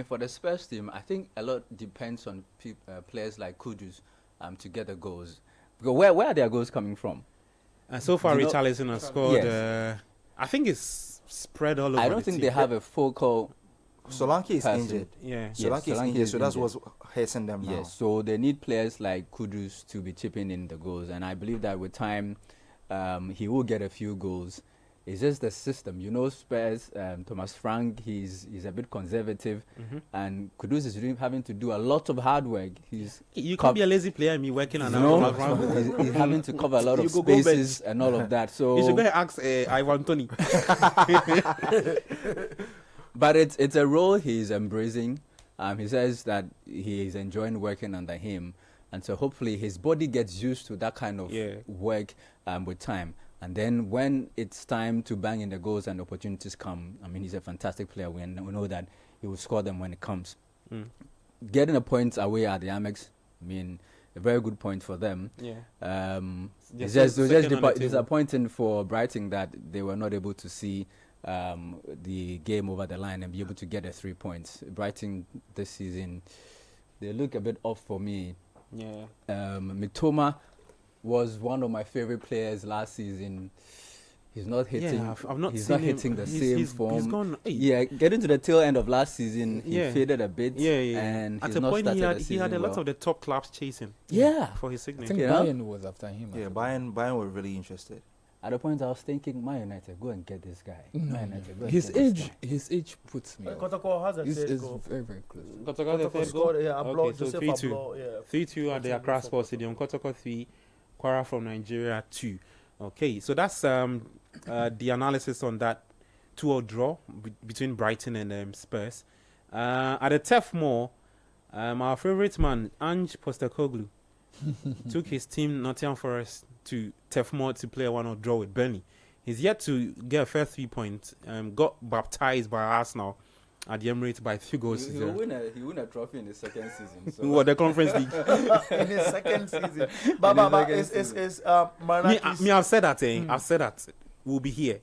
for the Spurs team, I think a lot depends on players like Kudus to get the goals. Because where are their goals coming from? So far, You know- Richarlison has scored. Yes. I think it's spread all over. I don't the think team. they have a focal. Solanke is Person. injured. Yeah. Yes, Solanke is Solanke injured, is so that's injured. what's hurting them now. Yes, so they need players like Kudus to be chipping in the goals, and I believe that with time, he will get a few goals. It's just the system, Spurs. Thomas Frank, he's a bit conservative, and Kudus is having to do a lot of hard work. You can't be a lazy player and be working on he's having to cover a lot You of go bench. spaces and all of that. So You should go and ask Ivan Tony. But it's a role he's embracing. He says that he is enjoying working under him, and so hopefully his body gets used to that kind of work with time. And then when it's time to bang in the goals and opportunities come, he's a fantastic player. We know that he will score them when it comes. Getting a point away at the Amex, a very good point for them. Yeah. It's Just just second on the table. disappointing for Brighton that they were not able to see the game over the line and be able to get the 3 points. Brighton this season, they look a bit off for me. Yeah. Mitoma was one of my favorite players last season. He's not hitting. Yeah, I've not he's seen not him. hitting the He's- same he's form. gone. Hey. Yeah, getting to the tail end of last season, he Yeah. faded a bit. Yeah. And At he's a not point, he started had the he had a season lot well. of the top clubs chasing. Yeah. For his I think signature. Yeah. Bayern was after him. Yeah, as well. Bayern were really interested. At the point, I was thinking, Man United, go and get this guy. No, Man United, go and his get this age, guy. his age puts me off. Kotoko has a He's third is goal. very, very close. Kotoko scored, yeah, Ablo, Okay, so Joseph 3-2. Ablo, yeah. 3-2 at the Accra Sports Stadium. Kotoko 3, Kwara from Nigeria 2. Okay, so that's the analysis on that 2-0 draw between Brighton and Spurs. At the Turf Moor, our favourite man, Ange Postecoglou, took his team Nottingham Forest to Turf Moor to play a 1-0 draw with Burnley. He's yet to get a fair 3 points. Got baptized by Arsenal at the Emirates by 3 goals to He 0. will win a trophy in his second season. So. What, the Conference League? In his second season. But second it's me, Maranakis. I've said that. I've said that. We'll be here.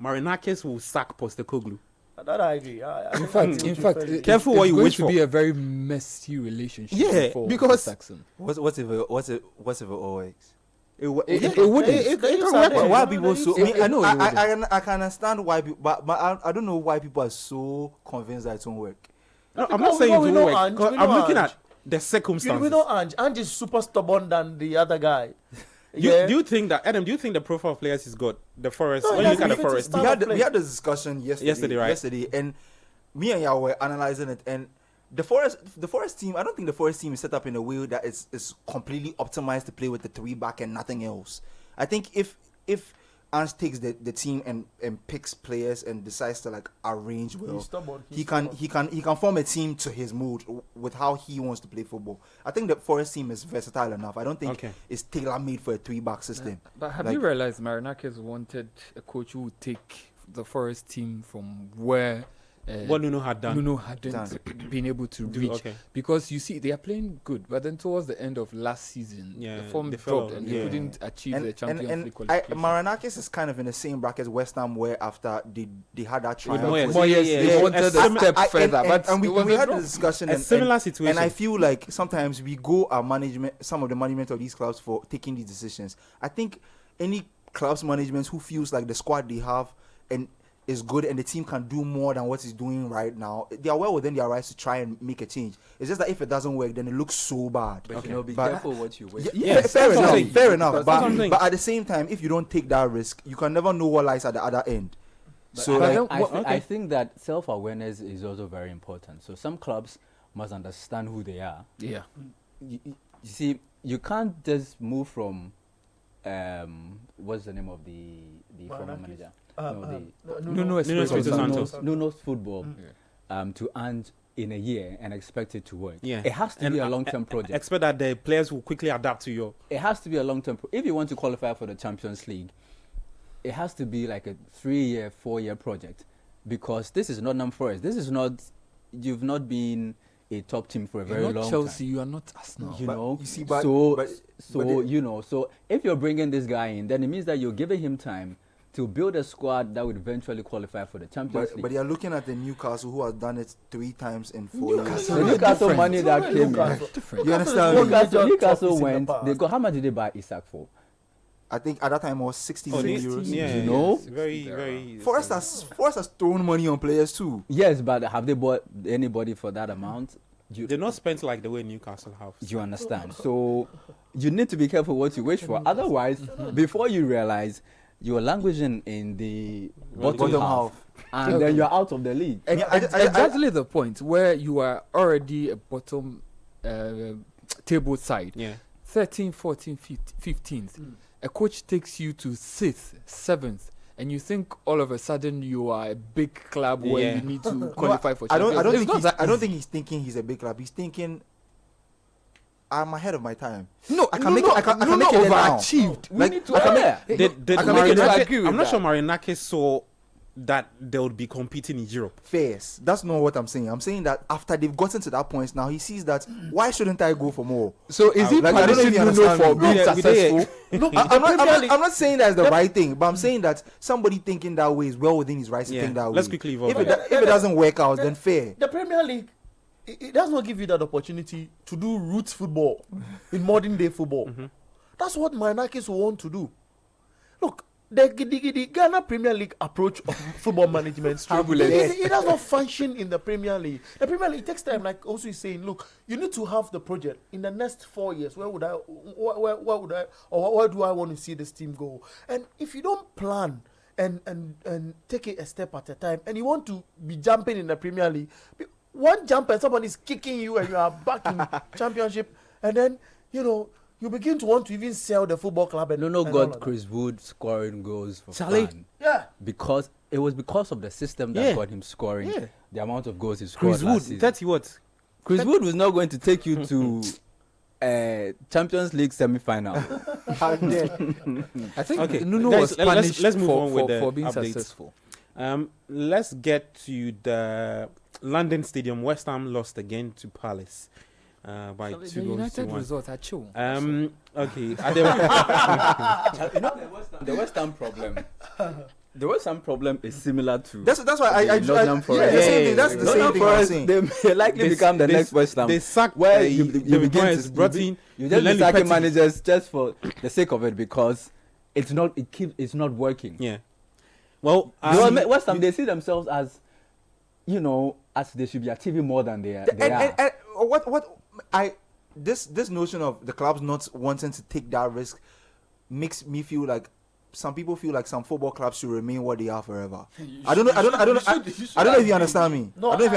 Marinakis will sack Postecoglou. That I agree. In fact, Careful it's what you going wish to for. be a very messy relationship. Yeah, for because- Saxon. What's if it all works? It wouldn't. It can is work. Sunday. Why No, people no, so? it's- I know. it I can understand why, but I don't know why people are so convinced that it won't work. No, I'm Because not saying it we won't know work. Ange, 'Cause we I'm know looking Ange. at the circumstances. We know Ange. Ange is super stubborn than the other guy. Do you think that, Adam, do you think the profile of players is good? The Forest, No, when he you look at the doesn't fit his Forest, style. We had this discussion yesterday. Yesterday, right? and me and y'all were analyzing it, and the Forest team. I don't think the Forest team is set up in a way that is completely optimized to play with the 3-back and nothing else. I think if Ange takes the team and picks players and decides to arrange well, He's stubborn. he can form a team to his mood with how he wants to play football. I think the Forest team is versatile enough. I don't think it's tailor made for a 3-back system. But have Like- you realized Marinakis wanted a coach who would take the Forest team from where what Nuno had done. Nuno hadn't been able to reach? Okay. Because you see, they are playing good, but then towards the end of last season, the form they fell, dropped and yeah. they couldn't achieve the Champions League And qualification. Marinakis is kind of in the same bracket as West Ham, where after they had that triumph. Moyes. Moyes, Yeah, they yeah. wanted a Sim- step further, but and we it was had drop. a discussion. A and, similar and, situation. And I feel like sometimes we go our management, some of the management of these clubs for taking these decisions. I think any club's management who feels like the squad they have and is good and the team can do more than what he's doing right now, they are well within their rights to try and make a change. It's just that if it doesn't work, then it looks so bad. But be But- careful what you wish. Fair enough. something. Fair enough. That's But, something. but at the same time, if you don't take that risk, you can never know what lies at the other end. So But like, then- I think that self-awareness is also very important. So some clubs must understand who they are. Yeah. You see, you can't just move from what's the name of the former Manakis? manager? Nuno Espirito Espirito Santos. Santos. Nuno's football to earn in a year and expect it to work. Yeah. It has to And be a long-term project. Expect that the players will quickly adapt to your. It has to be a long-term. If you want to qualify for the Champions League, it has to be like a 3-year, 4-year project, because this is not Nottingham Forest. This is not. You've not been a top team for a very You're not long Chelsea, time. you are not Arsenal. You But know, you see, but- so but- so but you know, so if you're bringing this guy in, then it means that you're giving him time to build a squad that would eventually qualify for the Champions League. but you're looking at the Newcastle who has done it 3 times in 4 years. the Newcastle money that came in, You understand me? Newcastle went. They got, how much did they buy Isak for? I think at that time it was 60 million euros. Yeah, You know? it's very. Forest has thrown money on players too. Yes, but have they bought anybody for that amount? They're not spent like the way Newcastle have. You understand? So you need to be careful what you wish for. Otherwise, before you realize, you're languishing in the bottom half, and then you're out of the league. Exactly the point where you are already a bottom table side. Yeah. 13th, 14th, 15th. A coach takes you to 6th, 7th, and you think all of a sudden you are a big club where Yeah. you need to qualify for I Champions don't League. think I don't think he's thinking he's a big club. He's thinking I'm ahead of my time. No, I can make it. I can make it now. overachieved. We Like, need to I can make- Did I can make it- I Marinakis- agree with I'm not that. sure Marinakis saw that they would be competing in Europe. Fairs. That's not what I'm saying. I'm saying that after they've gotten to that point now, he sees that why shouldn't I go for more? So is he Like, I don't know if punishing you Nuno understand for me. being Yeah, we did. successful? No, I'm not saying that's the right thing, but I'm saying that somebody thinking that way is well within his rights to Yeah. think that Let's way. quickly evolve. If it doesn't work out, then fair. The Premier League, it does not give you that opportunity to do roots football in modern day football. That's what Manakis will want to do. Look, the Ghana Premier League approach of football management, it does not function in the Premier League. The Premier League takes time, like also is saying, look, you need to have the project in the next 4 years. Where would I, or where do I want to see this team go? And if you don't plan and take it a step at a time, and you want to be jumping in the Premier League, one jump and somebody's kicking you and you are back in Championship, and then you begin to want to even sell the football club. And Nuno and all got of Chris Wood scoring goals for Charlie? fun. that. Yeah. Because it was because of the system that Yeah. got him scoring Yeah. the amount of goals he scored Chris last Wood, season. 30 what? Chris Wood was not going to take you to Champions League semi-final. I think Okay, Nuno guys, was let's punished move on with the for being updates. successful. Let's get to the London Stadium. West Ham lost again to Palace by The 2 goals to United 1. results are chill. Okay. The West Ham problem. The West Ham problem is similar to That's why I Nottingham Forest. the same thing. That's the same Nottingham thing I'm Forest, saying. they may likely become the next West Ham. They sacked where you David begin Moyes, to brought in you just be Lenny sacking Petty. managers just for the sake of it, because it's not working. Yeah. Well, West Ham, they see themselves as, as they should be achieving more than they are. And this notion of the clubs not wanting to take that risk makes me feel like some people feel like some football clubs should remain what they are forever. I don't know if you understand me. I don't know if you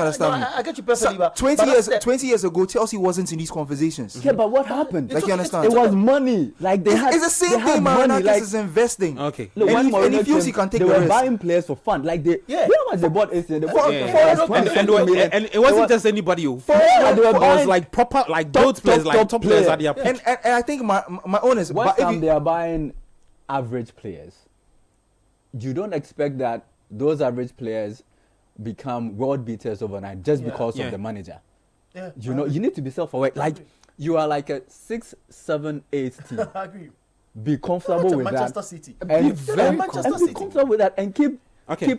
understand me. I get you perfectly. But 20 years ago, Chelsea wasn't in these conversations. Yeah, but what happened? Like, you understand? It was money. Like they had. It's the same they had thing money, Marinakis like, is investing. okay. Look, And when if he Mourinho feels came, he can take they the were risk. buying players for fun. Like they, Yeah. you know what they bought is they bought Yeah. for 27 million. And it wasn't just anybody. It they were was buying like proper, like those players, like top players at their peak. And I think my own is. West But if Ham, you, they are buying average players. You don't expect that those average players become world beaters overnight just because Yeah. of the manager. Yeah, You need to be self-aware. Like you are like a 6, 7, 8 team. I agree. Be comfortable with Manchester that. City. And, Manchester and be City. comfortable with that and keep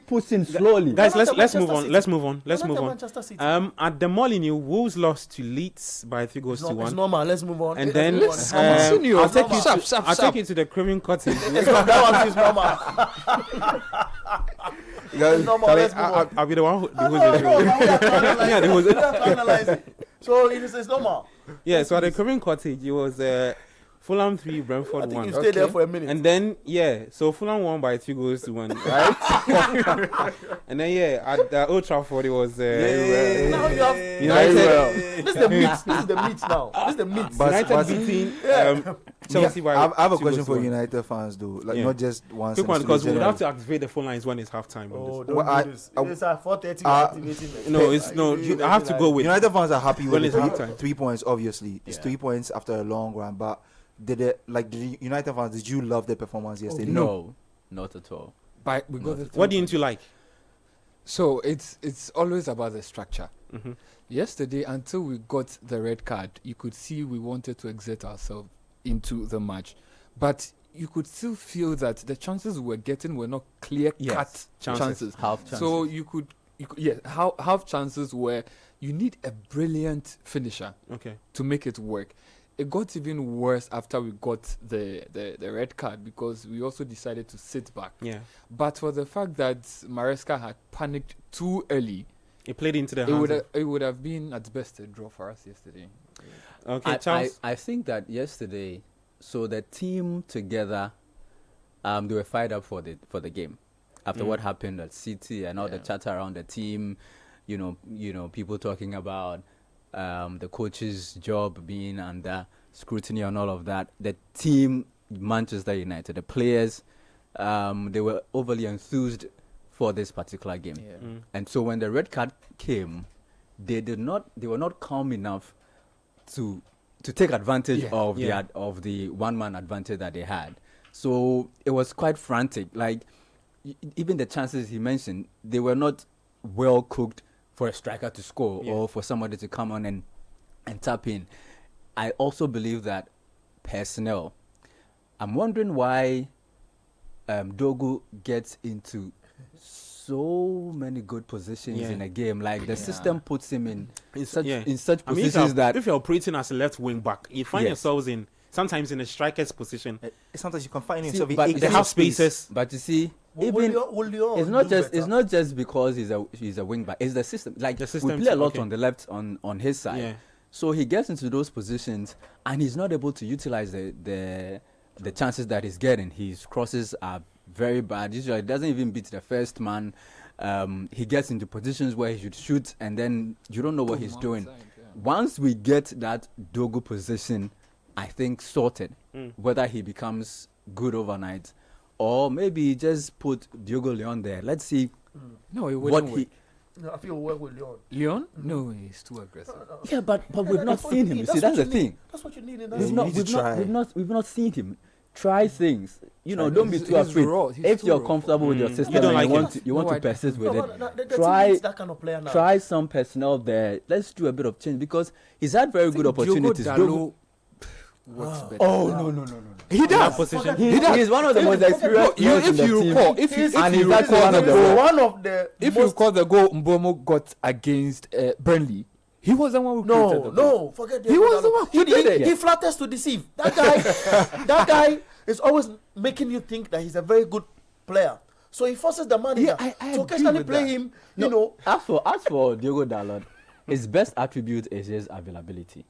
pushing slowly. Guys, They're let's not move Manchester on. City. Let's move on. Let's They're move not on. Manchester City. At the Molineux, Wolves lost to Leeds by 3 goals to It's 1. normal. Let's move on. And then It's normal. Senior, I'll take you sharp, to sharp, I'll sharp. take you to the Craven Cottage. That one is normal. It's normal. Charlie, Let's move on. I'll be the one who No, who's no, the show. we have to analyze Yeah, it. there was- We have to analyze it. So it's normal. Yeah, so at the Covent Cottage, it was Fulham 3, Brentford I think 1. you stayed there for a minute. And then, so Fulham won by 2-1, right? And then, at Old Trafford, it was Now you have United, This is the meat. This is the meat now. This is the meat. United beating Chelsea by I have a question 2-1. for United fans, though. Like, Yeah. not just one. Quick one, sense, because we would generally. have to activate the phone lines when it's halftime. Oh, on don't Well, do this. I- It's at 4:30. No, it's no. I have to go with. United fans are happy When with it's the halftime. 3 points. Obviously, it's Yeah. 3 points after a long run. But did United fans? Did you love the performance yesterday? No, not at all. But we got the What didn't you like? So it's always about the structure. Mm-hmm. Yesterday, until we got the red card, you could see we wanted to exert ourselves into the match, but you could still feel that the chances we were getting were not clear-cut Yes, chances. Half chances. So you could half chances where you need a brilliant finisher Okay. to make it work. It got even worse after we got the red card because we also decided to sit back. Yeah. But for the fact that Maresca had panicked too early, It played into the it hands. would have been at best a draw for us yesterday. Okay, Charles. I think that yesterday, so the team together, they were fired up for the game. After what happened at City and all the chatter around the team, you know, people talking about the coach's job being under scrutiny and all of that. The team, Manchester United, the players, they were overly enthused for this particular game. Yeah. And so when the red card came, they were not calm enough to take advantage of the one-man advantage that they had. So it was quite frantic. Like even the chances he mentioned, they were not well cooked for a striker to score or for somebody to come on and tap in. I also believe that personnel. I'm wondering why Dogu gets into so many good positions in a game. Like the system puts him in such positions that if you're operating as a left wing back, you find Yes. yourselves sometimes in a striker's position. Sometimes you can find See, yourself in but eight you They see- have space. spaces. But you see, Will even Leon it's not do just better? it's not just because he's a wing back. It's the system. Like The system we play a too, lot okay. on the left on his side. Yeah. So he gets into those positions and he's not able to utilize the chances that he's getting. His crosses are very bad. Usually it doesn't even beat the first man. He gets into positions where he should shoot and then you don't know what he's doing. Once we get that Dogu position, I think sorted, whether he becomes good overnight or maybe just put Diogo Leon there. Let's see No, it what wouldn't he. work. No, I feel work with Leon. Leon? No, he's too aggressive. Yeah, but we've not That's what seen you him. need. You see, that's the what you need. thing. That's what you need in that We've you not, need to we've not, try. we've not seen him try things. You know, don't be He's- too he's afraid. raw. He's If too you're raw. comfortable with your system You don't and like you him. want to, you want No, to I don't. persist No, with but it, the team try needs that kind of player now. try some personnel there. Let's do a bit of change because he's had very good opportunities. Diogo Dalot works better. Oh no! He does. Position. He's one of the most experienced You, players in if the you team. recall, if you, He's- if and you he's actually recall one of the the goal, one of the if you most recall the goal Mbomo got against Burnley, he was the one who created the goal. No, forget He was the one who did it. He flatters to deceive. That guy is always making you think that he's a very good player. So he forces the manager I to agree occasionally with play that. him. You know, As for Diogo Dalot, his best attribute is his availability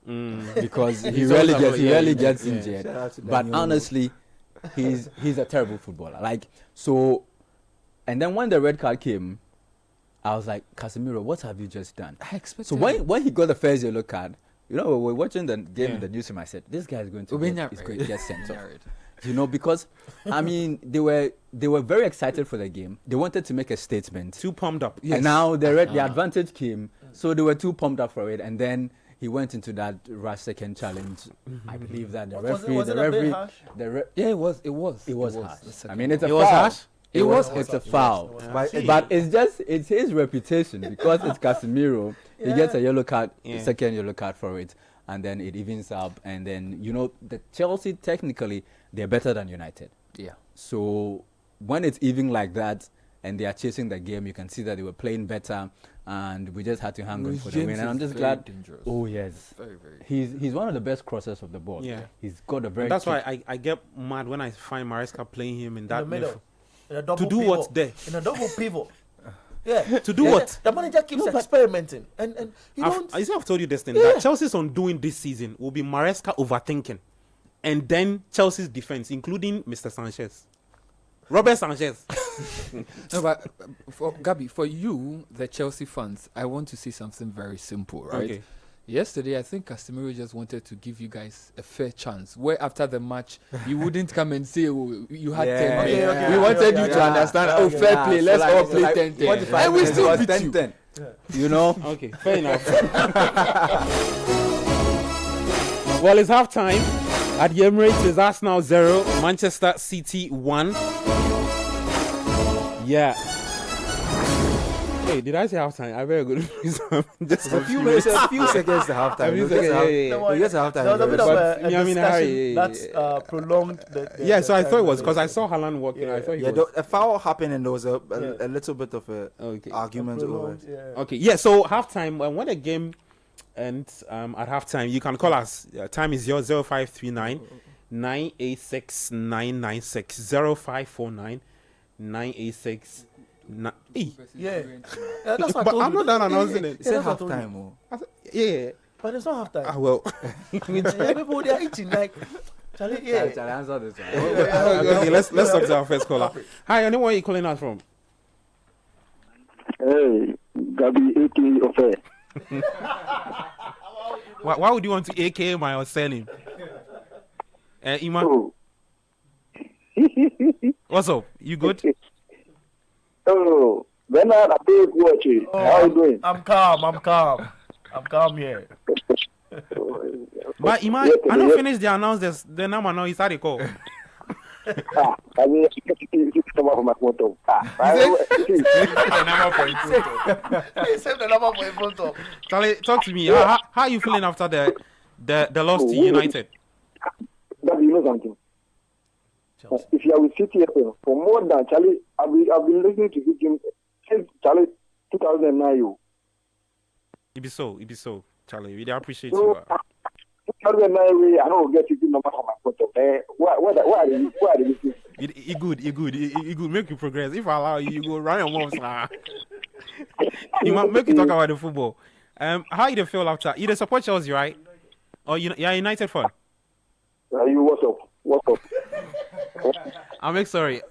because he He's rarely always gets he available, rarely yeah, gets yeah. injured. Shout out to But Daniel. honestly, he's a terrible footballer. Like so, and then when the red card came, I was like, Casemiro, what have you just done? I expected So when he got the first yellow card, you know, we were watching the game in Yeah. the newsroom. I said, this guy is going to Ubenya- get sent off. You know, because I mean, they were very excited for the game. They wanted to make a statement. Too pumped up. And now the advantage came, so they were too pumped up for it. And then he went into that rush second challenge. I believe that the referee, was it a bit harsh? yeah, it was. it was the harsh. second I mean, it's a It foul. was harsh? It's a foul. But But it's his reputation because it's Casemiro. He gets a yellow card, Yeah. second yellow card for it, and then it evens up. And then the Chelsea technically they're better than United. Yeah. So when it's even like that, and they are chasing the game, you can see that they were playing better, and we just had to hang on Luis for the James win. And I'm is just very glad. dangerous. Oh yes, Very, very. he's one of the best crossers of the ball. Yeah. He's got a very. That's kick. why I get mad when I find Maresca playing him in in that the middle. To do what there? In a double pivot. Yeah. To do what? The manager keeps experimenting. And you don't... I've told you this thing, that Chelsea's undoing this season will be Maresca overthinking. And then Chelsea's defense, including Mr. Sanchez. Robert Sanchez. No, but for Gabi, for you, the Chelsea fans, I want to say something very simple, right? Okay. Yesterday, I think Semenyo just wanted to give you guys a fair chance. Where after the match, you wouldn't come and say, oh, you had 10 men. We wanted you to understand, fair play, let's all play 10-10. And we still beat you. 10-10. You know? Okay, fair enough. Well, it's half time. At the Emirates, it's Arsenal 0, Manchester City 1. Yeah. Hey, did I say half time? I very good. Just a few minutes, a few seconds to half time. There's a bit of a discussion that's prolonged. So I thought it was because I saw Haaland walking. I thought he was. A foul happened and there was a little bit of a argument over it. Okay, yeah. So half time, when the game ends at half time, you can call us. Time is yours: 0539 986 996 0549 986. That's what but I'm not done announcing it. It's half time. Yeah. But it's not half time. Well. People, they are eating like. Charlie, answer this one. Okay, let's talk to our first caller. Hi, anyone are you calling us from? Hey, Gabi, A.K. Ofe. Why would you want to AKA my surname? Ima? Oh. What's up? You good? Oh, Bernard, I big watching. How are you doing? I'm calm here. But Ima, I don't finish the announcers. The number now is the call. I mean, you come up with my photo. Save the number for a photo. Charlie, talk to me. How are you feeling after the loss to United? But you know something. If you are with City FM for more than Charlie, I've been listening to this game since Charlie 2009. It be so, Charlie. We appreciate so, you. 2009, I don't get you number for my photo. Why are they listening? You good. Make you progress. If I allow you, you go run your mouth. You want make you talk about the football. How you feel after? You support Chelsea, right? Or you're United fan? You what's up? I'm sorry.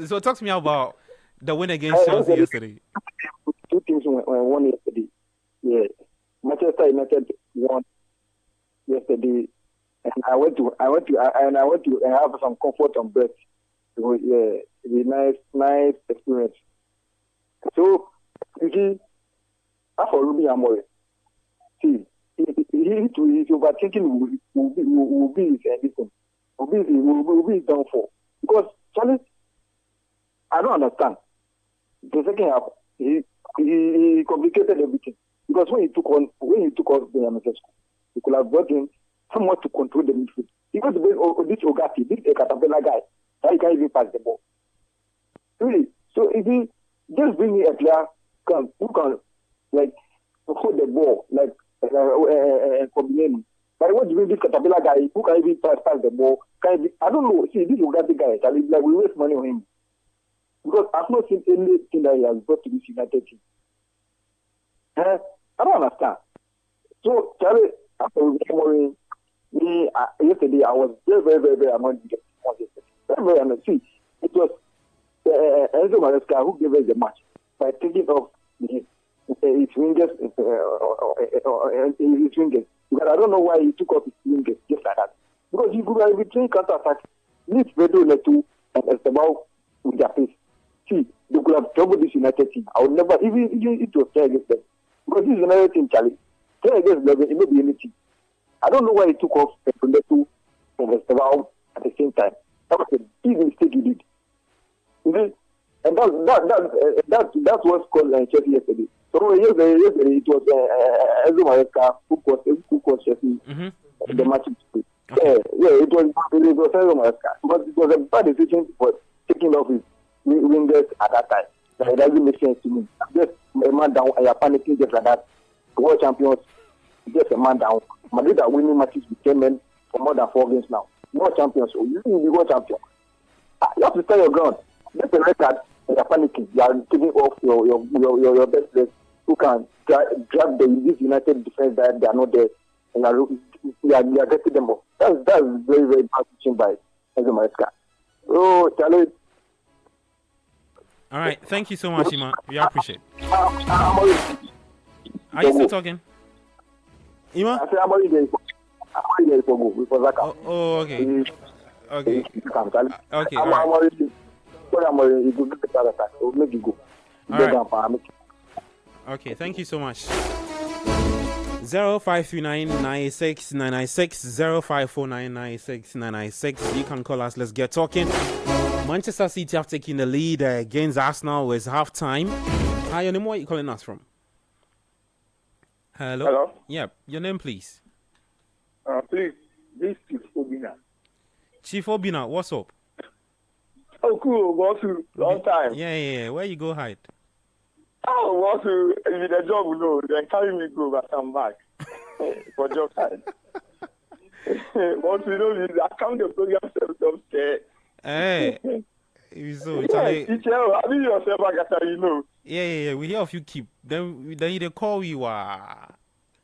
So talk to me about the win against Chelsea yesterday. Two teams won yesterday. Yeah, Manchester United won yesterday, and I went to have some comfort on bed. So yeah, it was nice experience. So you see, after Ruby Amore, see, he's overthinking will be his anything. Will be done for. Because Charlie, I don't understand. The second half, he complicated everything. Because when he took us the MSS, he could have brought in someone to control the midfield. He got to bring this Ogati, this Catabella guy, that he can't even pass the ball. Really? So if he just bring in a player who can like hold the ball, like combination. But what do you mean this Caterpillar guy who can even pass the ball? I don't know. See, this Uganda guy, Charlie, like we waste money on him. Because I've not seen anything that he has brought to this United team. I don't understand. So, Charlie, after memory, yesterday I was very, very, very, very annoyed with the yesterday. Very, very annoyed. See, it was Enzo Maresca who gave us the match by taking off his wingers. Because I don't know why he took off his wingers just like that. Because you could have been playing counter-attack, leave Pedro Neto and Esteban with their face. See, they could have troubled this United team. I would never, even it was fair against them. Because this United team, Charlie, fair against them, it may be anything. I don't know why he took off Pedro Neto and Esteban at the same time. That was a big mistake he did. And that's what's called Chelsea yesterday. So yesterday it was Enzo Maresca who caused Chelsea the match. It was Enzo Maresca. Because it was a bad decision for taking off his wingers at that time. So it doesn't make sense to me. Just a man down and you're panicking just like that. The world champions, just a man down. Madrid are winning matches with 10 men for more than 4 games now. World champions, so you will be world champion. You have to stand your ground. That's a record. You're panicking. You are taking off your best players who can drag this United defense that they are not there, and you are getting them off. That's very very bad teaching by Enzo Maresca. Oh, Charlie. All right, thank you so much, Ima. We appreciate. Are you still talking, Ima? I said I'm already there for go because Zaka. Oh, okay. Okay. Okay. I'm already. I'm already. You go get the attack. So make you go. All right. Okay, thank you so much. 0539-96-996, You can call us. Let's get talking. Manchester City have taken the lead against Arsenal. It's half time. Hi, your name? Where are you calling us from? Hello? Hello? Yeah, your name, please. Please, this is Obina. Chief Obina, what's up? Oh, cool. What's long time? Yeah. Where you go hide? Oh, what's if the job will know, then carry me go, but I'm back for job side. Once you know, I count the program upstairs. Hey, so yeah, teacher, I mean yourself, you know. Yeah. We hear of you keep. Then they call you.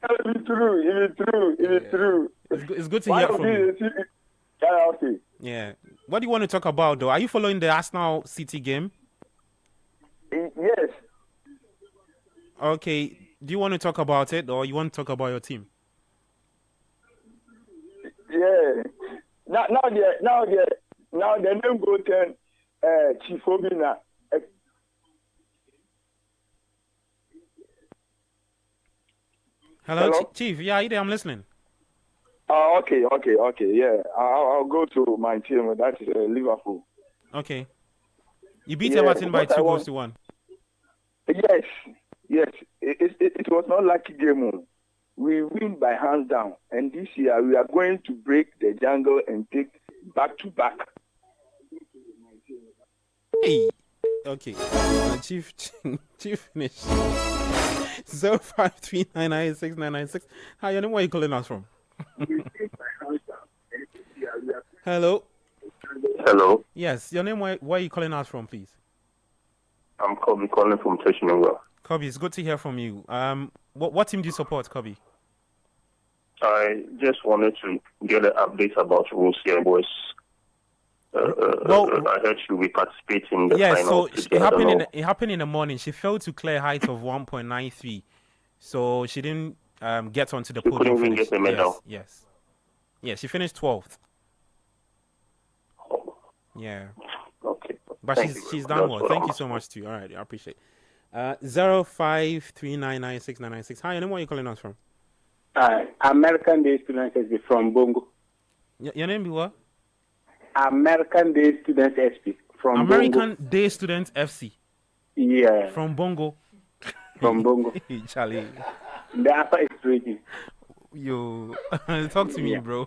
It's true. It's good to hear from you. Yeah. What do you want to talk about, though? Are you following the Arsenal City game? Yes. Okay. Do you want to talk about it, or you want to talk about your team? Yeah. Now the name go to Chief Obina. Hello? Chief. Yeah, you there? I'm listening. Okay. Yeah, I'll go to my team. That is Liverpool. Okay. You beat Everton by 2-1. Yes. It was not lucky game. We win by hands down, and this year we are going to break the jungle and take back to back. Hey. Okay. Chief finish. 0539969996. Hi, your name? Where are you calling us from? Hello. Hello. Yes, your name? Where are you calling us from, please? I'm Kobe calling from Semenyo. Kobe, it's good to hear from you. What team do you support, Kobe? I just wanted to get an update about Russia boys. I heard she'll be participating in the final. So it happened in the morning. She failed to clear height of 1.93, so she didn't get onto the podium. Couldn't even get the medal. Yes. Yeah, she finished 12th. Oh. Yeah. Okay. But she's done well. Thank you so much too. All right, I appreciate it. 0539969996. Hi, and where are you calling us from? American Day Students SB from Bongo. Your name be what? American Day Students SP from American Bongo. Day Students FC. Yeah. From Bongo. From Bongo. Charlie. The upper is ready. Yo, talk to me, bro.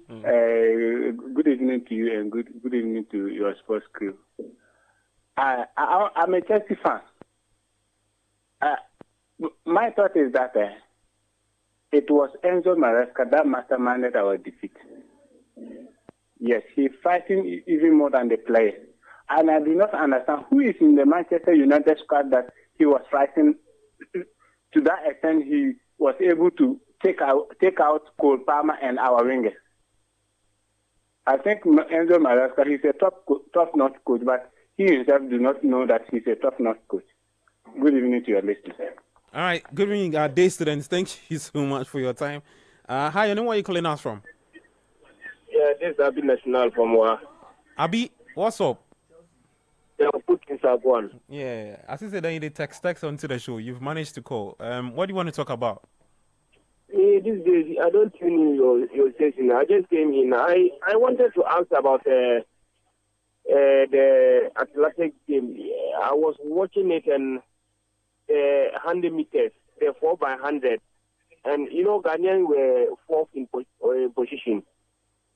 Good evening to you and good evening to your sports crew. I'm a Chelsea fan. My thought is that it was Enzo Maresca that masterminded our defeat. Yes, he's fighting even more than the players. And I do not understand who is in the Manchester United squad that he was fighting to that extent he was able to take out Cole Palmer and our wingers. I think Enzo Maresca, he's a top-notch coach, but he himself do not know that he's a top-notch coach. Good evening to your listeners. All right, good evening, day students. Thank you so much for your time. Hi, you know where you calling us from? Yeah, this is Abi National from Wa. Abi, what's up? Yeah, put in one. Yeah, as I said, then you text onto the show. You've managed to call. What do you want to talk about? These days, I don't tune in your station. I just came in. I wanted to ask about the athletic game. I was watching it and 100 meters, the 4x100. And, you know, Ghanaians were fourth in position.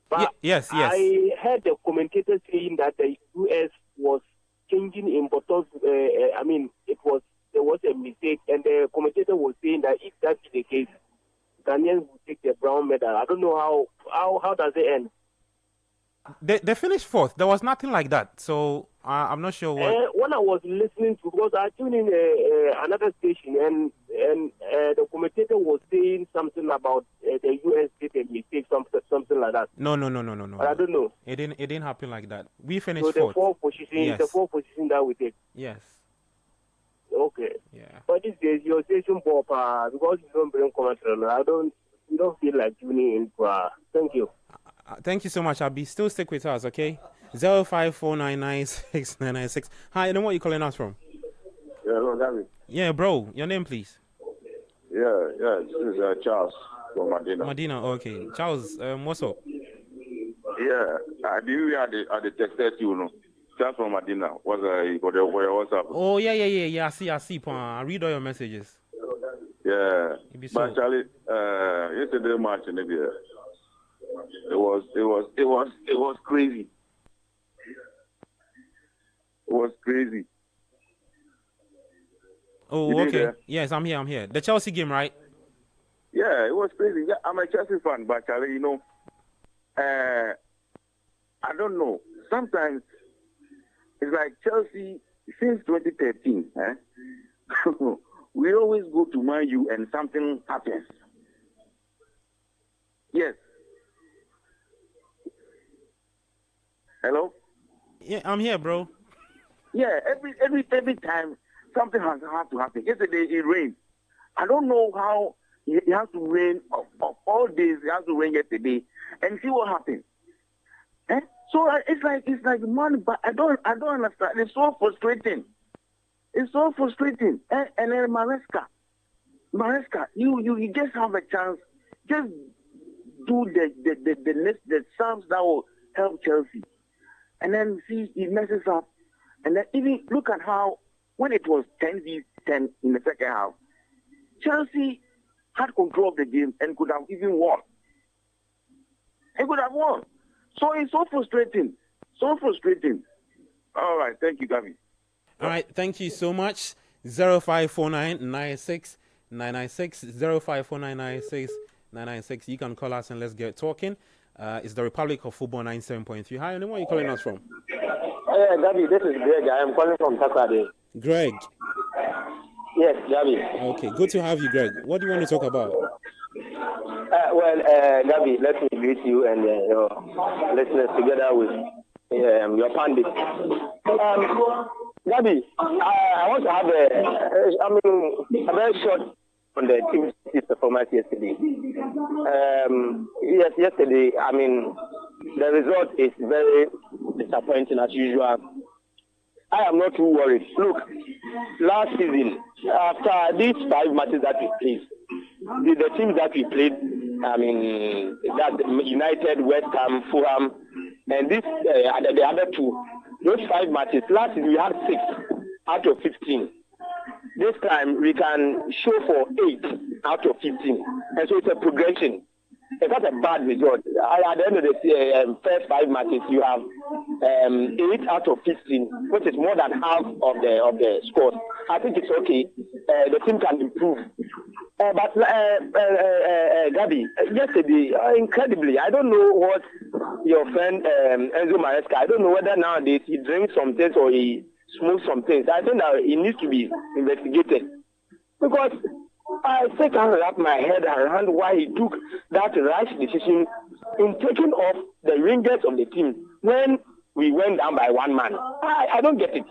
But yes. I heard the commentator saying that the U.S. was changing in bottles. There was a mistake. And the commentator was saying that if that's the case, Ghanaians will take the brown medal. I don't know how does it end? They finished fourth. There was nothing like that. So I'm not sure what. When I was listening to, because I tuned in another station, and the commentator was saying something about the US did a mistake, something like that. No. But I don't know. It didn't happen like that. We finished So the fourth position, Yes. the fourth position that we take. Yes. Okay. Yeah. But these days, your station pop, because you don't bring commentary, you don't feel like tuning in. Thank you. Thank you so much, Abby. Still stick with us, okay? 0549969996. Hi, and then what are you calling us from? Yeah, hello, Gary. Yeah, bro. Your name, please. Yeah. This is Charles from Medina. Medina, okay. Charles, what's up? Yeah, I didn't at the text you know. Charles from Medina. What's up? Oh, yeah. I see. I read all your messages. Yeah. But Charlie, yesterday match in the it was crazy. It was crazy. Oh, okay. Yes, I'm here. The Chelsea game, right? Yeah, it was crazy. Yeah, I'm a Chelsea fan, but Charlie, you know, I don't know. Sometimes it's like Chelsea since 2013. We always go to Man U and something happens. Yes. Hello? Yeah, I'm here, bro. Yeah, every time something has to happen. Yesterday it rained. I don't know how it has to rain of all days. It has to rain yesterday, and see what happened. So it's like money, but I don't understand. It's so frustrating. And then Maresca, you just have a chance. Just do the subs that will help Chelsea, and then see it messes up. And then even look at how when it was 10-10 in the second half, Chelsea had control of the game and could have even won. They could have won. So it's so frustrating. All right, thank you, Gavin. All right, thank you so much. 0549969996 0549969996. You can call us and let's get talking. It's the Republic of Football 97.3. Hi, and where are you calling us from? Hey, Gabby, this is Greg. I am calling from Takrade. Greg. Yes, Gabby. Okay, good to have you, Greg. What do you want to talk about? Gabby, let me greet you and your listeners together with your pundit. Gabby, I want to have a very short on the team's performance yesterday. Yesterday, the result is very disappointing as usual. I am not too worried. Look, last season, after these 5 matches that we played, the teams that we played, that United, West Ham, Fulham, and the other 2, those 5 matches, last season we had 6 out of 15. This time we can show for 8 out of 15. And so it's a progression. It's not a bad result. At the end of the first 5 matches, you have 8 out of 15, which is more than half of the scores. I think it's okay. The team can improve. But Gabi, yesterday, incredibly, I don't know what your friend Enzo Maresca, I don't know whether nowadays he drinks some things or he smokes some things. I think that he needs to be investigated. Because I still can't wrap my head around why he took that rash decision in taking off the ringers of the team when we went down by 1 man. I don't get it.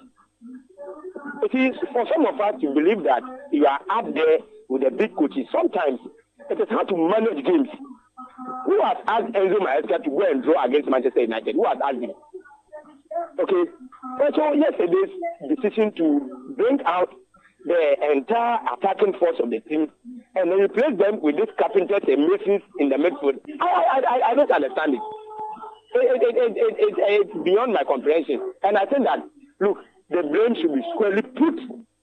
It is for some of us to believe that you are up there with the big coaches. Sometimes it is hard to manage games. Who has asked Enzo Maresca to go and draw against Manchester United? Who has asked him? Okay. So yesterday's decision to bring out the entire attacking force of the team and then replace them with these carpenters and masons in the midfield. I don't understand it. It's beyond my comprehension. And I think that, look, the blame should be squarely put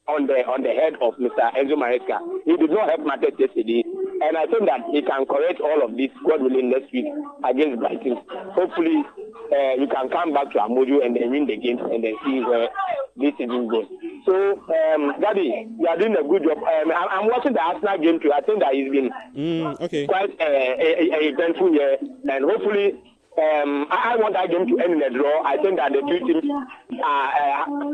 on the head of Mr. Enzo Maresca. He did not help matters yesterday, and I think that he can correct all of this, God willing, next week against Brighton. Hopefully, we can come back to Amodio and then win the game and then see where this season goes. So, Gabby, you are doing a good job. I'm watching the Arsenal game too. I think that it's been quite eventful here, and hopefully I want that game to end in a draw. I think that the two teams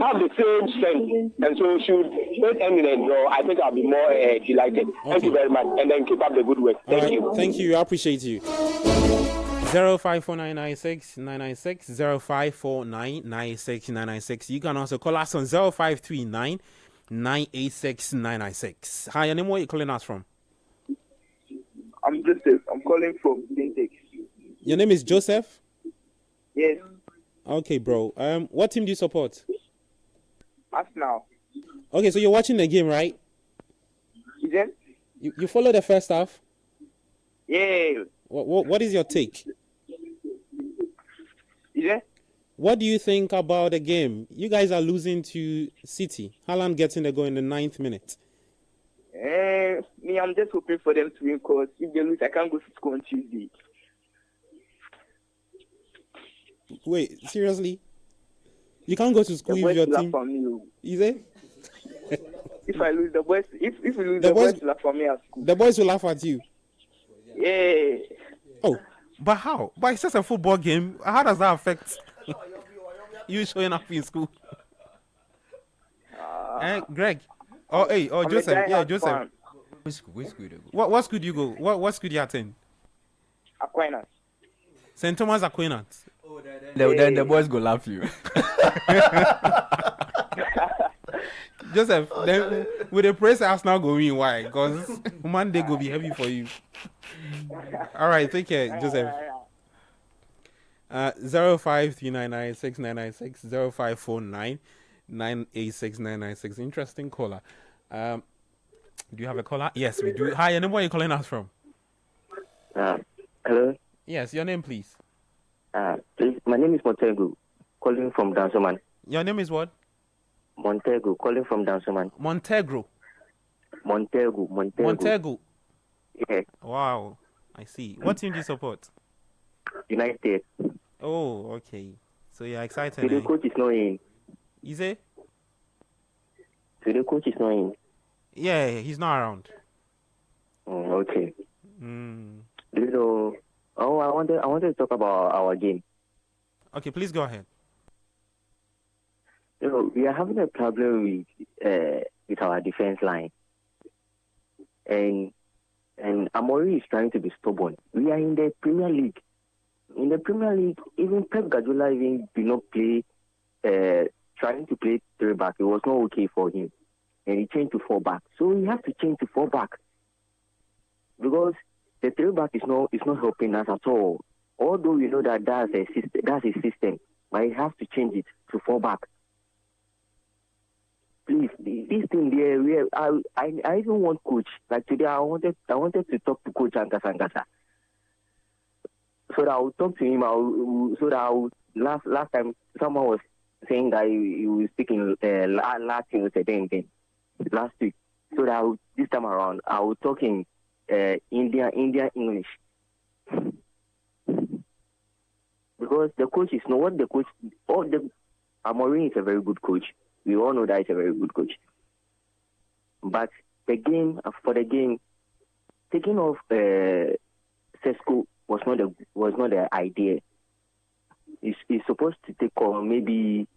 have the same strength, and so should it end in a draw, I think I'll be more delighted. Okay. Thank you very much, and then keep up the good work. Thank you. Thank you. I appreciate you. 054996 054996 You can also call us on 0539 986 996. Hi, and where are you calling us from? I'm Joseph. I'm calling from Lintex. Your name is Joseph? Yes. Okay, bro. What team do you support? Arsenal. Okay, so you're watching the game, right? Yes. You follow the first half? Yeah. What is your take? Yeah. What do you think about the game? You guys are losing to City. Haaland getting the goal in the 9th minute. Me, I'm just hoping for them to win because if they lose, I can't go to school on Tuesday. Wait, seriously? You can't go to school if your team... Is it? If I lose, the boys... If we lose, the boys will laugh at me at school. The boys will laugh at you? Yeah. Oh, but how? But it's just a football game. How does that affect you showing up in school? Greg? Joseph. Yeah, Joseph. Which school do you go? What school do you go? What school do you attend? Aquinas. St. Thomas Aquinas. Then the boys go laugh you. Joseph, then with the press Arsenal going, why? Because Monday go be heavy for you. All right, take care, Joseph. 053996 0549 986 996. Interesting caller. Do you have a caller? Yes, we do. Hi, and where are you calling us from? Hello. Yes, your name, please. Please, my name is Montego, calling from Dansoman. Your name is what? Montego, calling from Dansoman. Montego. Yeah. Wow, I see. What team do you support? United. Oh, okay. So you're excited. So the coach is not in. Is it? So the coach is not in. Yeah, he's not around. Okay. I wanted to talk about our game. Okay, please go ahead. We are having a problem with our defense line, and Amorim is trying to be stubborn. We are in the Premier League. In the Premier League, even Pep Guardiola did not play, trying to play 3-back. It was not okay for him, and he changed to 4-back. So we have to change to 4-back because the 3-back is not helping us at all. Although we know that's a system, but he has to change it to 4-back. Please, this thing there, I even want coach. Like today, I wanted to talk to Coach Ankasa. So that I would talk to him. Last time someone was saying that he was speaking Latin or something last week. So that this time around I will talk in Indian English. Because the coach is not what the coach. Amorim is a very good coach. We all know that he's a very good coach. But taking off Sesko was not the idea. He's supposed to take on maybe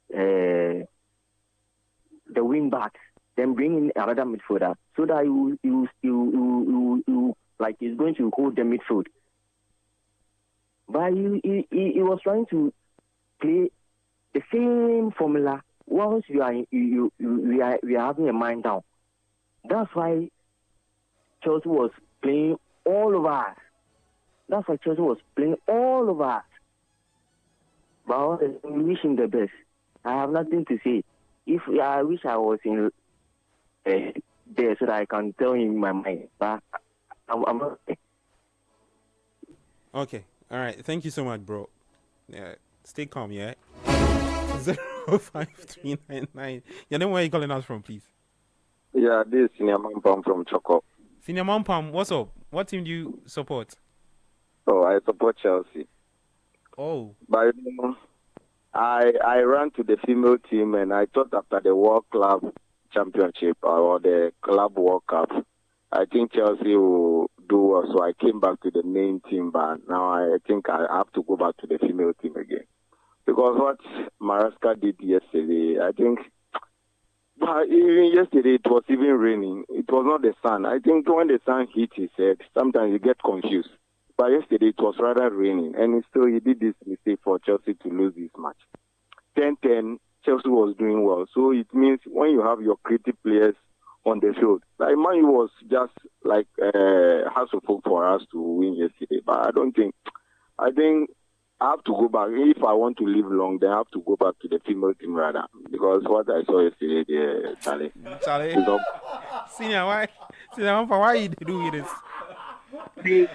the wing backs, then bring in another midfielder so that you like he's going to hold the midfield. But he was trying to play the same formula. Once we are having a mind down. That's why Chelsea was playing all of us. But we wish him the best. I have nothing to say. I wish I was in there so that I can tell him my mind. But I'm not. Okay. All right. Thank you so much, bro. Yeah. Stay calm, yeah? 05399. Your name, where are you calling us from, please? Yeah, this is Senior Mampam from Choco. Senior Mampam, what's up? What team do you support? Oh, I support Chelsea. Oh. But I ran to the female team and I thought after the World Club Championship or the Club World Cup, I think Chelsea will do well, so I came back to the main team. But now I think I have to go back to the female team again because what Maresca did yesterday, I think. But even yesterday, it was even raining. It was not the sun. I think when the sun hit his head, sometimes you get confused. But yesterday, it was rather raining. And still, he did this mistake for Chelsea to lose this match. 10-10, Chelsea was doing well. So it means when you have your creative players on the field, like Man U was just like house of hope for us to win yesterday. But I think I have to go back. If I want to live long, then I have to go back to the female team rather. Because what I saw yesterday, Charlie. Senior, why you do this?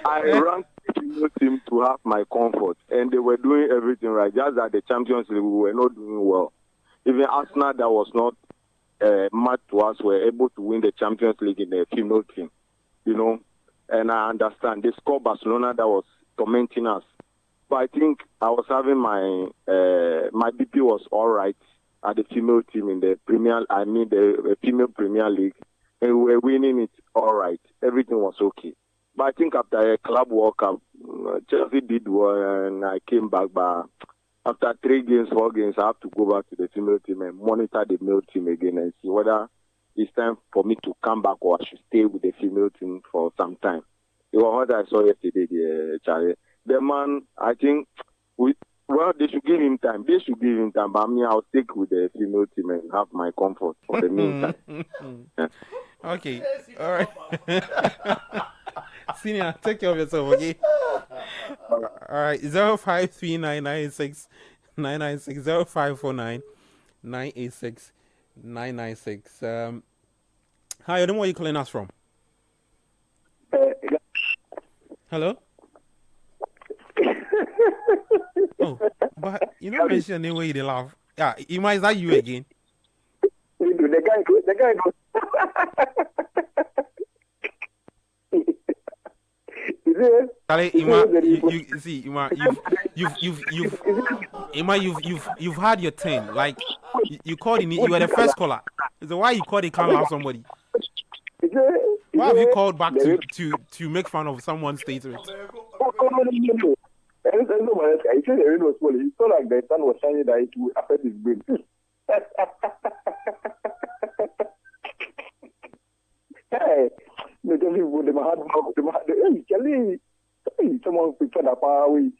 I ran the female team to have my comfort, and they were doing everything right. Just that the Champions League, we were not doing well. Even Arsenal, that was not mad to us, were able to win the Champions League in the female team. And I understand. They scored Barcelona, that was tormenting us. But I think I was having my BP was all right at the female team in the the female Premier League, and we were winning it all right. Everything was okay. But I think after a club World Cup, Chelsea did well, and I came back. But after 4 games, I have to go back to the female team and monitor the male team again and see whether it's time for me to come back or I should stay with the female team for some time. It was what I saw yesterday, Charlie. The man, I think, they should give him time. But I'll stick with the female team and have my comfort for the meantime. Okay, all right. Senior, take care of yourself, okay? All right, 053996 996 0549 986 996. Hi, I don't know where you're calling us from. Hello? Oh, but you don't mention the way they laugh. Yeah, is that you again? The guy goes. Charlie, you've had your turn. Like you called in, you were the first caller. So why you called? You can't laugh somebody. Why have you called back to make fun of someone's statement? He said the rain was falling. He saw like the sun was shining that it would affect his brain. Hey, someone prepared a power. We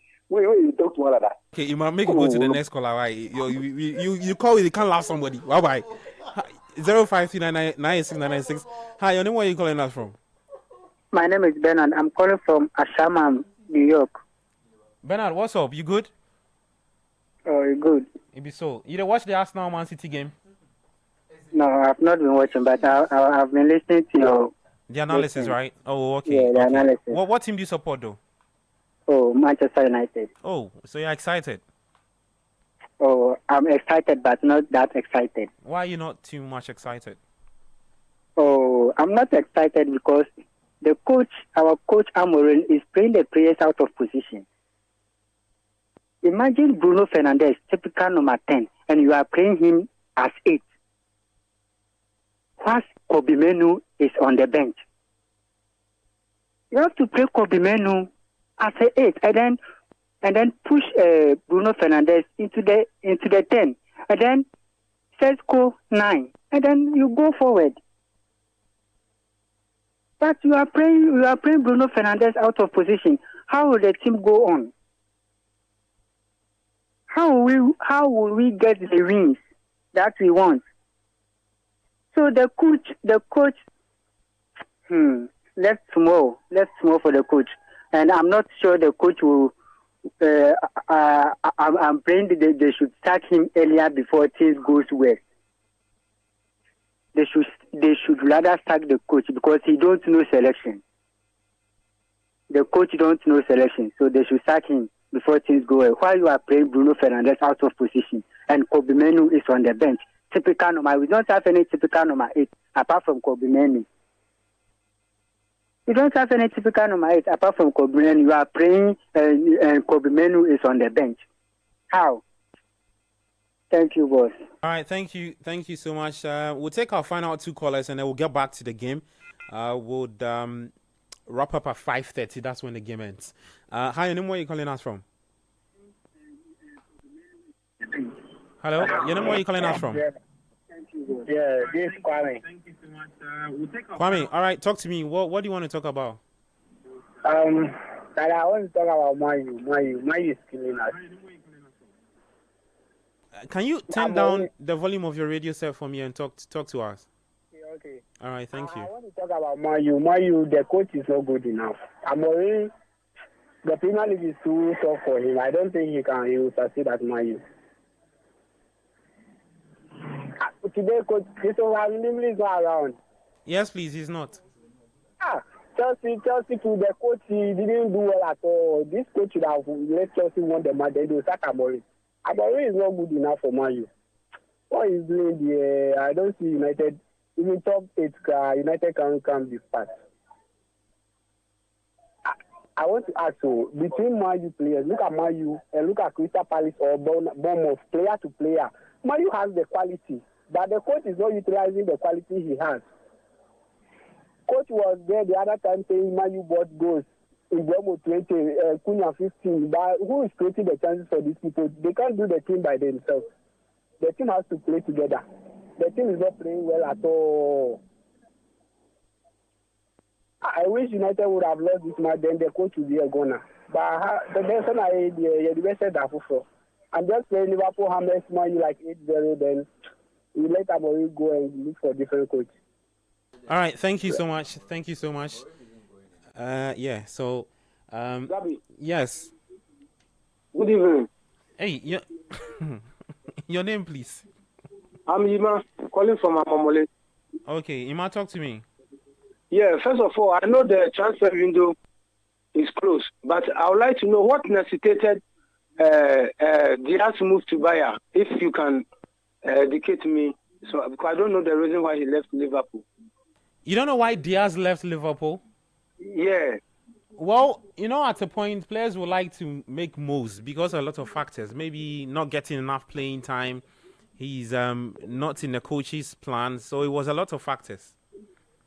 talk to one another. Okay, you might make it go to the next caller. Right? You call, you can't laugh somebody. Bye bye. 053996 Hi, your name, where are you calling us from? My name is Bernard. I'm calling from Ashama, New York. Bernard, what's up? You good? Oh, you good? It be so. You watch the Arsenal Man City game? No, I've not been watching, but I've been listening to the analysis, right? Oh, okay. Yeah, the analysis. What team do you support, though? Oh, Manchester United. Oh, so you're excited? Oh, I'm excited, but not that excited. Why are you not too much excited? Oh, I'm not excited because the coach, our coach Amorim, is playing the players out of position. Imagine Bruno Fernandes, typical number 10, and you are playing him as 8. Whilst Kobe Menu is on the bench. You have to play Kobe Menu as an 8, and then push Bruno Fernandes into the 10, and then Sesko 9, and then you go forward. But you are playing Bruno Fernandes out of position. How will the team go on? How will we get the wins that we want? So the coach, left small for the coach, and I'm not sure the coach will. I'm praying that they should sack him earlier before things goes well. They should rather sack the coach because he don't know selection. The coach don't know selection, so they should sack him before things go well. While you are playing Bruno Fernandes out of position and Kobe Menu is on the bench, typical number. We don't have any typical number 8 apart from Kobe Menu. You don't have any typical number 8 apart from Kobe Menu. You are playing and Kobe Menu is on the bench. How? Thank you, boss. All right, thank you so much. We'll take our final 2 callers and then we'll get back to the game. Would wrap up at 5:30. That's when the game ends. Hi, your name, where are you calling us from? Hello, your name, where are you calling us from? Yeah, this is Kwame. Kwame, all right, talk to me. What do you want to talk about? I want to talk about Mayu. Mayu is killing us. Can you turn down the volume of your radio set for me and talk to us? Okay. All right, thank you. I want to talk about Mayu. Mayu, the coach is not good enough. Amorim, the Premier League is too tough for him. I don't think he will succeed at Mayu. Today, coach Christopher Limley is not around. Yes, please, he's not. Chelsea, to the coach, he didn't do well at all. This coach should have let Chelsea win the match, then they will sack Amorim. Amorim is not good enough for Mayu. What he's doing there, I don't see United, even top 8, United can't come this fast. I want to ask you, between Mayu players, look at Mayu and look at Crystal Palace or Bournemouth, player to player. Mayu has the quality, but the coach is not utilizing the quality he has. Coach was there the other time saying Mayu bought goals in Bournemouth 20, Cunha 15. But who is creating the chances for these people? They can't do the team by themselves. The team has to play together. The team is not playing well at all. I wish United would have lost this match, then the coach would be a goner. But the person the best said that for. I'm just playing Liverpool Hammers Mayu like 8-0, then we let Amorim go and look for a different coach. All right, thank you so much. Thank you so much. Yeah, so yes. Good evening. Hey, your name, please. I'm Ima, calling from Amamole. Okay, Ima, talk to me. Yeah, first of all, I know the transfer window is closed, but I would like to know what necessitated Diaz move to Bayer, if you can educate me. So, because I don't know the reason why he left Liverpool. You don't know why Diaz left Liverpool? Yeah. Well, at a point, players would like to make moves because of a lot of factors. Maybe not getting enough playing time. He's not in the coach's plan. So it was a lot of factors.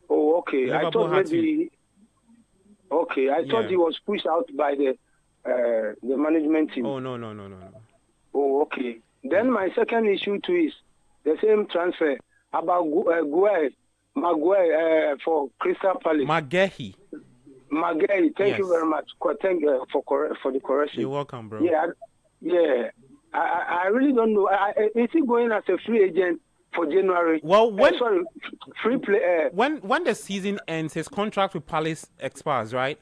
Oh, okay. Liverpool I thought maybe... Okay, I thought he was pushed out by the management team. Oh, no. Oh, okay. Then my second issue too is the same transfer about Maguire for Crystal Palace. Maguire, thank you very much. Thank you for the correction. You're welcome, bro. Yeah. I really don't know. Is he going as a free agent for January? Well, free play. When the season ends, his contract with Palace expires, right?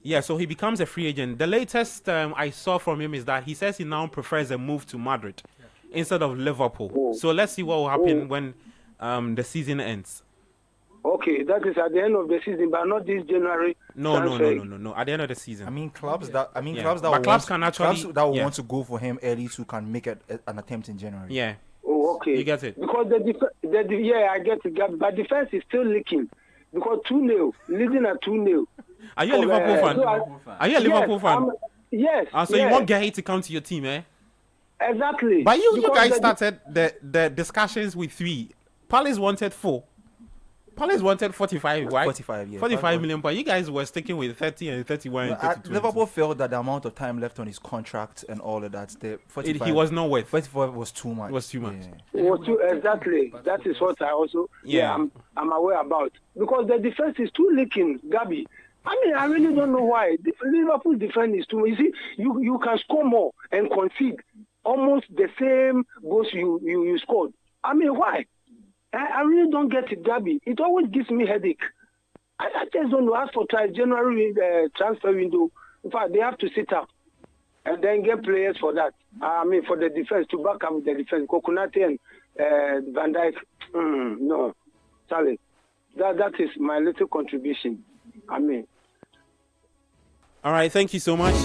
Yeah, so he becomes a free agent. The latest I saw from him is that he says he now prefers a move to Madrid instead of Liverpool. Oh. So let's see what will happen when the season ends. Okay, that is at the end of the season, but not this January. No. At the end of the season. I mean, clubs that want to go for him early too can make an attempt in January. Yeah. Oh, okay. You get it? Because I get it. But defense is still leaking. Because 2-0, leading at 2-0. Are you a Liverpool fan? Are you a Liverpool fan? Yes. So you want Gahey to come to your team, eh? Exactly. But you guys started the discussions with 3. Palace wanted 4. Palace wanted 45, right? 45, yeah. 45 million, but you guys were sticking with 30 and 31 and 32. Liverpool felt that the amount of time left on his contract and all of that, he was not worth. 45 was too much. It was too much. Yeah. Exactly. That is what I also I'm aware about. Because the defense is too leaking, Gabi. I mean, I really don't know why. Liverpool's defense is too much. You see, you can score more and concede almost the same goals you scored. I mean, why? I really don't get it, Gabi. It always gives me headache. I just don't know. As for January transfer window, in fact, they have to sit up and then get players for that. I mean, for the defense, to back up the defense. Kokonate and Van Dijk, no. Sorry. That is my little contribution. I mean. All right, thank you so much.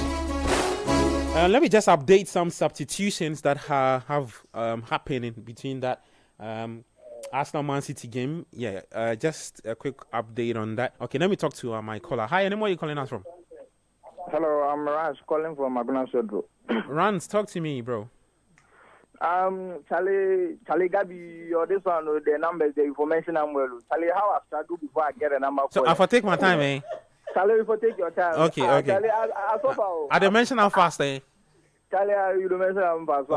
Let me just update some substitutions that have happened in between that Arsenal-Man City game. Yeah, just a quick update on that. Okay, let me talk to my caller. Hi, and where are you calling us from? Hello, I'm Rans calling from Magna Sodro. Rans, talk to me, bro. Charlie Gabi, or this one, the numbers, the information I'm well. Charlie, how I struggle before I get a number. So I take my time, eh? Charlie, for take your time. Okay. Charlie, I so far. I didn't mention how fast, eh? Charlie, you don't mention how fast.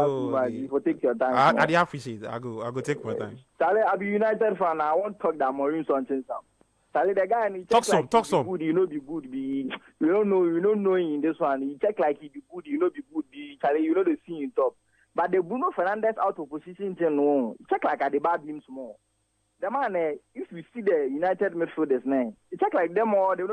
You for take your time. I appreciate it. I go take my time. Charlie, I be United fan. I want to talk that Maureen something. Charlie, the guy and he talk some. Good, you know, be good. You don't know in this one. He check like he be good. You know, be good. Charlie, you know the scene in top. But the Bruno Fernandes out of position, no. Check like at the bad him small. The man, if you see the United midfielders name, it check like them all. They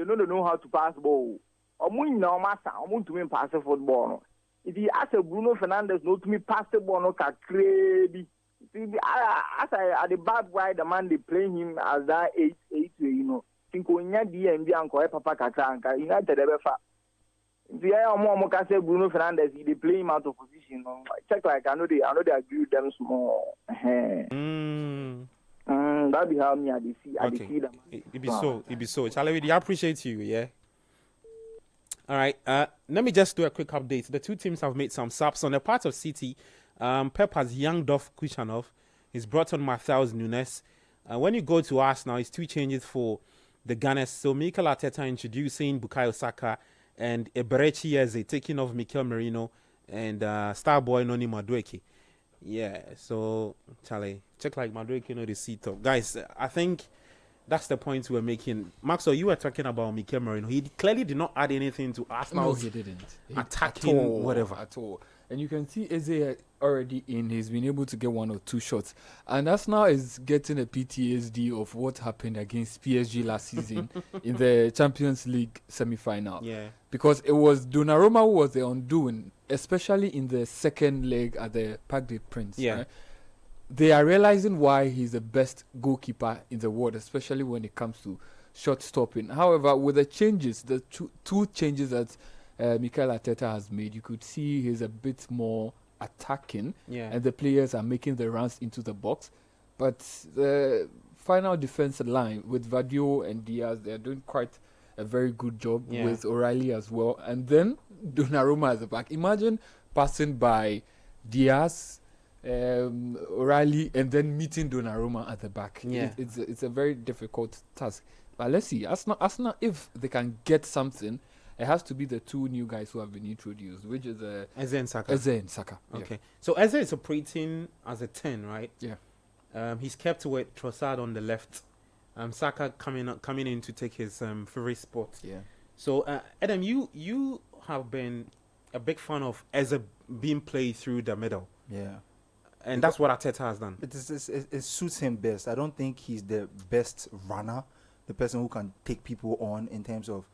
don't know how to pass ball. Omu ina omasa, omu to me pass football. If you ask Bruno Fernandes not to me pass the ball, no crazy. As I the bad guy, the man they play him as that 8, you know. Think when you DMB and call Papa Katanka, United ever fa. The more say Bruno Fernandes, they play him out of position. Check like I know they agree with them small. That be how me I see. Okay. See them. It be so. Charlie, I appreciate you. Yeah. All right. Let me just do a quick update. The two teams have made some subs on the part of City. Pep has younged off Kuchanov. He's brought on Matheus Nunes. When you go to Arsenal, it's two changes for the Gunners. So Mikel Arteta introducing Bukayo Saka and Eberechi Eze taking off Mikel Merino and star boy Noni Madueke. Yeah, so Charlie, check like Madueke know the seat up. Guys, I think that's the point we're making. Maxwell, you were talking about Mikel Merino. He clearly did not add anything to Arsenal. No, he didn't. Attacking whatever. At all. And you can see Eze already in. He's been able to get 1 or 2 shots. And Arsenal is getting a PTSD of what happened against PSG last season in the Champions League semi-final. Yeah. Because it was Donnarumma who was the undoing, especially in the second leg at the Parc des Princes. Yeah. Right? They are realizing why he's the best goalkeeper in the world, especially when it comes to shot stopping. However, with the changes, the two changes that Mikel Arteta has made, you could see he's a bit more attacking, and the players are making the runs into the box. But the final defensive line with Vadio and Diaz, they're doing quite a very good job with O'Reilly as well. And then Donnarumma at the back. Imagine passing by Diaz, O'Reilly, and then meeting Donnarumma at the back. Yeah. It's a very difficult task. But let's see. Arsenal, if they can get something, it has to be the two new guys who have been introduced, which is Eze and Saka. Okay. So Eze is operating as a 10, right? Yeah. He's kept with Trossard on the left. Saka coming in to take his favorite spot. Yeah. So Adam, you have been a big fan of Eze being played through the middle. Yeah. And that's what Arteta has done. It suits him best. I don't think he's the best runner, the person who can take people on in terms of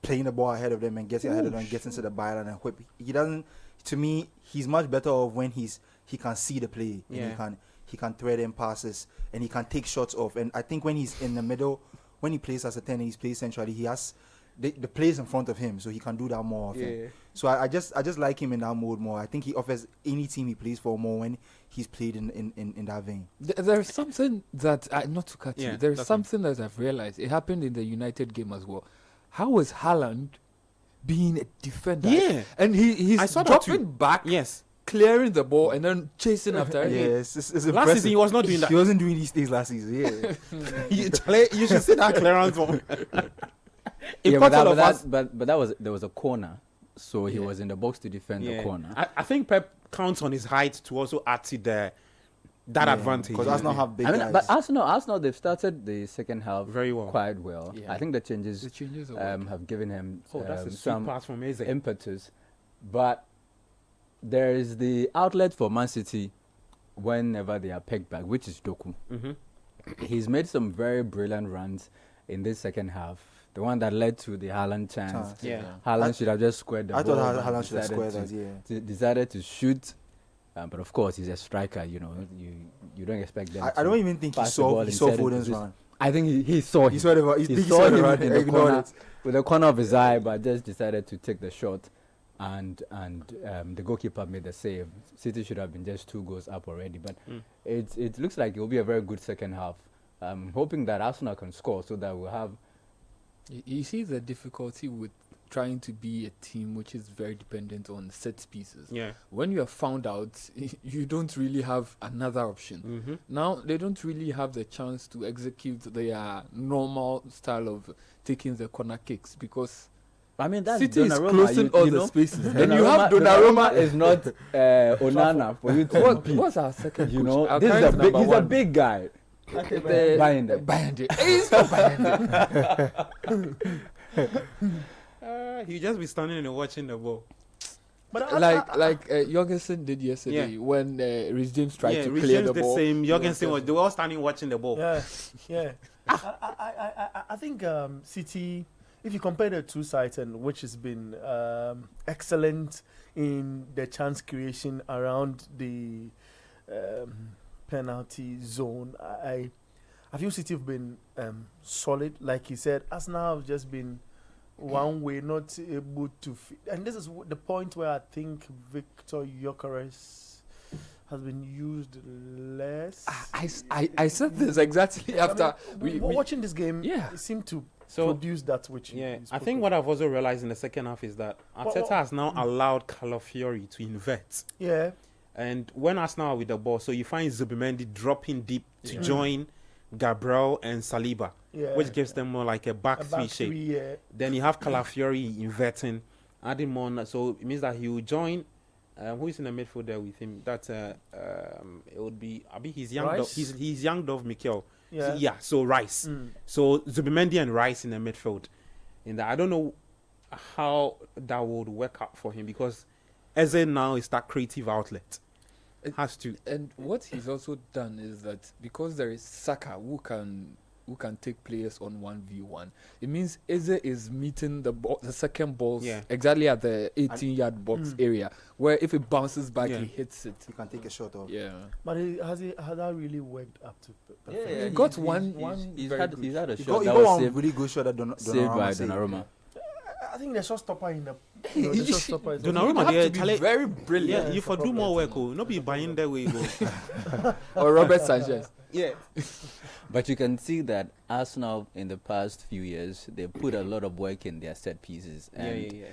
playing the ball ahead of them and getting ahead of them, getting to the byline and whip. He doesn't. To me, he's much better off when he can see the play. And he can thread in passes and he can take shots off. And I think when he's in the middle, when he plays as a 10 and he plays centrally, he has the players in front of him, so he can do that more often. Yeah. So I just like him in that mode more. I think he offers any team he plays for more when he's played in that vein. There's something that not to cut you. There's something that I've realized. It happened in the United game as well. How is Haaland being a defender? Yeah, and he's dropping back. Yes. Clearing the ball and then chasing after it. Yes, it's last season he was not doing that. He wasn't doing these things last season. Yeah. You should see that clearance one. But there was a corner, so he was in the box to defend the corner. I think Pep counts on his height to also add to that advantage. Because Arsenal have big guys. But Arsenal, they've started the second half very well, quite well. Yeah. I think the changes have given him some pass from Eze. impetus. But there is the outlet for Man City whenever they are pegged back, which is Doku. Mm-hmm. He's made some very brilliant runs in this second half. The one that led to the Haaland chance. Haaland should have just squared the ball. I thought Haaland should have squared that, decided to shoot. But of course, he's a striker. You know, you don't expect them. I don't even think he saw Foden's run. I think he saw him. He saw the run in the corner with the corner of his eye, but just decided to take the shot, and the goalkeeper made the save. City should have been just 2 goals up already, but it looks like it will be a very good second half. I'm hoping that Arsenal can score so that we'll have. You see the difficulty with trying to be a team which is very dependent on set pieces. Yeah. When you have found out, you don't really have another option. Mm-hmm. Now they don't really have the chance to execute their normal style of taking the corner kicks because I mean, that's City is Donnarumma, closing all the spaces. And you have Donnarumma is not Onana for you to compete. What's our second? You know, Our this is current he's number a one. big guy. Bayende. He's not Bayende. He just be standing and watching the ball. But like Jorgensen did yesterday when Reece James tried to Reece clear James the ball. Same. Jorgensen was they were all standing watching the ball. Yeah. I think City, if you compare the two sides, and which has been excellent in the chance creation around the penalty zone, I feel City have been solid. Like he said, Arsenal have just been one way, not able to and this is the point where I think Victor Gyökeres has been used less. I said this exactly after we watching this game. Yeah, it seemed to So, produce that which I think what I've also realized in the second half is that Arteta has now allowed Calafiori to invert. Yeah. And when Arsenal are with the ball, so you find Zubimendi dropping deep to join Gabriel and Saliba, which gives them more like a back three shape. Then you have Calafiori inverting, adding more. So it means that he will join. Who is in the midfield there with him? That it would be. I mean, he's young. He's young Dove Mikel. So Rice. So Zubimendi and Rice in the midfield. I don't know how that would work out for him because Eze now is that creative outlet. It has to. And what he's also done is that because there is Saka who can take players on 1v1, it means Eze is meeting the second balls exactly at the 18-yard box area, where if it bounces back, he hits it. He can take a shot off. Yeah. But has that really worked up to perfection? Yeah, he got one. He's had a He shot. Got one really good shot that saved by Donnarumma. I think the shotstopper in the Donnarumma, they have to be very brilliant. Yeah, you for do more work, not be buying that way. Or Robert Sanchez. Yeah. But you can see that Arsenal in the past few years they put a lot of work in their set pieces. And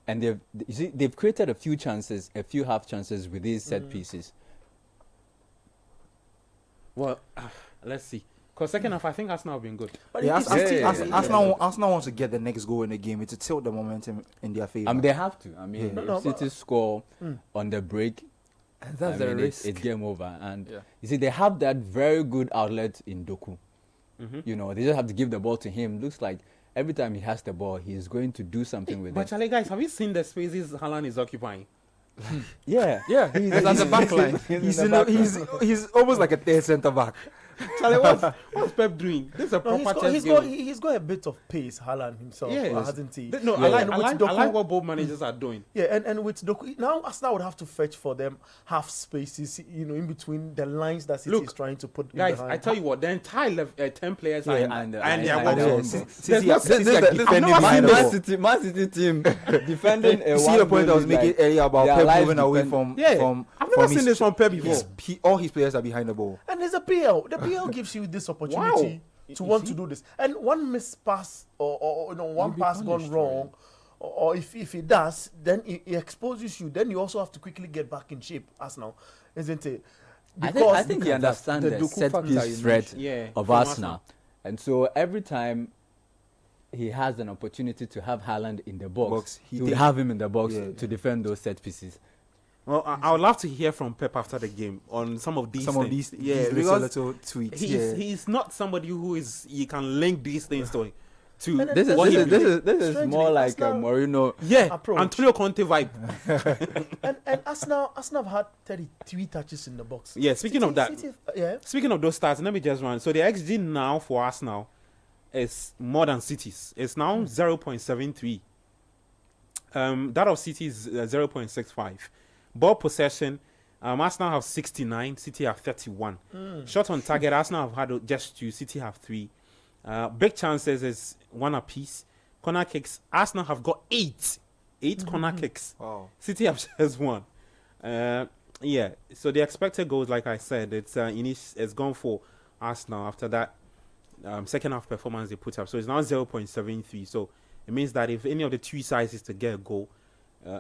and they've created a few half chances with these set pieces. Well, let's see. Because second half, I think Arsenal have been good. Arsenal wants to get the next goal in the game. It's to tilt the momentum in their favor. They have to. I mean, if City score on the break, that's a risk. It's game over. And you see, they have that very good outlet in Doku. You know, they just have to give the ball to him. Looks like every time he has the ball, he's going to do something with it. But Charlie, guys, have you seen the spaces Haaland is occupying? Yeah, he's on the back line. He's almost like a third centre back. Charlie, what's Pep doing? This is a proper he's got a bit of pace, Haaland himself, hasn't he? No, I like what both managers are doing. Yeah, and with Doku, now Arsenal would have to fetch for them half spaces, in between the lines that City is trying to put guys, behind. I tell you what, the entire 10 players are and they're Man City team defending a see the point I was making earlier about Pep moving away from I've never seen this from Pep before. All his players are behind the ball. And there's a PL. The PL gives you this opportunity to want to do this. And one missed pass or one pass gone wrong, or if it does, then it exposes you. Then you also have to quickly get back in shape, Arsenal, isn't it? I think he understands the set piece threat of Arsenal. And so every time he has an opportunity to have Haaland in the box, he would have him in the box to defend those set pieces. Well, I would love to hear from Pep after the game on some of these things. Because little tweets. He's not somebody who is you can link these things to. This is more like a Mourinho approach. Antonio Conte vibe. and Arsenal have had 33 touches in the box. Yeah, speaking of that, speaking of those stats, let me just run. So the XG now for Arsenal is more than City's. It's now 0.73. That of City is 0.65. Ball possession, Arsenal have 69, City have 31. Shot on target, Arsenal have had just 2, City have 3. Big chances is 1 apiece. Corner kicks, Arsenal have got 8. 8 corner kicks. Wow. City have just 1. So the expected goals, like I said, it's gone for Arsenal after that second half performance they put up. So it's now 0.73. So it means that if any of the two sides is to get a goal,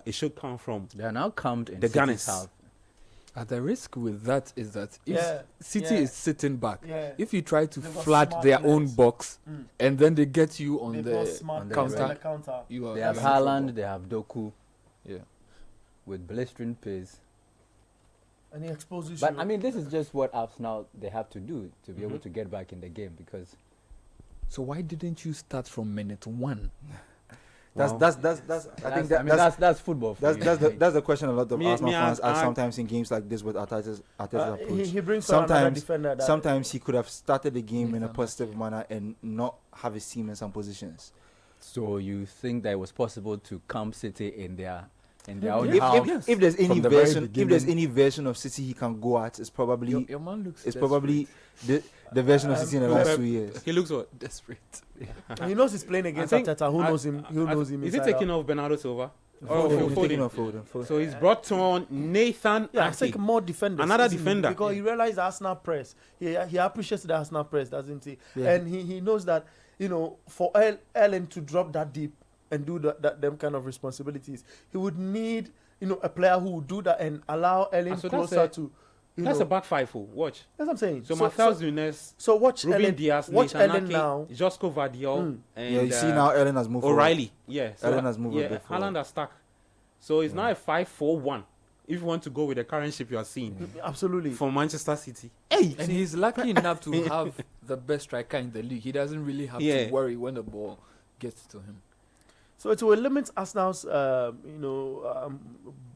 it should come from they are now camped in the Gunners. The risk with that is that if City yeah. is sitting back, Yeah. if you try to They've got flood smart their players. own box Mm. and then they get you on They've the got smart players on the counter. you are They have in Haaland, trouble. they have Doku, Yeah. with blistering pace. And he exposes But you. I mean, this is just what Arsenal they have to do to be able to get back in the game because. So why didn't you start from minute 1? That's That's football. For that's the question a lot of Arsenal fans I ask sometimes in games like this with Arteta's approach. He brings on another defender. Sometimes he could have started the game in a positive manner and not have his team in some positions. So you think that it was possible to camp City in their own If house? if there's any From the very version, if beginning. there's any version of City he can go at, it's probably Your man looks it's desperate. probably the version of City in the last 2 years. He looks what? desperate. And he knows he's playing against Arteta. Who knows him? Who knows him? Is he inside taking out. off Bernardo Silva? He's taking off Foden. So he's brought on Nathan Yeah, I Ake. think more defenders. Another isn't he? defender. Because he realized the Arsenal press. He appreciates the Arsenal press, doesn't he? Yeah. And he knows that, for Ellen to drop that deep and do them kind of responsibilities, he would need, a player who would do that and allow Ellen so closer to. That's a back five. Watch. That's what I'm saying. So Matheus Nunes, So watch Ruben Ellen. Diaz, Watch Nathan Ellen Ake, now. Josko Vardiol, and Yeah, you see now Ellen has moved O'Reilly. Yeah, so Ellen has moved a bit forward. Haaland has stuck. So it's now a 5-4-1. If you want to go with the current ship you are seeing Absolutely. from Manchester City. And he's lucky enough to have the best striker in the league. He doesn't really have Yeah. to worry when the ball gets to him. So it will limit Arsenal's,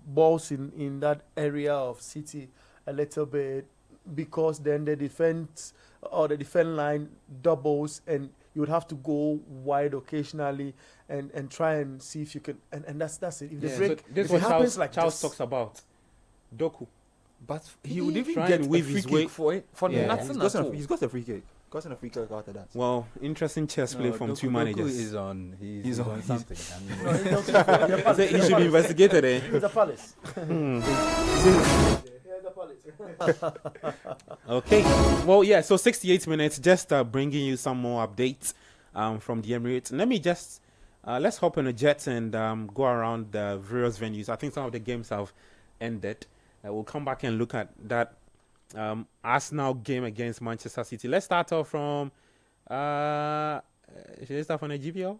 balls in that area of City a little bit, because then the defense or the defense line doubles and you would have to go wide occasionally and try and see if you can, and that's it. If the break, so this if is what it happens Charles, like Charles this, talks about. Doku. But he would even try get and a weave free his kick way. for Yeah. nothing at all. He's got a free kick. Gotten a free kick after that. Well, interesting chess play from two managers. Is on. He's on something. I mean, No, he's not- So he should be investigated. He's a palace. Okay. Well, yeah. So 68 minutes. Just bringing you some more updates from the Emirates. Let me just let's hop on a jet and go around the various venues. I think some of the games have ended. We'll come back and look at that Arsenal game against Manchester City. Let's start off from. Should I start from the GPL?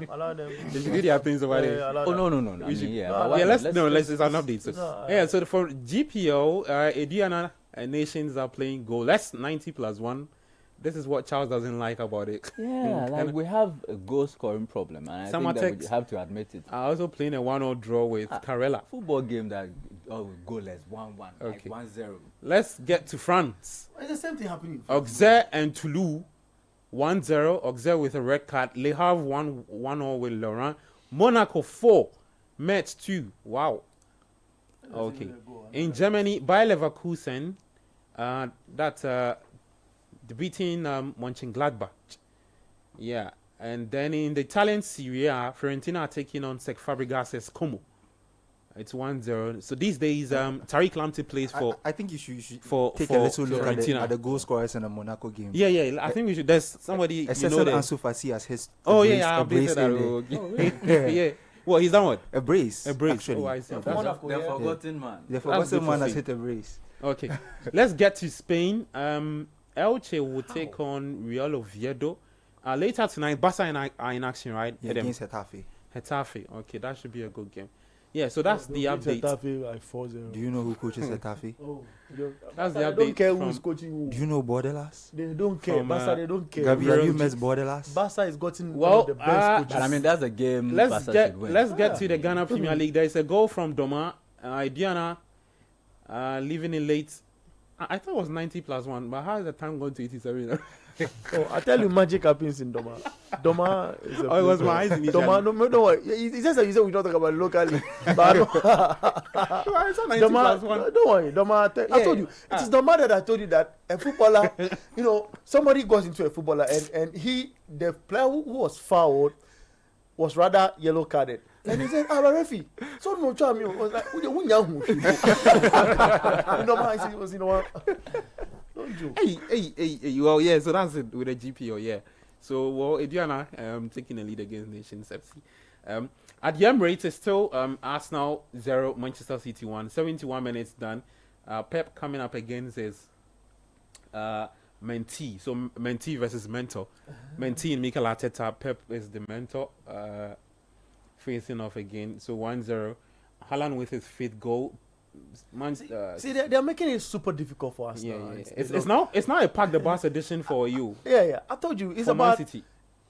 Allow them. They should do their things over there. allow oh them. no. I We mean, should- yeah. No, but why Yeah, not? let's it's an update. So, No, yeah, so for GPO, Ediana nations are playing goal. That's 90+1. This is what Charles doesn't like about it. Yeah, like we have a goal scoring problem, and I think that we Samatex have to admit it. are also playing a 1-0 draw with Carella. Football game that goalless 1-1, Okay. like 1-0. Let's get to France. It's the same thing happening. Auxerre and Toulouse 1-0. Auxerre with a red card. Le Havre 1-0 with Laurent. Monaco 4. Metz 2. Wow. Okay. In Germany, Bayer Leverkusen, beating Mönchengladbach. Yeah. And then in the Italian Serie A, Fiorentina are taking on Cesc Fabregas' Como. It's 1-0. So these days, Tariq Lamptey plays for. I think you should take for a little look Fiorentina. at the goal scorers in the Monaco game. Yeah. I think we should. There's somebody. Except Ansu Fati has his. Oh brace- yeah, a I brace updated in that. there. Yeah. Well, he's done what? A brace. A brace. Actually. Oh, I see. The That's- forgotten man. The That's forgotten good man to has see. hit a brace. Okay, let's get to Spain. Elche will take on Real Oviedo. Later tonight, Barca are in action, right? Yeah, against Getafe. Getafe. Okay, that should be a good game. Yeah, so that's the update. Getafe like 4-0. Do you know who coaches Getafe? Oh, That's the They update. don't care from- who's coaching who. Do you know Bordelas? They don't care. From, Barca, they don't care. Gabi, have you Real- met Bordelas? Barca has gotten Well, one of the best coaches. But I mean, that's a game. Let's Barca get should win. let's get to the Ghana Premier League. There is a goal from Doma. Diana leaving it late. I thought it was 90+1, but how is the time going to 87? Oh, I tell you, magic happens in Doma. Doma is a Oh, it was place my eyes where- initially. Doma, no, don't worry. It's just that you said we don't talk about locally. But Why is that 90+1? Doma, don't worry. Doma, I Yeah. told you. It is Doma that I told you that a footballer, somebody got into a footballer and the player who was fouled was rather yellow carded. And he said, referee, so no charm you. Was like, who Doma, I said, was, don't joke. Hey. Well, yeah, so that's it with the GPO, yeah. So, well, Adriana taking the lead against Nations FC. At the Emirates, it's still Arsenal 0, Manchester City 1. 71 minutes done. Pep coming up against his mentee. So, mentee versus mentor. Mentee and Mikel Arteta. Pep is the mentor. Facing off again. So, 1-0. Haaland with his 5th goal. See, they're making it super difficult for us. Yeah. It's now a pack the bus edition for you. Yeah. I told you, it's for about. Man City.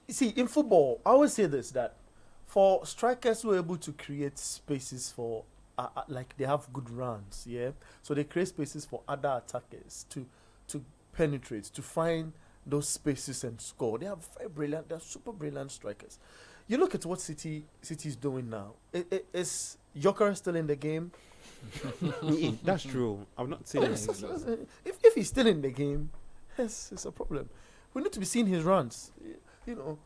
See, in football, I always say this, that for strikers who are able to create spaces for, like they have good runs, yeah. So they create spaces for other attackers to penetrate, to find those spaces and score. They are very brilliant. They're super brilliant strikers. You look at what City is doing now. Is Joker still in the game? That's true. I'm not saying if he's still in the game, it's a problem. We need to be seeing his runs, No.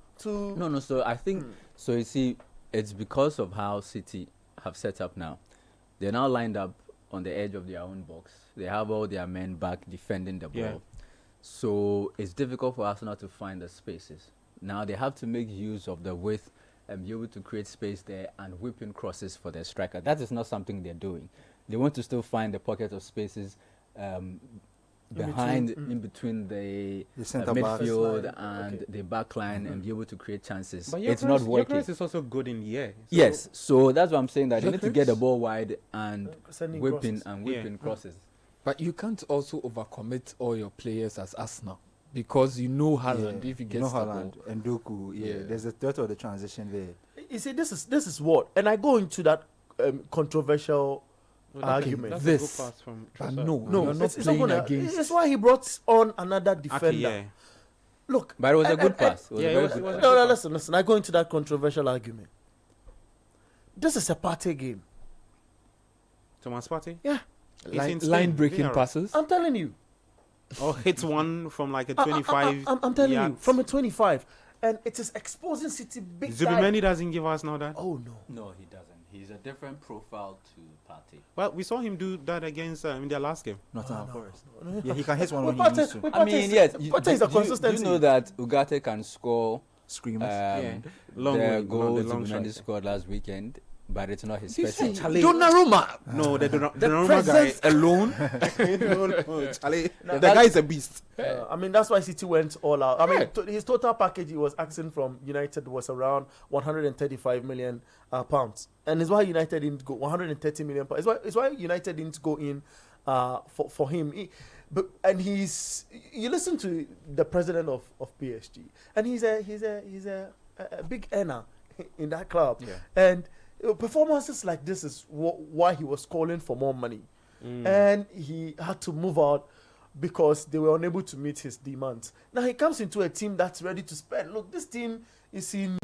So I think so. You see, it's because of how City have set up now. They're now lined up on the edge of their own box. They have all their men back defending the ball. Yeah. So it's difficult for Arsenal to find the spaces. Now they have to make use of the width and be able to create space there and whip in crosses for their striker. That is not something they're doing. They want to still find the pocket of spaces in between the midfield and the back line and be able to create chances. But it's not working. Your is also good in the air. So yes, so that's what I'm saying, that they need to get the ball wide and whipping crosses. But you can't also overcommit all your players as Arsenal. Because you know Haaland, if he gets the ball. And Doku, there's a threat of the transition there. You see, this is what, and I go into that controversial argument. It's why he brought on another defender. Look, but it was a good pass. No, listen. I go into that controversial argument. This is a party game. Thomas Partey? Yeah. Line-breaking passes? I'm telling you. Or hits one from like a 25. I'm telling you, from a 25. And it is exposing City big time. Zubimendi doesn't give us now that. Oh, no. No, he doesn't. He's a different profile to Partey. Well, we saw him do that against in their last game. Nottingham Forest. Yeah, he can hit one when Partey, he needs to. I mean, yes. Partey is a consistency. You know that Ugarte can score screamers. The goal Zubimendi scored last weekend. But it's not his specialty. Donnarumma. No, the Donnarumma guy alone. The guy is a beast. I mean, that's why City went all out. I mean, his total package he was asking from United was around 135 million pounds, and it's why United didn't go 130 million pounds. It's why United didn't go in for him. And you listen to the president of PSG, and he's a big earner in that club, and performances like this is why he was calling for more money. And he had to move out because they were unable to meet his demands. Now he comes into a team that's ready to spend. Look, this team is in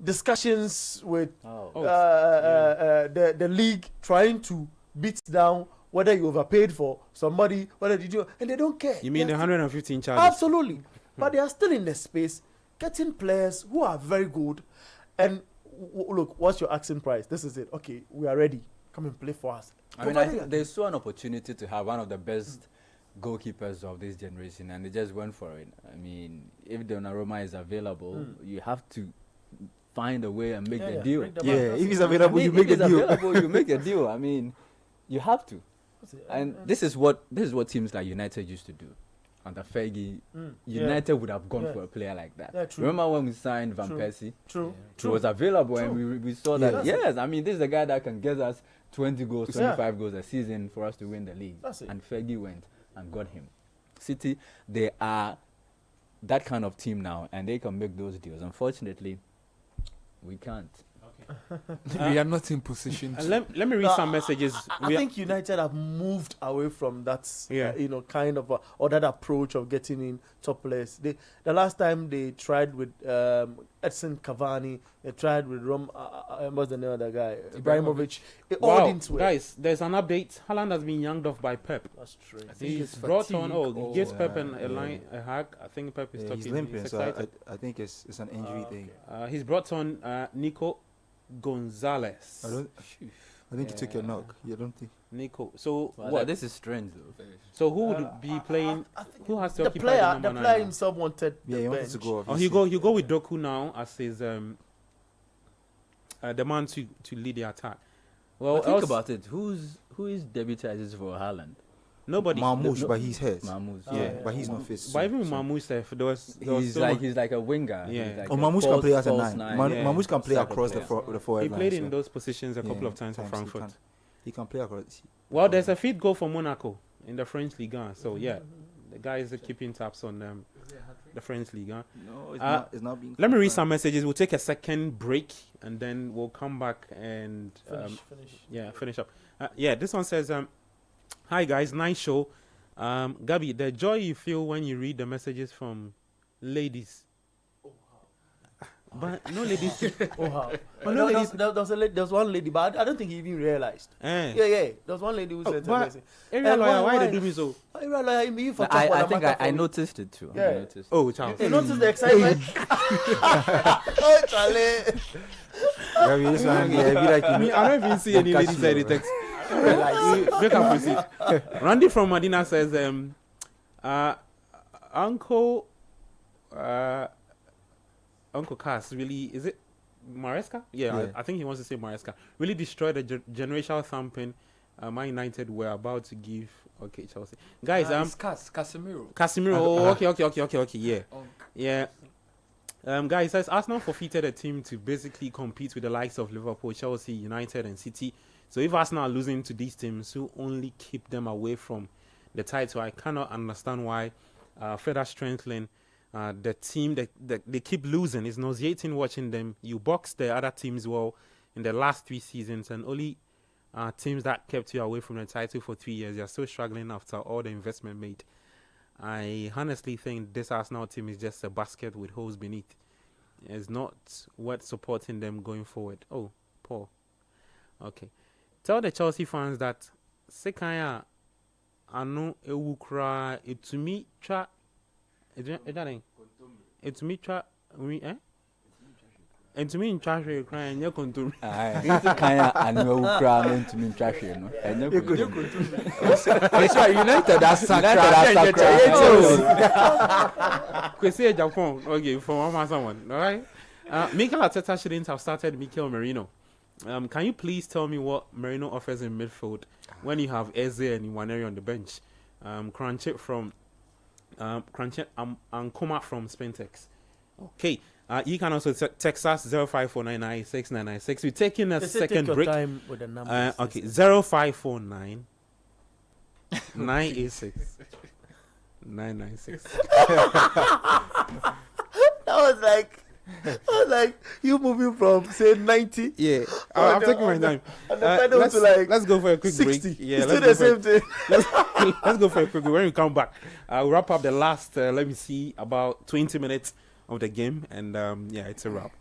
discussions with the league, trying to beat down whether you overpaid for somebody, whether did you, and they don't care. You mean the 115 charges? Absolutely. But they are still in the space, getting players who are very good. And look, what's your asking price? This is it. Okay, we are ready. Come and play for us. I mean, I think they saw an opportunity to have one of the best goalkeepers of this generation, and they just went for it. I mean, if Donnarumma is available, you have to find a way and make the deal. If he's available, you make the deal. You make a deal. I mean, you have to. And this is what teams like United used to do. Under Fergie, United would have gone for a player like that. Yeah, remember when we signed Van Persie? True. He was available, and we saw that. Yes, I mean, this is a guy that can get us 20 goals, 25 goals a season for us to win the league. And Fergie went and got him. City, they are that kind of team now, and they can make those deals. Unfortunately, we can't. We are not in position. Let me read some messages. I think United have moved away from that, kind of or that approach of getting in top players. The last time they tried with Edson Cavani, they tried with what's the name of the guy? Ibrahimovic. It all didn't work. Guys, there's an update. Haaland has been younged off by Pep. That's true. He's brought on. He gives Pep a hug. I think Pep is talking. He's limping, so I think it's an injury thing. He's brought on Nico Gonzalez. I think you took your knock. You don't think? Nico. So what? This is strange though. So who would be playing? Who has to The occupy the number player 9? himself wanted. Yeah, the he wanted bench. to go off. Oh, you go with Doku now as his the man to lead the attack. Well, But think about it. Who is deputizes for Haaland? Nobody. Marmoush, but he's hurt. Mahmoud. Yeah, but he's not fit. But even with Marmoush, there was He's like a winger. Yeah. He's like Oh, a Marmoush can play as a false 9. Yeah. Marmoush can play Second across player. the forward He line. played in so- those positions a couple of times for He Frankfurt. he can play across. Well, there's a feed goal for Monaco in the French Ligue 1. So yeah, the guys are keeping tabs on the French Ligue 1. No, it's not being. Let me read some messages. We'll take a second break and then we'll come back and finish up. This one says, "Hi guys, nice show. Gabby, the joy you feel when you read the messages from ladies." But no ladies. Oh, wow. But No, no ladies. there was one lady, but I don't think he even realized. Eh. Yeah. There was one lady who said but something. area lawyer, why they do me so? Area lawyer, you for I trouble, think matter I for me. noticed it too. Yeah. I noticed. Oh, Charles. You noticed the excitement? Oh, Charlie. Yeah, we just want to be like you. Me, I don't even see any Catch ladies you, say the bro. text. We can proceed. Randy from Medina says, Uncle Cass really, is it Maresca? Yeah. I think he wants to say Maresca. Really destroyed the generational thumping Man United were about to give. Okay, Chelsea. Guys, it's Casemiro. Casemiro. Oh, okay. Yeah. Yeah. Guys, says Arsenal forfeited a team to basically compete with the likes of Liverpool, Chelsea, United, and City. So if Arsenal are losing to these teams who only keep them away from the title, I cannot understand why further strengthening the team that they keep losing. It's nauseating watching them. You box the other teams well in the last 3 seasons, and only teams that kept you away from the title for 3 years, you're still struggling after all the investment made. I honestly think this Arsenal team is just a basket with holes beneath. It's not worth supporting them going forward. Oh, Paul. Okay. Tell the Chelsea fans that Sekaya Anu Ewukra Etumi Tra Etumi Tra Etumi in trash crying your contour. Kaya anu ukra no ntumi ntwahwe no. Enye United asakra. Kwesi Japan. Okay, for one someone. All right. Mikel Arteta shouldn't have started Mikel Merino. Can you please tell me what Merino offers in midfield when you have Eze and Iwaneri on the bench? Crunchet from and Koma from Spentex. Okay. You can also text us 0549969996. We're taking a second break. Time with the numbers. Okay, 0549 986 996. That was like you moving from say 90. Yeah, I'm taking my time. And the Let's go for a quick 60. break. Yeah, It's still the same thing. Let's go for a quick break. When we come back, we'll wrap up the last, let me see, about 20 minutes of the game, and it's a wrap.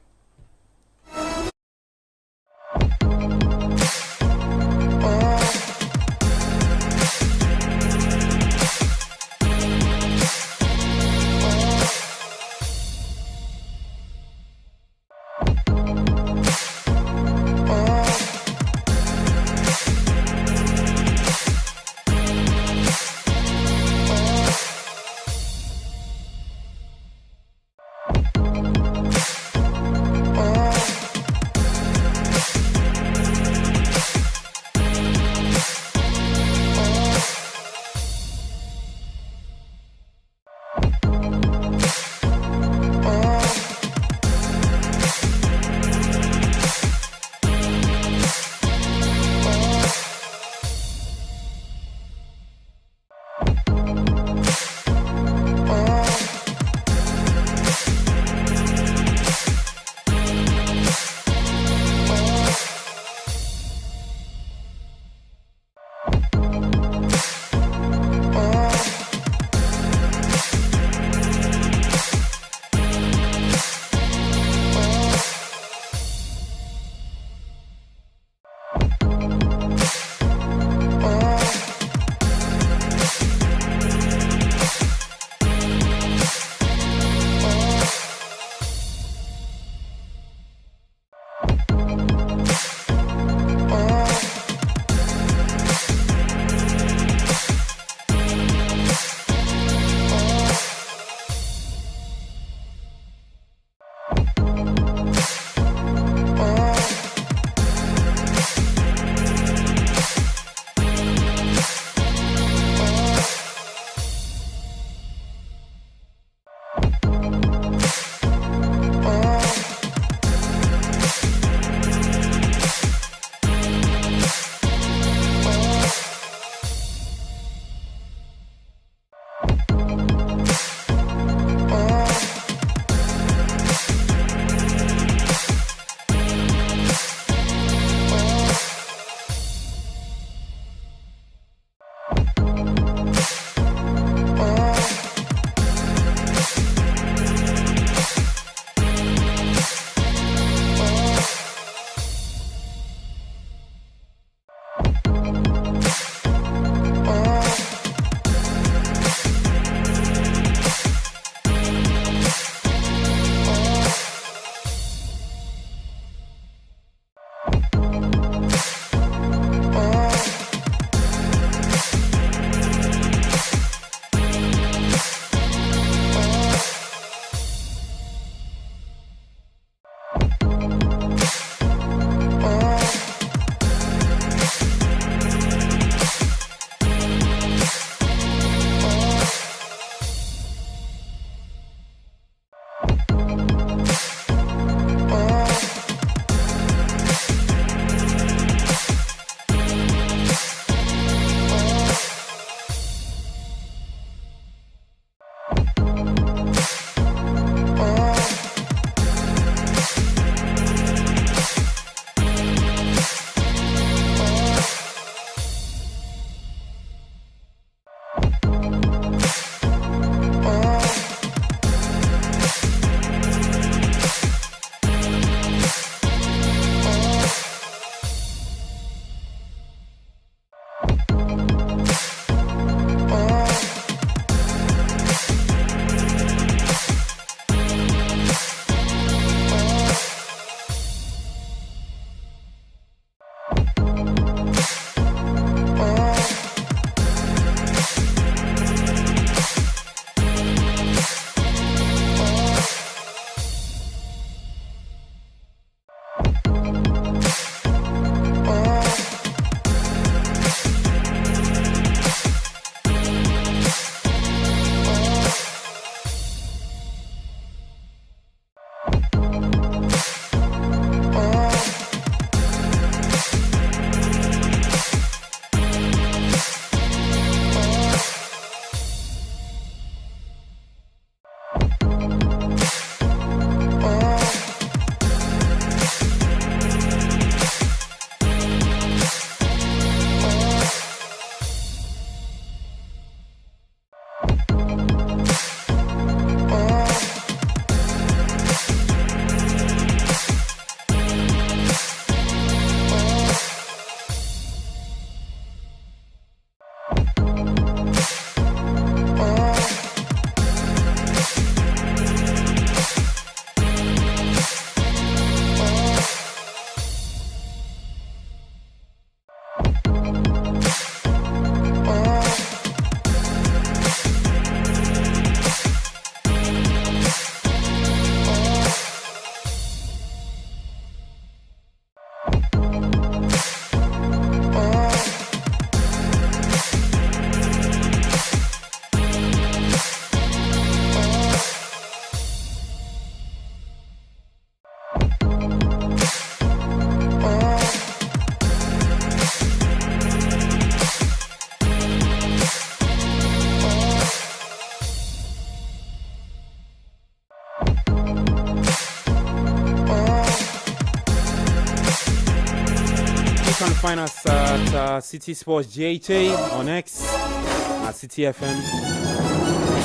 find us at City Sports GHA on X at City FM.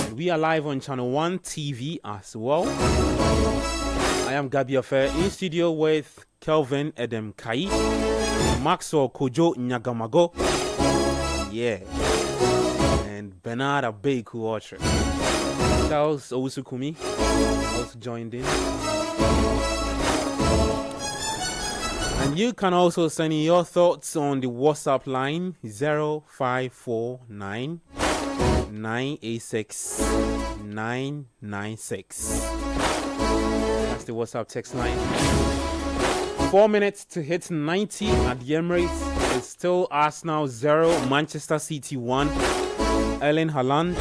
And we are live on Channel 1 TV as well. I am Gabi Affair in studio with Kelvin Edem Kai, Maxwell Kojo Nyagamago, yeah, and Bernard Abeku Watcher. Charles Owusukumi also joined in. And you can also send in your thoughts on the WhatsApp line 0549 986 996. That's the WhatsApp text line. 4 minutes to hit 90 at the Emirates. It's still Arsenal 0, Manchester City 1. Erling Haaland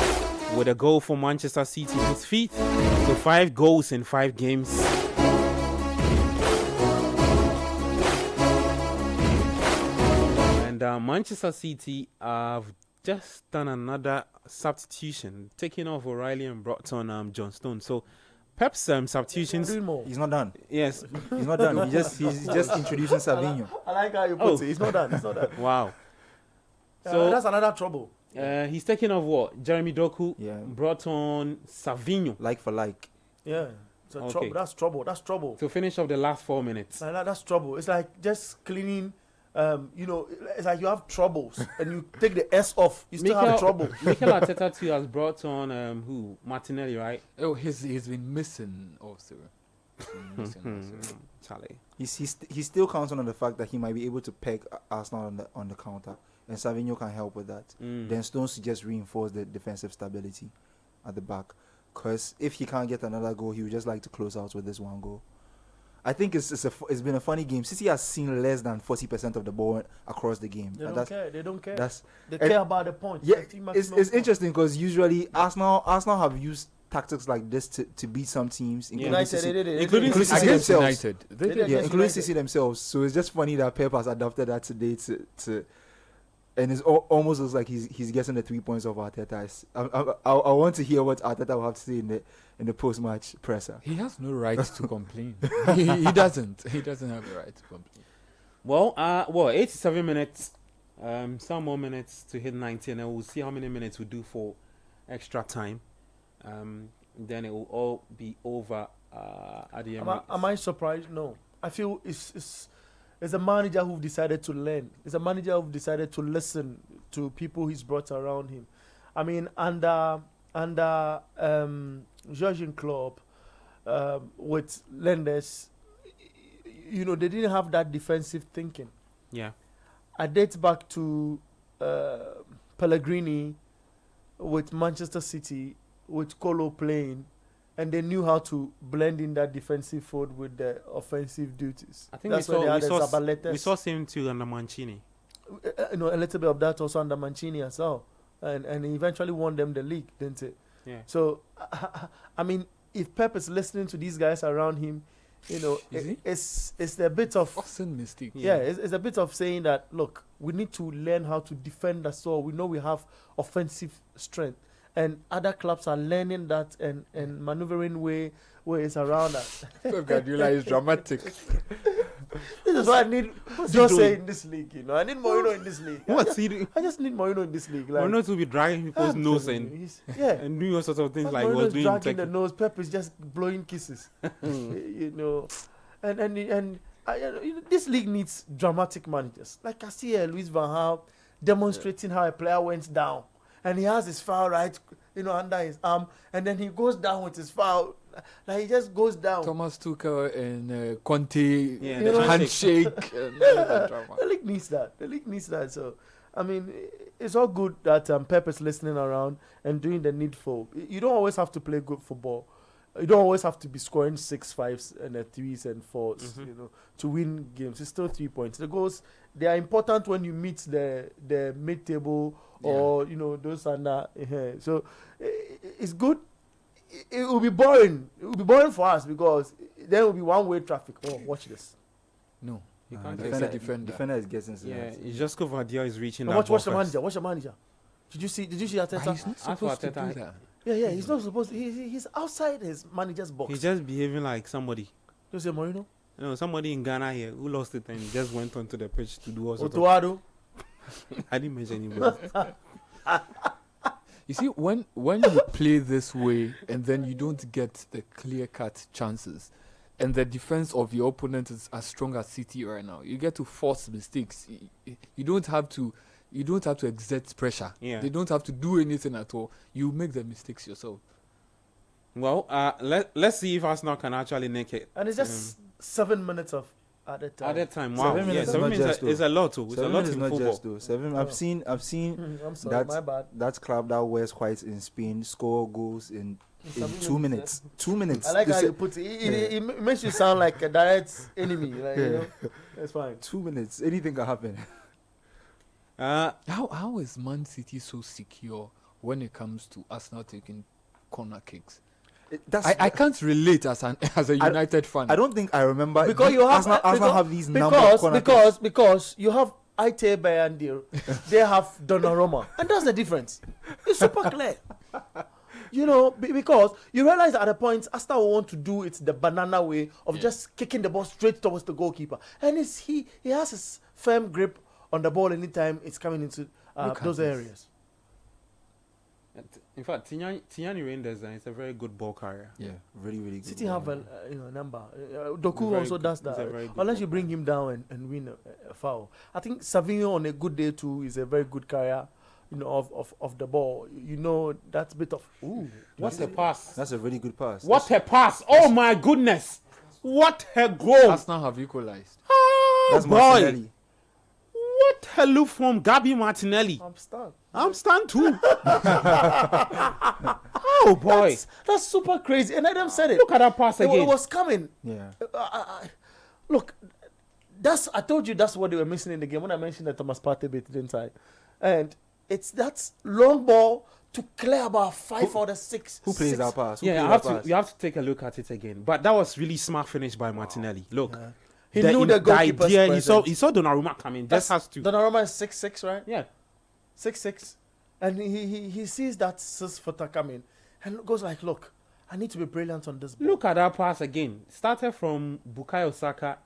with a goal for Manchester City in his feet. So 5 goals in 5 games. And Manchester City have just done another substitution, taking off O'Reilly and brought on John Stone. So Pep's substitutions. He's not done. Yes, he's not done. He's just introducing Savinho. I like how you put it. He's not done. He's not done. Wow. So that's another trouble. He's taking off what? Jeremy Doku. Yeah. Brought on Savinho. Like for like. Yeah. So trouble. That's trouble. That's trouble. To finish off the last 4 minutes. That's trouble. It's like just cleaning. It's like you have troubles and you take the S off. You still have trouble. Mikel Arteta too has brought on who? Martinelli, right? Oh, he's been missing also. Charlie. He still counts on the fact that he might be able to peg Arsenal on the counter, and Savinho can help with that. Then Stones just reinforce the defensive stability at the back, because if he can't get another goal, he would just like to close out with this one goal. I think it's been a funny game. City has seen less than 40% of the ball across the game. They don't care. They don't care. They care about the points. Yeah, it's interesting because usually Arsenal have used tactics like this to beat some teams, including City themselves. Including City themselves. So it's just funny that Pep has adopted that today to and it almost looks like he's getting the 3 points of Arteta. I want to hear what Arteta will have to say in the post-match presser. He has no right to complain. he doesn't. He doesn't have the right to complain. Well, 87 minutes. Some more minutes to hit 90, and then we'll see how many minutes we do for extra time. Then it will all be over at the end. Am I surprised? No. I feel it's a manager who decided to learn. It's a manager who decided to listen to people he's brought around him. I mean, under Jurgen Klopp, with Lenders, they didn't have that defensive thinking. Yeah. I date back to Pellegrini with Manchester City, with Kolo playing, and they knew how to blend in that defensive forward with the offensive duties. I think we saw same too under Mancini. A little bit of that also under Mancini as well. And he eventually won them the league, didn't it? Yeah. So, I mean, if Pep is listening to these guys around him, it's a bit of awesome mistake. Yeah, it's a bit of saying that, look, we need to learn how to defend us all. We know we have offensive strength. And other clubs are learning that and maneuvering ways around us. Pep Guardiola is dramatic. This is why I need Jose in this league, I need Mourinho in this league. What's he doing? I just need Mourinho in this league. Mourinho to be dragging people's nose and doing all sorts of things like Mourinho's was doing. Dragging the nose. Pep is just blowing kisses. And this league needs dramatic managers. Like I see Luis Van Gaal demonstrating how a player went down. And he has his foul right, under his arm, and then he goes down with his foul. Like he just goes down. Thomas Tuchel and Conte, handshake. The league needs that. The league needs that. So, I mean, it's all good that Pep is listening around and doing the needful. You don't always have to play good football. You don't always have to be scoring 6 5s and 3s and 4s, to win games. It's still 3 points. The goals, they are important when you meet the mid-table or those under. So it's good. It will be boring. It will be boring for us because there will be one-way traffic. Oh, watch this. No, you can't. Defender is getting. It's just Kovadia is reaching. Watch the manager. Watch the manager. Did you see Arteta? He's not supposed to do that. Yeah. He's not supposed to. He's outside his manager's box. He's just behaving like somebody. Jose Mourinho. No, somebody in Ghana here who lost it and just went onto the pitch to do also. Otuado. I didn't mention anybody. You see, when you play this way and then you don't get the clear-cut chances, and the defense of your opponent is as strong as City right now, you get to force mistakes. You don't have to exert pressure. Yeah. They don't have to do anything at all. You make the mistakes yourself. Well, let's see if Arsenal can actually make it. And it's just 7 minutes of added time. Added time. Wow. 7 minutes 7 minutes is a lot too. It's a 7 lot minutes in not football. just though. 7. I've seen I'm sorry, my bad. that club that wears white in Spain score goals in 2 minutes. 2 minutes. I like They how say- you put it. It makes you sound like a direct enemy. Like, you know, that's fine. 2 minutes. Anything can happen. How is Man City so secure when it comes to Arsenal taking corner kicks? I can't relate as a United fan. I don't think I remember Because you have Arsenal have these number of corner kicks. because you have Aite Bayandir, they have Donnarumma, and that's the difference. It's super clear. You know, because you realize at a point Arsenal will want to do it the banana way of just kicking the ball straight towards the goalkeeper, and he has his firm grip on the ball anytime it's coming into those areas. In fact, Tignani Reinders is a very good ball carrier. Yeah, really, really good. City have a number. Doku also does that. Unless you bring him down and win a foul. I think Semenyo on a good day too is a very good carrier. You know, of the ball. You know, that's a bit of What a pass! That's a really good pass. What a pass! Oh my goodness! What a goal! Arsenal have equalized. Oh That's boy! Martinelli. What a look from Gabi Martinelli! I'm stunned too. Oh boy! That's super crazy. And Adam said it. Look at that pass again. It was coming. Yeah. Look, I told you that's what they were missing in the game when I mentioned that Thomas Partey bit, didn't I? And that's long ball to clear about 5 or 6. Who plays that pass? You have to take a look at it again. But that was really smart finish by Martinelli. Look, he knew the goalkeeper's idea. presence. He saw Donnarumma coming. Just has to. Donnarumma is 6'6", right? Yeah, 6'6", and he sees that 6-footer coming and goes like, "Look, I need to be brilliant on this ball." Look at that pass again. Started from Bukayo Saka.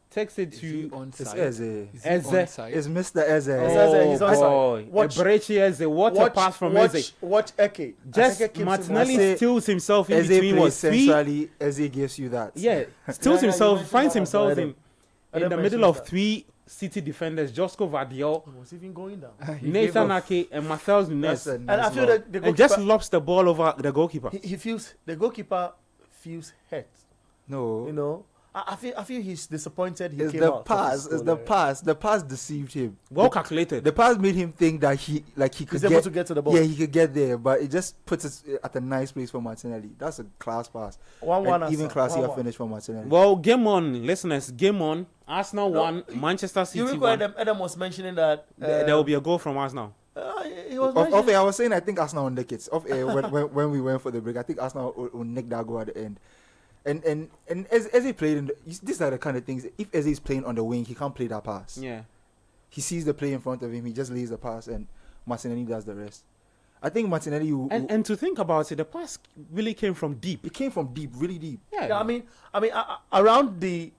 Takes it to It's Eze. It's Mr. Eze. Eze, he's onside. boy. Eberechi Eze. What a pass from Eze. Watch Eke. Just Eke keeps Martinelli him steals himself in Eze between. plays Was centrally. Eze gives you that. Yeah, steals you himself, mentioned finds that himself one, in Adam the mentioned middle of that. 3 City defenders: Josco Vardiol, He was even going down. Nathan Ake, and Marcel Nunes. And I feel that the And just goalkeeper, lobs the ball over the goalkeeper. he feels the goalkeeper feels hurt. No. You know, I feel he's disappointed. It's came the out of pass. his It's goal the area. pass. The pass deceived him. Well calculated. The pass made him think that he could He's get, able to get to the ball. Yeah, he could get there, but it just puts it at a nice place for Martinelli. That's a class pass. 1-1 And even Arsenal. classier 1-1. finish for Martinelli. Well, game on, listeners. Game on. Arsenal won. Manchester You City recall won. Adam was mentioning that There will be a goal from Arsenal. he was Off mentioning. air, I was saying I think Arsenal will nick it. Off air, when we went for the break, I think Arsenal will nick that goal at the end. And as he played, these are the kind of things. If Eze is playing on the wing, he can't play that pass. Yeah. He sees the play in front of him. He just lays the pass, and Martinelli does the rest. I think Martinelli. And to think about it, the pass really came from deep. It came from deep, really deep. Yeah, I mean, around the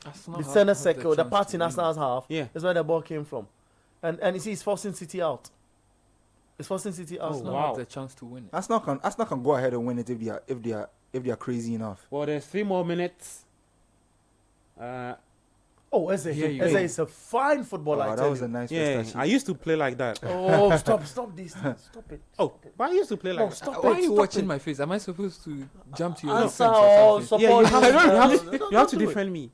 Arsenal center have circle, the the chance part to in win. Arsenal's half, Yeah. is where the ball came from, and you see, it's forcing City out. It's forcing City out. Arsenal wow. have the chance to win it. Arsenal can go ahead and win it if they are crazy enough. Well, there's 3 more minutes. Oh, Eze is a fine footballer. I that tell was you. a nice Yeah, first touch. I used to play like that. Oh, stop this! Stop it! Oh, but I used to play like No, that. stop Why it! are you stop watching it. my face? Am I supposed to jump to your Answer defense or or something? Yeah, you support? have to do it. defend me.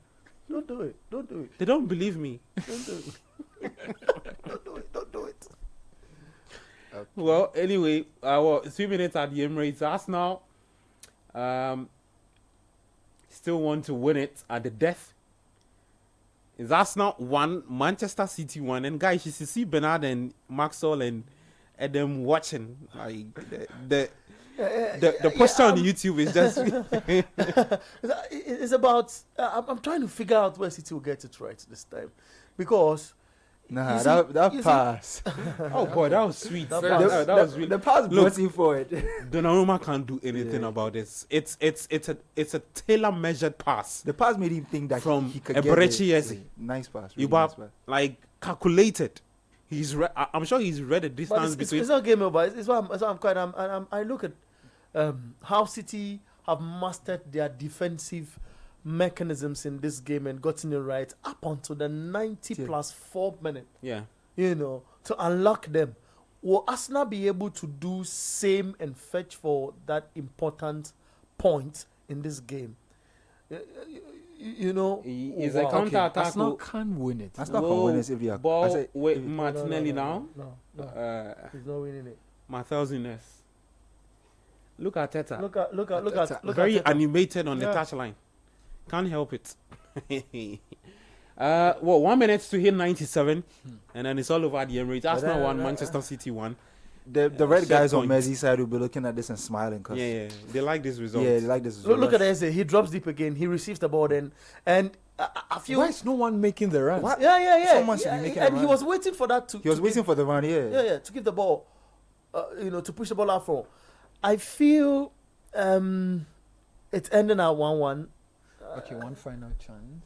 Don't do it! Don't do it! They don't believe me. Don't do it! Don't do it! Well, anyway, 3 minutes at the Emirates. Arsenal still want to win it at the death. Is Arsenal 1, Manchester City 1, and guys, you should see Bernard and Maxwell and Adam watching. Like the posture on YouTube is just. It's about. I'm trying to figure out where City will get it right this time, because Nah, see- that you see- pass. Oh boy, that was sweet. That That pass- was really. The pass Look, brought him forward. Donnarumma can't do anything Yeah. about this. It's a tailor-measured pass The pass made him think that from he could get Eberechi it. Eze. Nice pass. You Really nice pass. like calculated. I'm sure he's read the But distance it's between. not game over. It's why I'm quite. I look at how City have mastered their defensive mechanisms in this game and gotten it right up until the 90 Yeah. plus 4 minute. Yeah. You know, to unlock them. Will Arsenal be able to do same and fetch for that important point in this game? You know, Is wow. a counter attack. Arsenal can win it. Arsenal can win this if they are. I Ball said, with if- Martinelli now. No. He's not winning it. Marthel's Nunes. Look at Teta. Look at Very Teta. animated on the Yeah. touchline. Can't help it. 1 minute to hit 97, and then it's all over the Emirates. Arsenal won, Manchester City won. The red Set guys on point. Merseyside will be looking at this and smiling. Cause Yeah, they like this result. Yeah, they like this result. Look at Eze. He drops deep again. He receives the ball then, and I feel. Why is no one making the run? What? Yeah. Someone should be making a and he run. was waiting for that to. He was to waiting give, for the run, yeah. Yeah, to give the ball, to push the ball out for. I feel it's ending at 1-1. Okay, one final chance.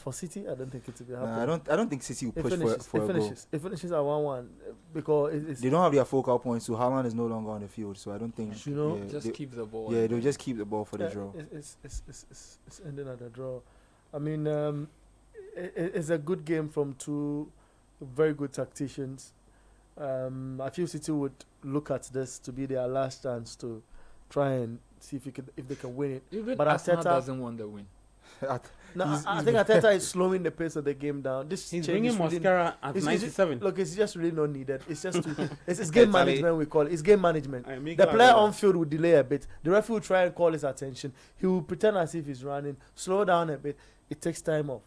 For City, I don't think it will be Nah, happening. I don't think City will It push finishes. for a goal. It finishes at 1-1 because it's. They don't have their focal points, so Haaland is no longer on the field. So I don't think. You know, yeah, Just keep the ball. Yeah, they'll just keep the ball for the Yeah, draw. It's ending at a draw. I mean, it's a good game from two very good tacticians. I feel City would look at this to be their last chance to try and see if they can win it. Even But Arsenal Arteta- doesn't want the win. No, I think Arteta is slowing the pace of the game down. This He's change bringing is really- Mascara at it's 97. Look, it's just really not needed. It's just it's game Totally. management we call it. It's game management. I make The that player well. on field will delay a bit. The referee will try and call his attention. He will pretend as if he's running, slow down a bit. It takes time off.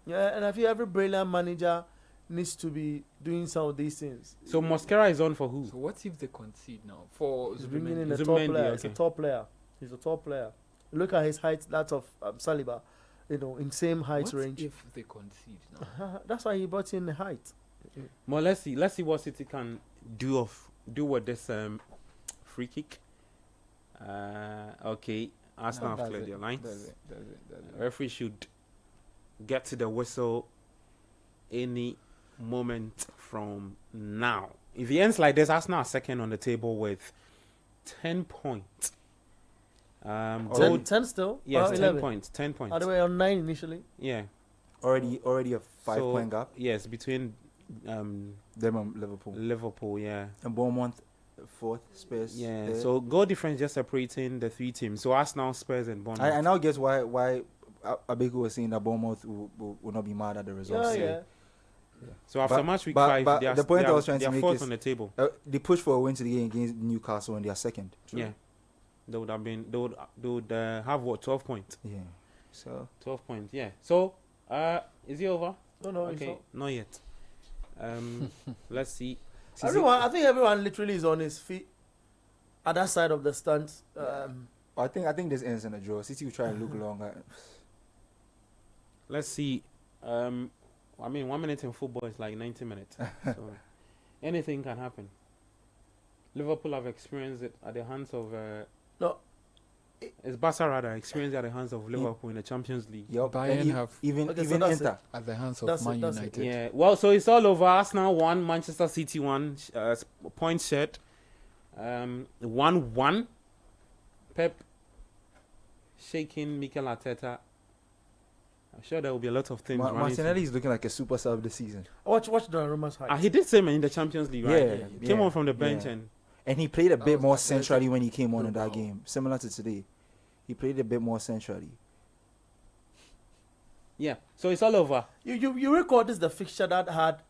Yeah, and I feel every brilliant manager needs to be doing some of these things. So Mascara is on for who? So what if they concede now? For He's bringing in Zubimendi? a top Zubimendi, player. He's a okay. top player. He's a top player. Look at his height, that of Saliba. In same height What range. if they concede now? That's why he brought in the height. Well, let's see what City can do with this free kick. Okay, Arsenal have Does cleared it, their lines. does it. Referee should get to the whistle any moment from now. If he ends like this, Arsenal are second on the table with 10 points. 10 still? Yes, Or 10 11? points. 10 points. Are they were on 9 initially? Yeah. Already a 5-point gap. Yes, between Them and Liverpool. Liverpool, yeah. And Bournemouth, fourth, Spurs. Yeah, third. so goal difference just separating the three teams. So Arsenal, Spurs, and Bournemouth. I now guess why Abeku was saying that Bournemouth will not be mad at the results. Yeah. So after But- match week but- 5, but they are, the point they I are, was trying they to are make fourth is on the table. They pushed for a win today against Newcastle and they are second. Yeah, they would have been. They would have what 12 points. Yeah. So 12 points. Yeah. So is it over? No, it's Okay, not yet. Let's see. I think everyone literally is on his feet at that side of the stands. I think this ends in a draw. City will try and look longer. Let's see. I mean, 1 minute in football is like 90 minutes. So anything can happen. Liverpool have experienced it at the hands of. No. It's Barca rather experienced it at the hands of Liverpool in the Champions League. Yup. Bayern And have even Okay, so even that's Inter. at the hands of That's it, Man that's it. United. Yeah. Well, so it's all over. Arsenal 1, Manchester City 1, point shared. 1-1. Pep shaking Mikel Arteta. I'm sure there will be a lot of things. running Martinelli is looking like a super sub this season. Watch Donnarumma's height. He did same in the Champions League, right? Yeah, He came yeah, on from the bench yeah. and And he played a bit was more athletic. centrally when he came on in that Wow. game, similar to today. He played a bit more centrally. yeah. So it's all over. You record this the fixture that had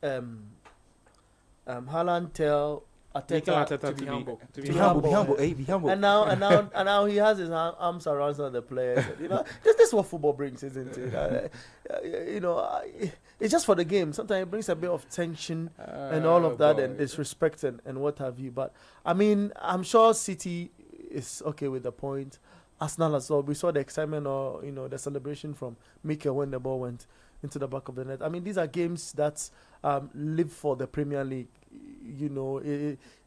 Haaland tell Mikel Arteta Arteta be humble. to Be be humble, be humble. humble, hey, be humble. and now he has his arms around some of the players. You know, this is what football brings, isn't it? It's just for the game. Sometimes it brings a bit of tension and all of that, and disrespect and what have you. But I mean, I'm sure City is okay with the point. Arsenal as well. We saw the excitement or the celebration from Mikel when the ball went into the back of the net. I mean, these are games that live for the Premier League. You know,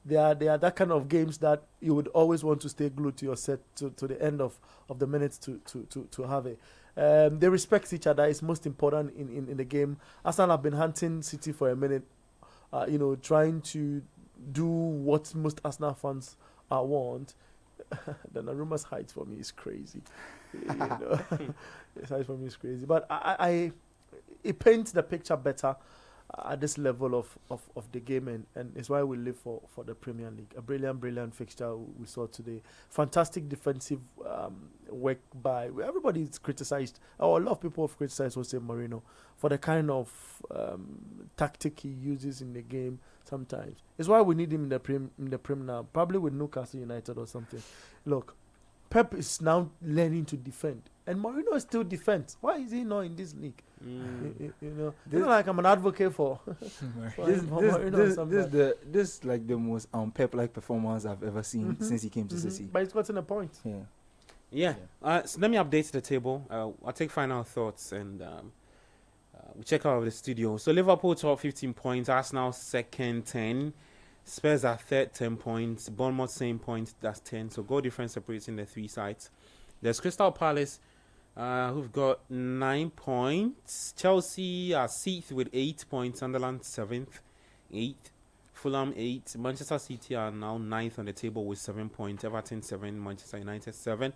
they are that kind of games that you would always want to stay glued to your set to the end of the minutes to have it. They respect each other. It's most important in the game. Arsenal have been hunting City for a minute, trying to do what most Arsenal fans want. Donnarumma's height for me is crazy. His height for me is crazy. But it paints the picture better at this level of the game, and it's why we live for the Premier League. A brilliant fixture we saw today. Fantastic defensive work by everybody. Is criticized, or a lot of people have criticized Jose Mourinho for the kind of tactic he uses in the game. Sometimes it's why we need him in the Prem now, probably with Newcastle United or something. Look, Pep is now learning to defend, and Mourinho still defends. Why is he not in this league? It's not like I'm an advocate for. This like the most Pep like performance I've ever seen since he came to City. But he's gotten a point. Yeah. So let me update the table. I'll take final thoughts and we check out the studio. So Liverpool top 15 points, Arsenal second 10, Spurs are third 10 points, Bournemouth same points, that's 10. So goal difference separating the three sides. There's Crystal Palace who've got 9 points. Chelsea are 6th with 8 points. Sunderland 7th, 8th. Fulham 8. Manchester City are now 9th on the table with 7 points. Everton 7. Manchester United 7.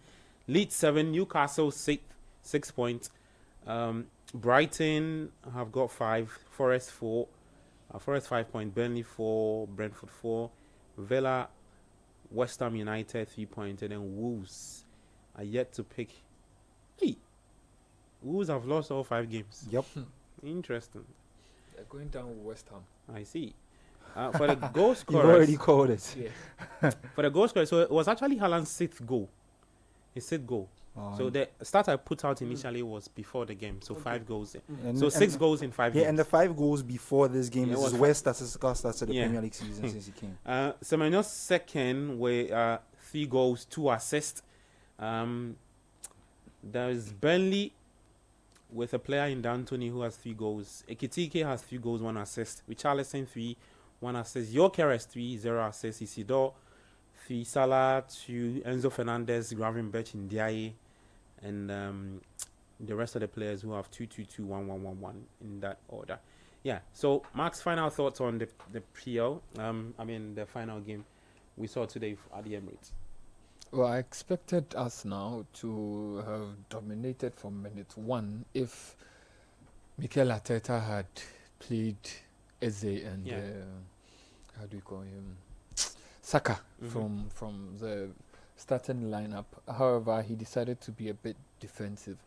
Leeds 7. Newcastle 6 points. Brighton have got 5. Forest 4. Forest 5 points. Burnley 4. Brentford 4. Villa, West Ham United 3 points. And then Wolves are yet to pick. Hey, Wolves have lost all 5 games. Yep. Interesting. They're going down with West Ham. I see. For the goal scorers, you've already called it. Yeah. For the goal scorers, so it was actually Haaland's 6th goal. His 6th goal. So the start I put out initially was before the game, so 5 goals. So 6 goals in 5 games. Yeah, and the 5 goals before this game is where statistical starts to the Premier League season since he came. Semenyo's second with 3 goals, 2 assists. There's Burnley with a player in D'Antoni who has 3 goals. Ekitike has 3 goals, 1 assist. Richarlison 3, 1 assist. Gyökeres 3, 0 assists. Isidore 3, Salah 2, Enzo Fernandez, Gravenberch, Ndiaye, and the rest of the players who have 2, 2, 2, 1, 1, 1, 1 in that order. Yeah. So Mark's final thoughts on the PL. The final game we saw today at the Emirates. Well, I expected us now to have dominated from minute 1 if Mikel Arteta had played Eze and how do you call him, Saka from the starting lineup. However, he decided to be a bit defensive.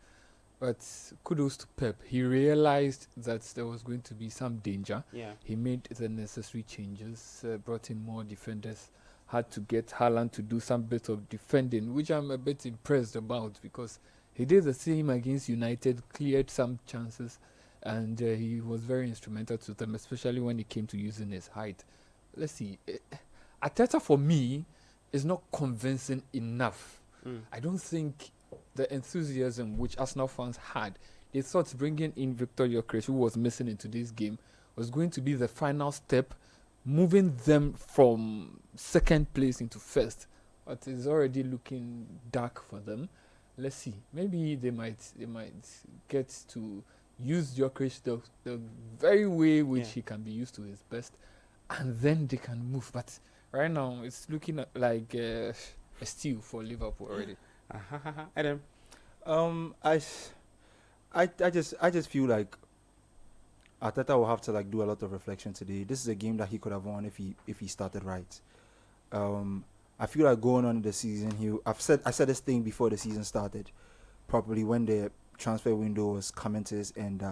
But kudos to Pep. He realized that there was going to be some danger. Yeah. He made the necessary changes, brought in more defenders, had to get Haaland to do some bit of defending, which I'm a bit impressed about because he did the same against United, cleared some chances, and he was very instrumental to them, especially when it came to using his height. Let's see. Arteta, for me, is not convincing enough. I don't think the enthusiasm which Arsenal fans had, they thought bringing in Victor Gyökeres, who was missing in today's game, was going to be the final step, moving them from second place into first. But it's already looking dark for them. Let's see. Maybe they might get to use Gyökeres the very way which he can be used to his best, and then they can move. But right now, it's looking like a steal for Liverpool already. Adam, I just feel like Arteta will have to do a lot of reflection today. This is a game that he could have won if he started right. I feel like going on in the season, I said this thing before the season started, probably when the transfer window was coming to its end.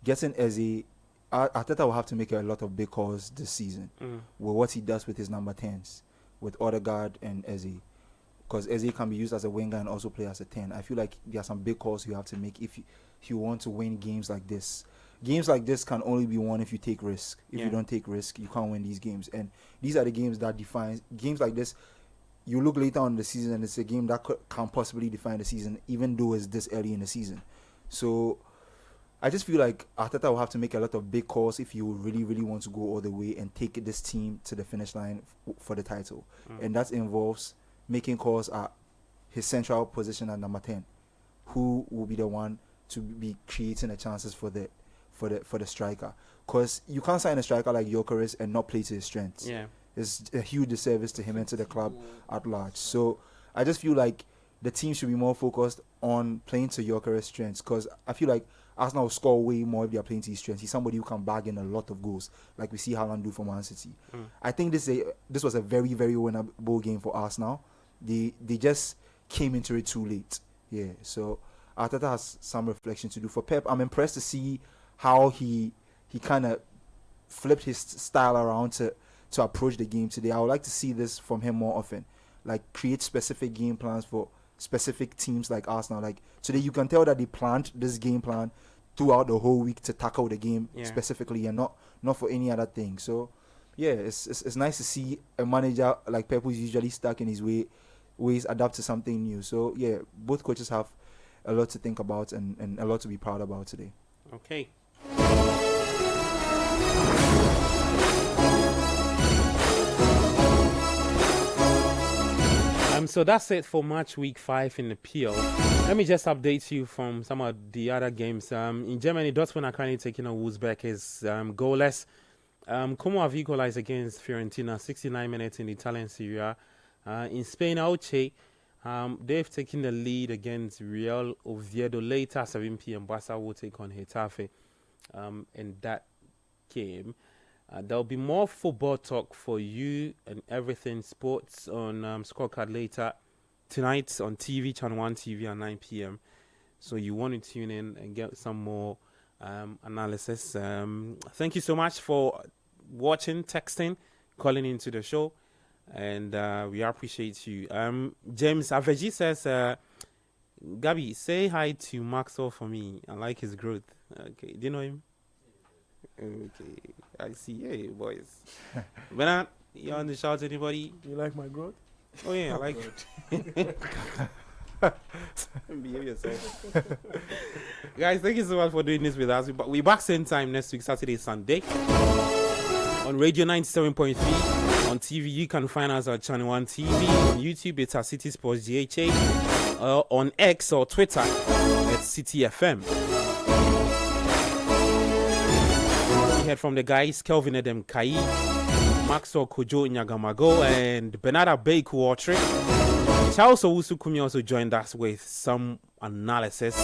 Getting Eze, Arteta will have to make a lot of big calls this season with what he does with his number 10s, with Odegaard and Eze. Because Eze can be used as a winger and also play as a 10. I feel like there are some big calls you have to make if you want to win games like this. Games like this can only be won if you take risk. If you don't take risk, you can't win these games. And these are the games that define games like this. You look later on in the season and it's a game that can possibly define the season, even though it's this early in the season. So I just feel like Arteta will have to make a lot of big calls if you really, really want to go all the way and take this team to the finish line for the title. And that involves making calls at his central position at number 10, who will be the one to be creating the chances for the striker. Because you can't sign a striker like Gyökeres and not play to his strengths. Yeah. It's a huge disservice to him and to the club at large. So I just feel like the team should be more focused on playing to Gyökeres' strengths, because I feel like Arsenal will score way more if they are playing to his strengths. He's somebody who can bag in a lot of goals, like we see Haaland do for Man City. I think this was a very, very winnable game for Arsenal. They just came into it too late. Yeah, so Arteta has some reflection to do. For Pep, I'm impressed to see how he kind of flipped his style around to approach the game today. I would like to see this from him more often, like create specific game plans for specific teams like Arsenal. Like today, you can tell that they planned this game plan throughout the whole week to tackle the game specifically, and not for any other thing. So yeah, it's nice to see a manager like Pep, who's usually stuck in his ways, adapt to something new. So yeah, both coaches have a lot to think about and a lot to be proud about today. Okay. So that's it for match week 5 in the PL. Let me just update you from some of the other games. In Germany, Dortmund are currently taking on Wolfsburg is goalless. Como have equalized against Fiorentina, 69 minutes in the Italian Serie A. In Spain, Elche, they've taken the lead against Real Oviedo. Later, 7 p.m., Barca will take on Getafe in that game. There'll be more football talk for you and everything sports on Scorecard later tonight on TV, Channel 1 TV at 9 p.m. So you want to tune in and get some more analysis. Thank you so much for watching, texting, calling into the show. And we appreciate you. James Aveji says, Gabi, say hi to Maxwell for me. I like his growth. Okay, do you know him? Okay, I see. Hey, boys. Bernard, you on the shout? Anybody? You like my growth? Oh yeah, I like it. Behave yourself. Guys, thank you so much for doing this with us. We back same time next week, Saturday, Sunday. On Radio 97.3. On TV, you can find us at Channel 1 TV. On YouTube, it's at City Sports GHA. On X or Twitter, it's City FM. We heard from the guys, Kelvin Edem Kai, Maxwell Kojo Nyagamago, and Bernarda Baku-Watry. Charles Owusu-Kumi also joined us with some analysis.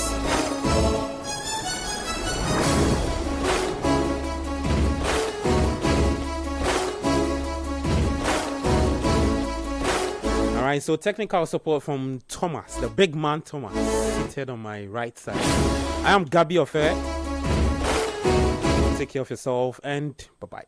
Alright, so technical support from Thomas, the big man Thomas, seated on my right side. I am Gabi Ofe. Take care of yourself and bye-bye.